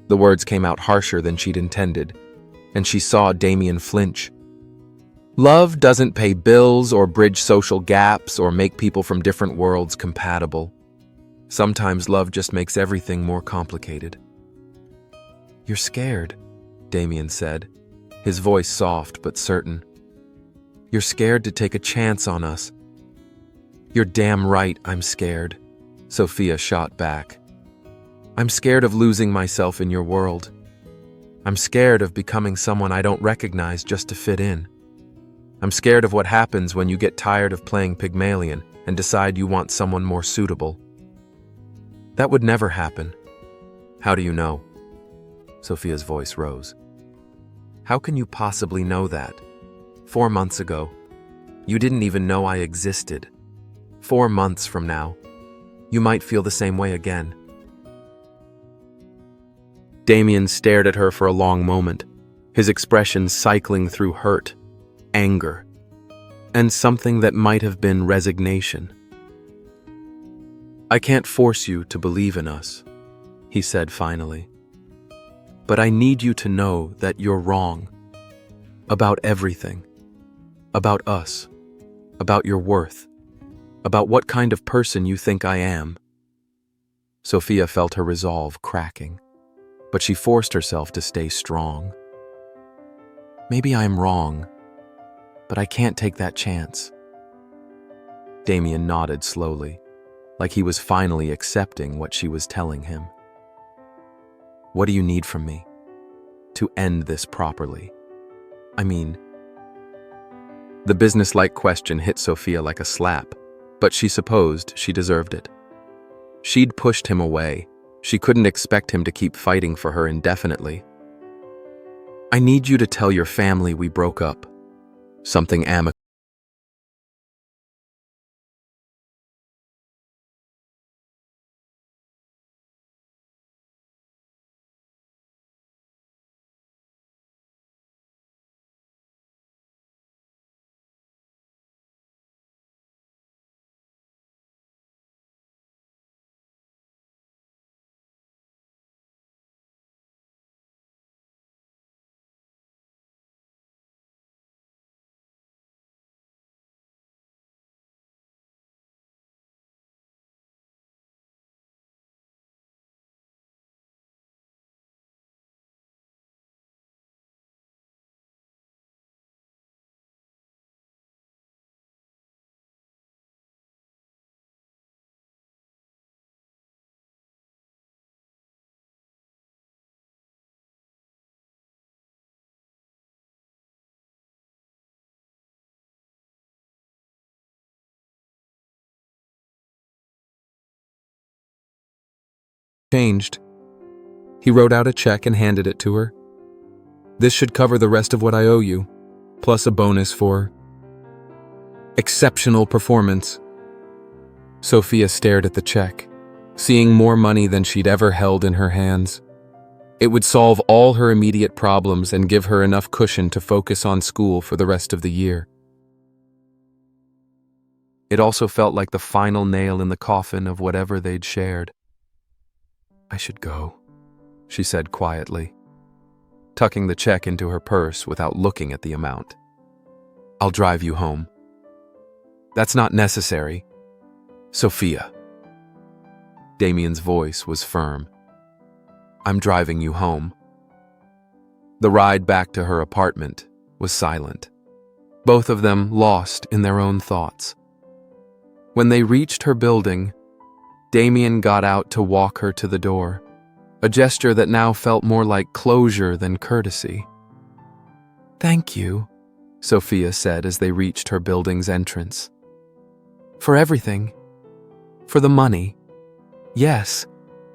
The words came out harsher than she'd intended, and she saw Damien flinch. "Love doesn't pay bills or bridge social gaps or make people from different worlds compatible. Sometimes love just makes everything more complicated." "You're scared," Damien said, his voice soft but certain. "You're scared to take a chance on us." "You're damn right I'm scared," Sophia shot back. "I'm scared of losing myself in your world. I'm scared of becoming someone I don't recognize just to fit in. I'm scared of what happens when you get tired of playing Pygmalion and decide you want someone more suitable." "That would never happen." "How do you know?" Sophia's voice rose. "How can you possibly know that? 4 months ago, you didn't even know I existed. 4 months from now, you might feel the same way again." Damien stared at her for a long moment, his expression cycling through hurt, anger, and something that might have been resignation. "I can't force you to believe in us," he said finally. "But I need you to know that you're wrong. About everything. About us. About your worth. About what kind of person you think I am." Sophia felt her resolve cracking, but she forced herself to stay strong. "Maybe I'm wrong, but I can't take that chance." Damien nodded slowly, like he was finally accepting what she was telling him. "What do you need from me? To end this properly? I mean..." The businesslike question hit Sophia like a slap, but she supposed she deserved it. She'd pushed him away. She couldn't expect him to keep fighting for her indefinitely. "I need you to tell your family we broke up. Something amicable." changed. He wrote out a check and handed it to her. "This should cover the rest of what I owe you, plus a bonus for exceptional performance." Sophia stared at the check, seeing more money than she'd ever held in her hands. It would solve all her immediate problems and give her enough cushion to focus on school for the rest of the year. It also felt like the final nail in the coffin of whatever they'd shared. "I should go," she said quietly, tucking the check into her purse without looking at the amount. "I'll drive you home." "That's not necessary, Sophia." Damien's voice was firm. "I'm driving you home." The ride back to her apartment was silent, both of them lost in their own thoughts. When they reached her building, Damien got out to walk her to the door, a gesture that now felt more like closure than courtesy. "Thank you," Sophia said as they reached her building's entrance. "For everything. For the money. Yes,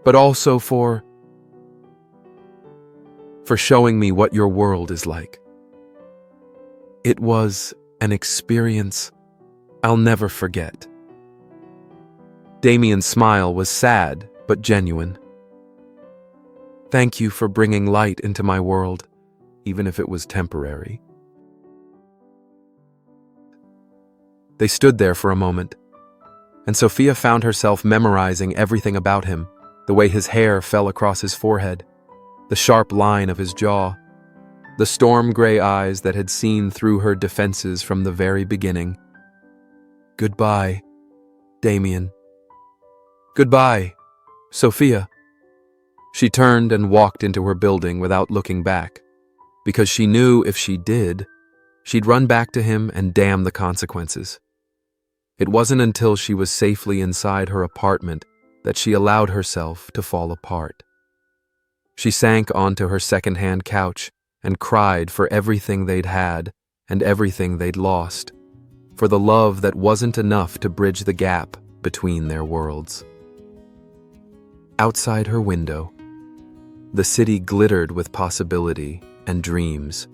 but also for showing me what your world is like. It was an experience I'll never forget." Damien's smile was sad but genuine. "Thank you for bringing light into my world, even if it was temporary." They stood there for a moment, and Sophia found herself memorizing everything about him, the way his hair fell across his forehead, the sharp line of his jaw, the storm-gray eyes that had seen through her defenses from the very beginning. "Goodbye, Damien." "Goodbye, Sophia." She turned and walked into her building without looking back, because she knew if she did, she'd run back to him and damn the consequences. It wasn't until she was safely inside her apartment that she allowed herself to fall apart. She sank onto her second-hand couch and cried for everything they'd had and everything they'd lost, for the love that wasn't enough to bridge the gap between their worlds. Outside her window, the city glittered with possibility and dreams.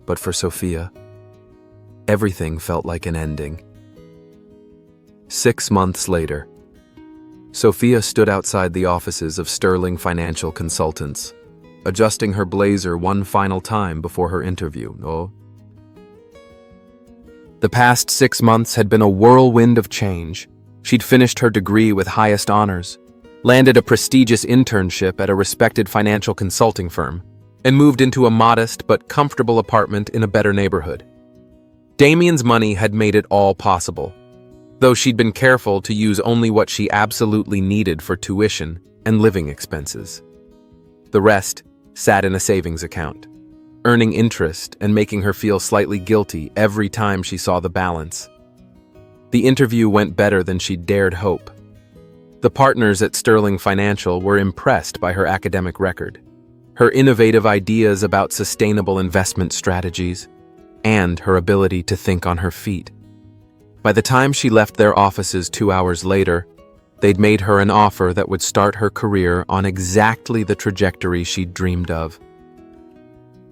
But for Sophia, everything felt like an ending. 6 months later, Sophia stood outside the offices of Sterling Financial Consultants, adjusting her blazer one final time before her interview. The past 6 months had been a whirlwind of change. She'd finished her degree with highest honors, landed a prestigious internship at a respected financial consulting firm, and moved into a modest but comfortable apartment in a better neighborhood. Damien's money had made it all possible, though she'd been careful to use only what she absolutely needed for tuition and living expenses. The rest sat in a savings account, earning interest and making her feel slightly guilty every time she saw the balance. The interview went better than she'd dared hope. The partners at Sterling Financial were impressed by her academic record, her innovative ideas about sustainable investment strategies, and her ability to think on her feet. By the time she left their offices 2 hours later, they'd made her an offer that would start her career on exactly the trajectory she'd dreamed of.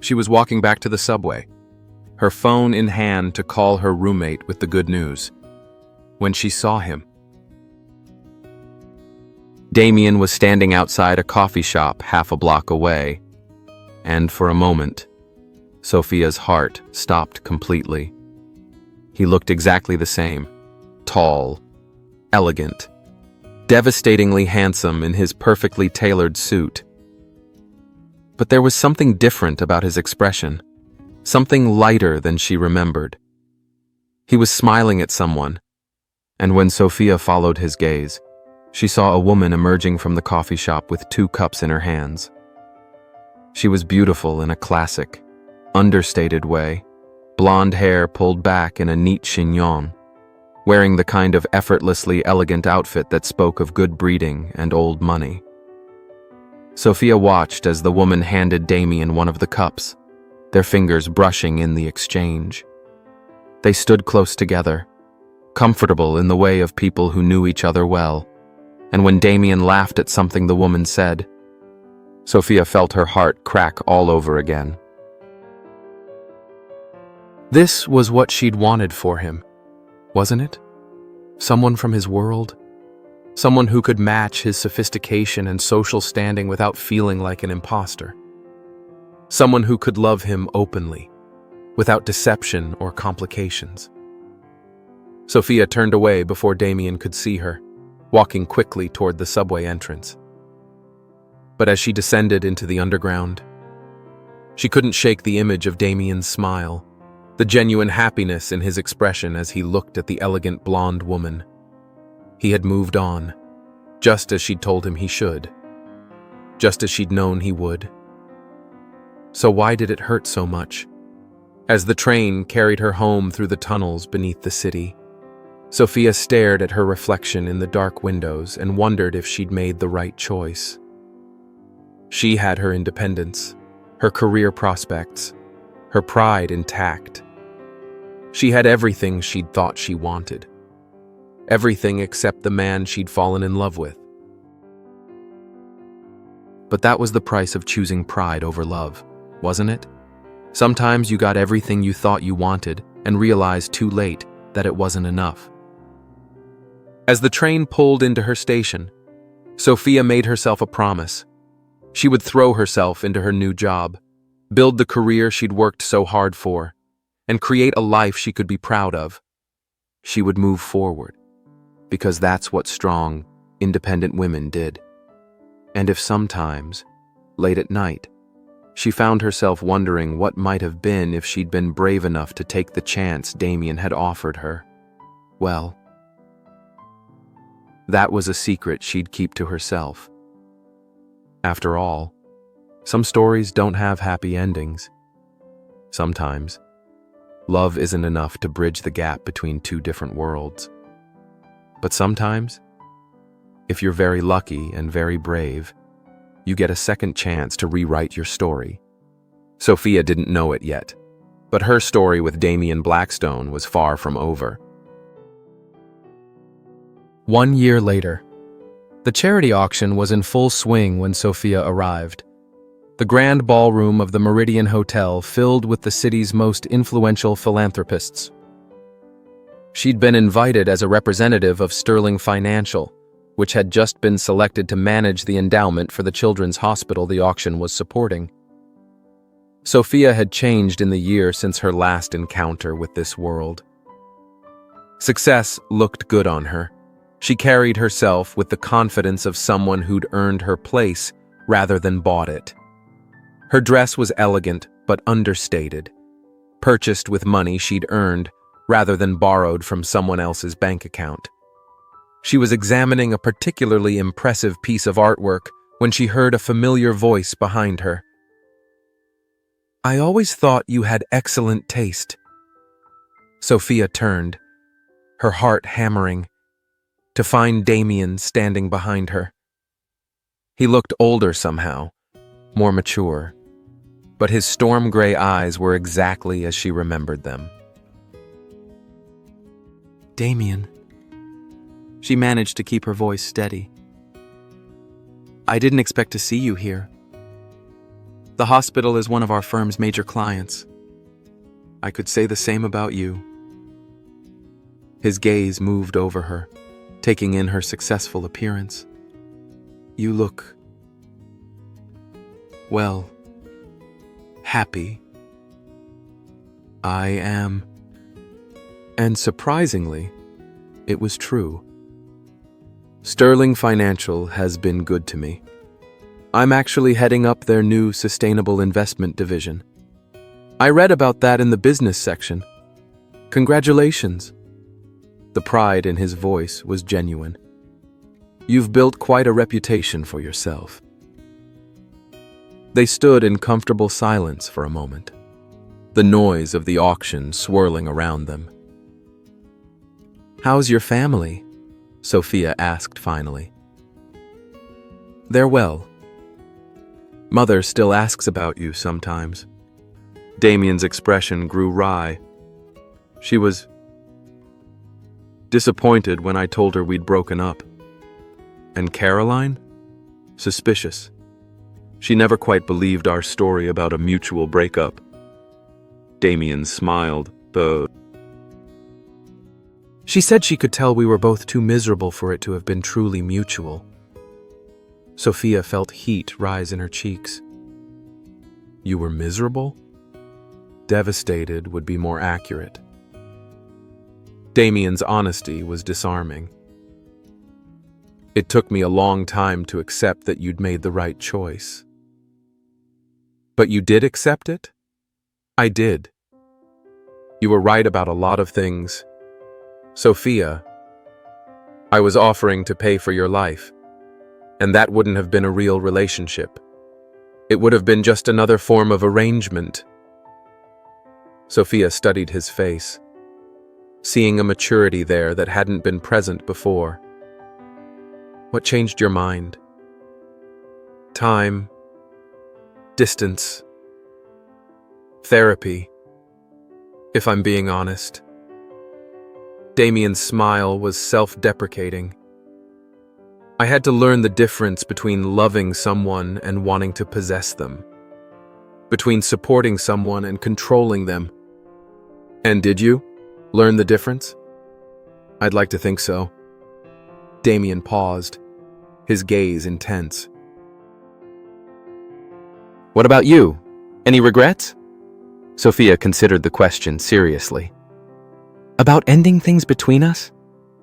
She was walking back to the subway, her phone in hand to call her roommate with the good news, when she saw him. Damien was standing outside a coffee shop half a block away, and for a moment, Sophia's heart stopped completely. He looked exactly the same, tall, elegant, devastatingly handsome in his perfectly tailored suit. But there was something different about his expression, something lighter than she remembered. He was smiling at someone, and when Sophia followed his gaze, she saw a woman emerging from the coffee shop with 2 cups in her hands. She was beautiful in a classic, understated way, blonde hair pulled back in a neat chignon, wearing the kind of effortlessly elegant outfit that spoke of good breeding and old money. Sophia watched as the woman handed Damien one of the cups, their fingers brushing in the exchange. They stood close together, comfortable in the way of people who knew each other well. and when Damien laughed at something the woman said, Sophia felt her heart crack all over again. This was what she'd wanted for him, wasn't it? Someone from his world? Someone who could match his sophistication and social standing without feeling like an imposter. Someone who could love him openly, without deception or complications. Sophia turned away before Damien could see her, walking quickly toward the subway entrance. But as she descended into the underground, she couldn't shake the image of Damien's smile, the genuine happiness in his expression as he looked at the elegant blonde woman. He had moved on, just as she'd told him he should, just as she'd known he would. So why did it hurt so much? As the train carried her home through the tunnels beneath the city, Sophia stared at her reflection in the dark windows and wondered if she'd made the right choice. She had her independence, her career prospects, her pride intact. She had everything she'd thought she wanted. Everything except the man she'd fallen in love with. But that was the price of choosing pride over love, wasn't it? Sometimes you got everything you thought you wanted and realized too late that it wasn't enough. As the train pulled into her station, Sophia made herself a promise. She would throw herself into her new job, build the career she'd worked so hard for, and create a life she could be proud of. She would move forward, because that's what strong, independent women did. And if sometimes, late at night, she found herself wondering what might have been if she'd been brave enough to take the chance Damien had offered her, well, that was a secret she'd keep to herself. After all, some stories don't have happy endings. Sometimes, love isn't enough to bridge the gap between two different worlds. But sometimes, if you're very lucky and very brave, you get a second chance to rewrite your story. Sophia didn't know it yet, but her story with Damien Blackstone was far from over. 1 year later, the charity auction was in full swing when Sophia arrived. The grand ballroom of the Meridian Hotel filled with the city's most influential philanthropists. She'd been invited as a representative of Sterling Financial, which had just been selected to manage the endowment for the children's hospital the auction was supporting. Sophia had changed in the year since her last encounter with this world. Success looked good on her. She carried herself with the confidence of someone who'd earned her place rather than bought it. Her dress was elegant but understated, purchased with money she'd earned rather than borrowed from someone else's bank account. She was examining a particularly impressive piece of artwork when she heard a familiar voice behind her. "I always thought you had excellent taste." Sophia turned, her heart hammering, to find Damien standing behind her. He looked older somehow, more mature, but his storm gray eyes were exactly as she remembered them. "Damien." She managed to keep her voice steady. "I didn't expect to see you here. The hospital is one of our firm's major clients. I could say the same about you." His gaze moved over her, taking in her successful appearance. "You look, well, happy." "I am." And surprisingly, it was true. Sterling Financial has been good to me. I'm actually heading up their new sustainable investment division. I read about that in the business section. Congratulations. The pride in his voice was genuine. You've built quite a reputation for yourself. They stood in comfortable silence for a moment, the noise of the auction swirling around them. "How's your family?" Sophia asked finally. "They're well. Mother still asks about you sometimes." Damien's expression grew wry. She was disappointed when I told her we'd broken up. And Caroline? Suspicious. She never quite believed our story about a mutual breakup. Damien smiled, though. She said she could tell we were both too miserable for it to have been truly mutual. Sophia felt heat rise in her cheeks. You were miserable? Devastated would be more accurate. Damien's honesty was disarming. It took me a long time to accept that you'd made the right choice. But you did accept it? I did. You were right about a lot of things. Sophia, I was offering to pay for your life, and that wouldn't have been a real relationship. It would have been just another form of arrangement. Sophia studied his face, seeing a maturity there that hadn't been present before. What changed your mind? Time, distance, therapy, if I'm being honest. Damien's smile was self-deprecating. I had to learn the difference between loving someone and wanting to possess them, between supporting someone and controlling them. And did you learn the difference? I'd like to think so. Damien paused, his gaze intense. What about you? Any regrets? Sophia considered the question seriously. About ending things between us?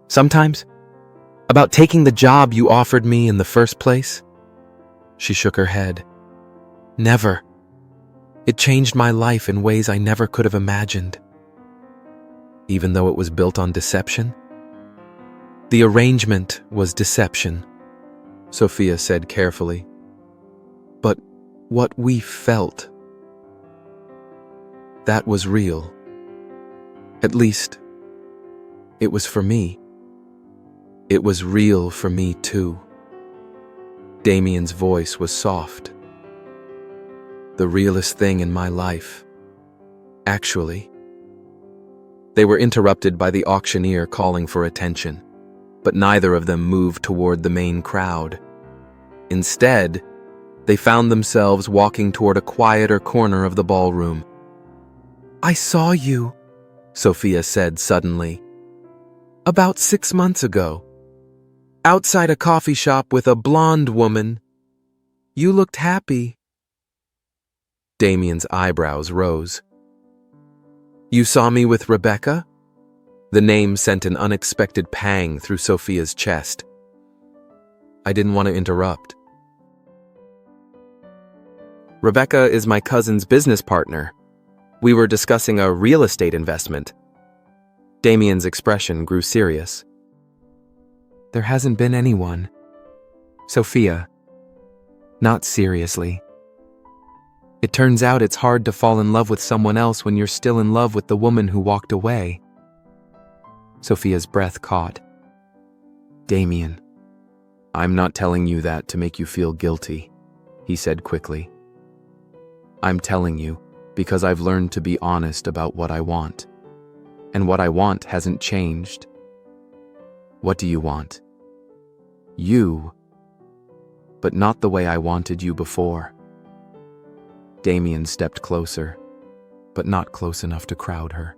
Sometimes? About taking the job you offered me in the first place? She shook her head. Never. It changed my life in ways I never could have imagined. Even though it was built on deception? The arrangement was deception, Sophia said carefully. But what we felt, that was real. At least, it was for me. It was real for me too. Damien's voice was soft. The realest thing in my life. Actually. They were interrupted by the auctioneer calling for attention, but neither of them moved toward the main crowd. Instead, they found themselves walking toward a quieter corner of the ballroom. I saw you, Sophia said suddenly. About 6 months ago. Outside a coffee shop with a blonde woman. You looked happy. Damien's eyebrows rose. You saw me with Rebecca? The name sent an unexpected pang through Sophia's chest. I didn't want to interrupt. Rebecca is my cousin's business partner. We were discussing a real estate investment. Damien's expression grew serious. There hasn't been anyone. Sophia. Not seriously. It turns out it's hard to fall in love with someone else when you're still in love with the woman who walked away. Sophia's breath caught. Damien, I'm not telling you that to make you feel guilty, he said quickly. I'm telling you because I've learned to be honest about what I want. And what I want hasn't changed. What do you want? You, but not the way I wanted you before. Damien stepped closer, but not close enough to crowd her.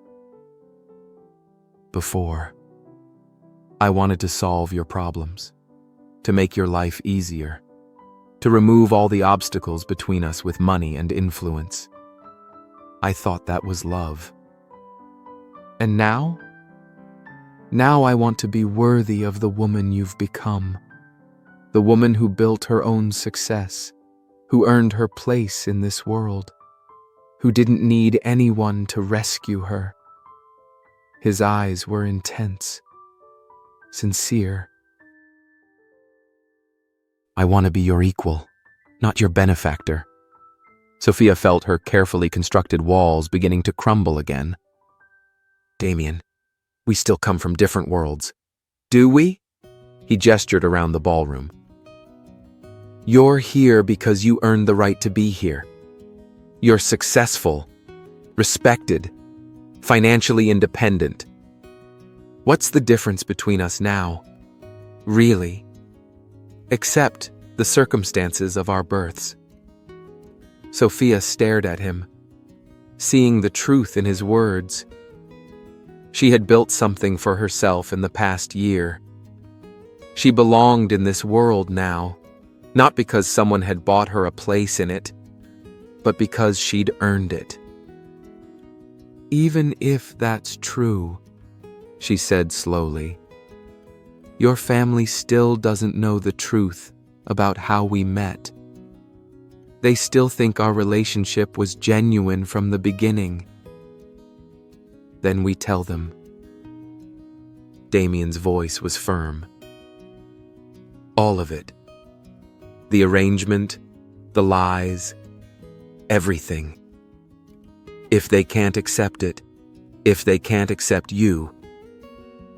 Before, I wanted to solve your problems, to make your life easier, to remove all the obstacles between us with money and influence. I thought that was love. And now? Now I want to be worthy of the woman you've become. The woman who built her own success, who earned her place in this world, who didn't need anyone to rescue her. His eyes were intense, sincere. I want to be your equal, not your benefactor. Sophia felt her carefully constructed walls beginning to crumble again. Damien, we still come from different worlds. Do we? He gestured around the ballroom. You're here because you earned the right to be here. You're successful, respected, financially independent. What's the difference between us now? Really? Accept the circumstances of our births. Sophia stared at him, seeing the truth in his words. She had built something for herself in the past year. She belonged in this world now, not because someone had bought her a place in it, but because she'd earned it. Even if that's true, she said slowly, your family still doesn't know the truth about how we met. They still think our relationship was genuine from the beginning. Then we tell them. Damien's voice was firm. All of it. The arrangement, the lies, everything. If they can't accept it, if they can't accept you,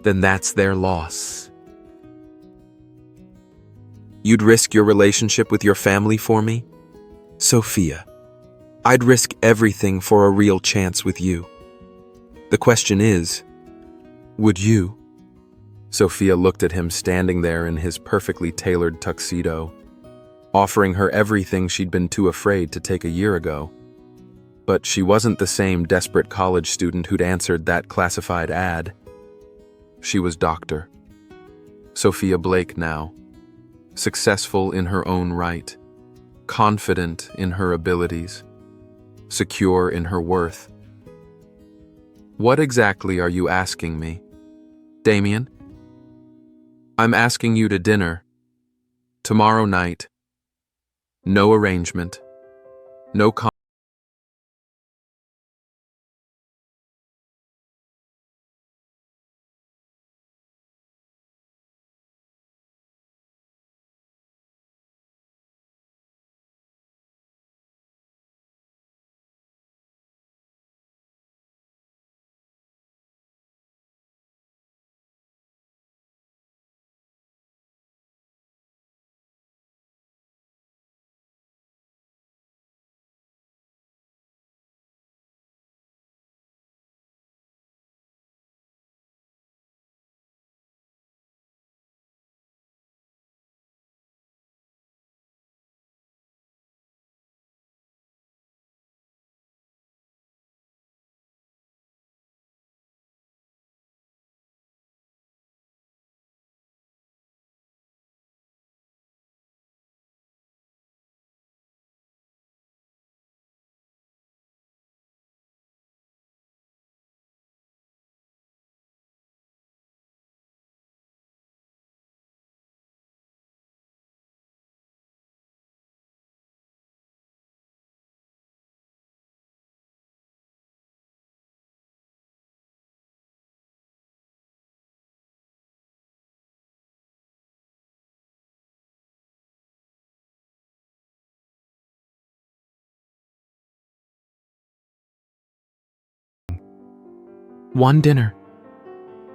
then that's their loss. You'd risk your relationship with your family for me? Sophia, I'd risk everything for a real chance with you. The question is, would you? Sophia looked at him standing there in his perfectly tailored tuxedo, offering her everything she'd been too afraid to take a year ago. But she wasn't the same desperate college student who'd answered that classified ad. She was Dr. Sophia Blake now, successful in her own right, confident in her abilities, secure in her worth. What exactly are you asking me, Damien? I'm asking you to dinner, tomorrow night. No arrangement, no One dinner,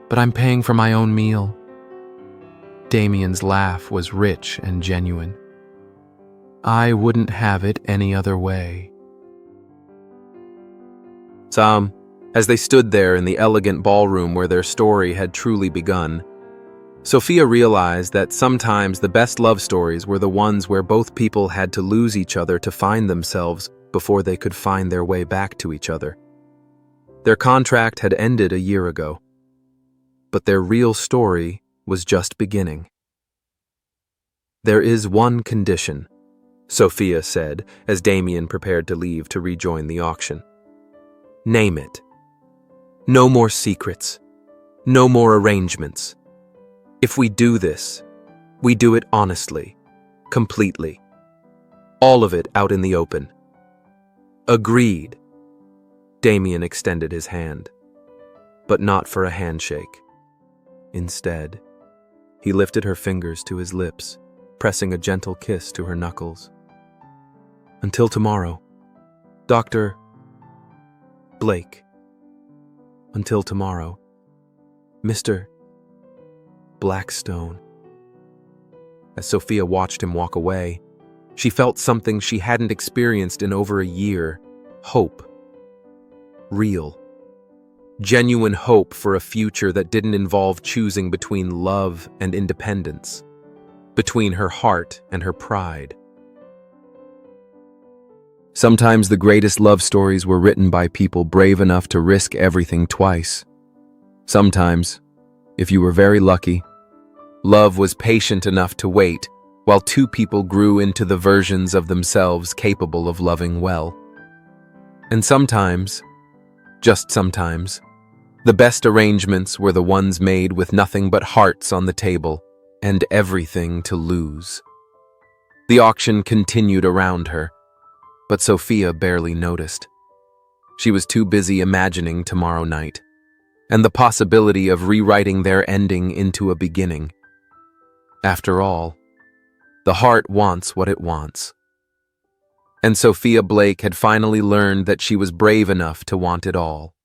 but I'm paying for my own meal. Damien's laugh was rich and genuine. I wouldn't have it any other way. As they stood there in the elegant ballroom where their story had truly begun, Sophia realized that sometimes the best love stories were the ones where both people had to lose each other to find themselves before they could find their way back to each other. Their contract had ended a year ago, but their real story was just beginning. There is one condition, Sophia said as Damien prepared to leave to rejoin the auction. Name it. No more secrets. No more arrangements. If we do this, we do it honestly, completely. All of it out in the open. Agreed. Damien extended his hand, but not for a handshake. Instead, he lifted her fingers to his lips, pressing a gentle kiss to her knuckles. Until tomorrow, Dr. Blake. Until tomorrow, Mr. Blackstone. As Sophia watched him walk away, she felt something she hadn't experienced in over a year: hope. Real. Genuine hope for a future that didn't involve choosing between love and independence. between her heart and her pride. Sometimes the greatest love stories were written by people brave enough to risk everything twice. Sometimes, if you were very lucky, love was patient enough to wait while two people grew into the versions of themselves capable of loving well. And sometimes, just sometimes, the best arrangements were the ones made with nothing but hearts on the table and everything to lose. The auction continued around her, but Sophia barely noticed. She was too busy imagining tomorrow night and the possibility of rewriting their ending into a beginning. After all, the heart wants what it wants. And Sophia Blake had finally learned that she was brave enough to want it all.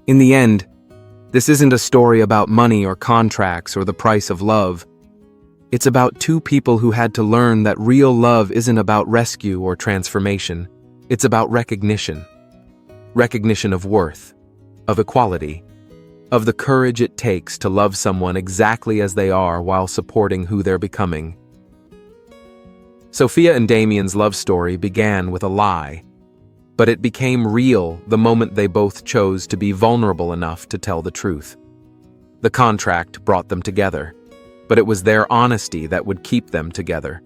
In the end, this isn't a story about money or contracts or the price of love. It's about two people who had to learn that real love isn't about rescue or transformation. It's about recognition. Recognition of worth, of equality, of the courage it takes to love someone exactly as they are while supporting who they're becoming. Sophia and Damien's love story began with a lie, but it became real the moment they both chose to be vulnerable enough to tell the truth. The contract brought them together, but it was their honesty that would keep them together.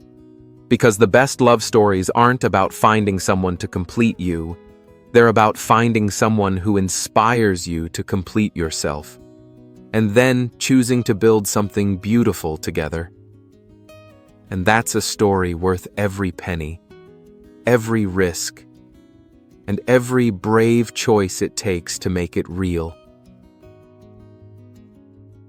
Because the best love stories aren't about finding someone to complete you, they're about finding someone who inspires you to complete yourself, and then choosing to build something beautiful together. And that's a story worth every penny, every risk, and every brave choice it takes to make it real.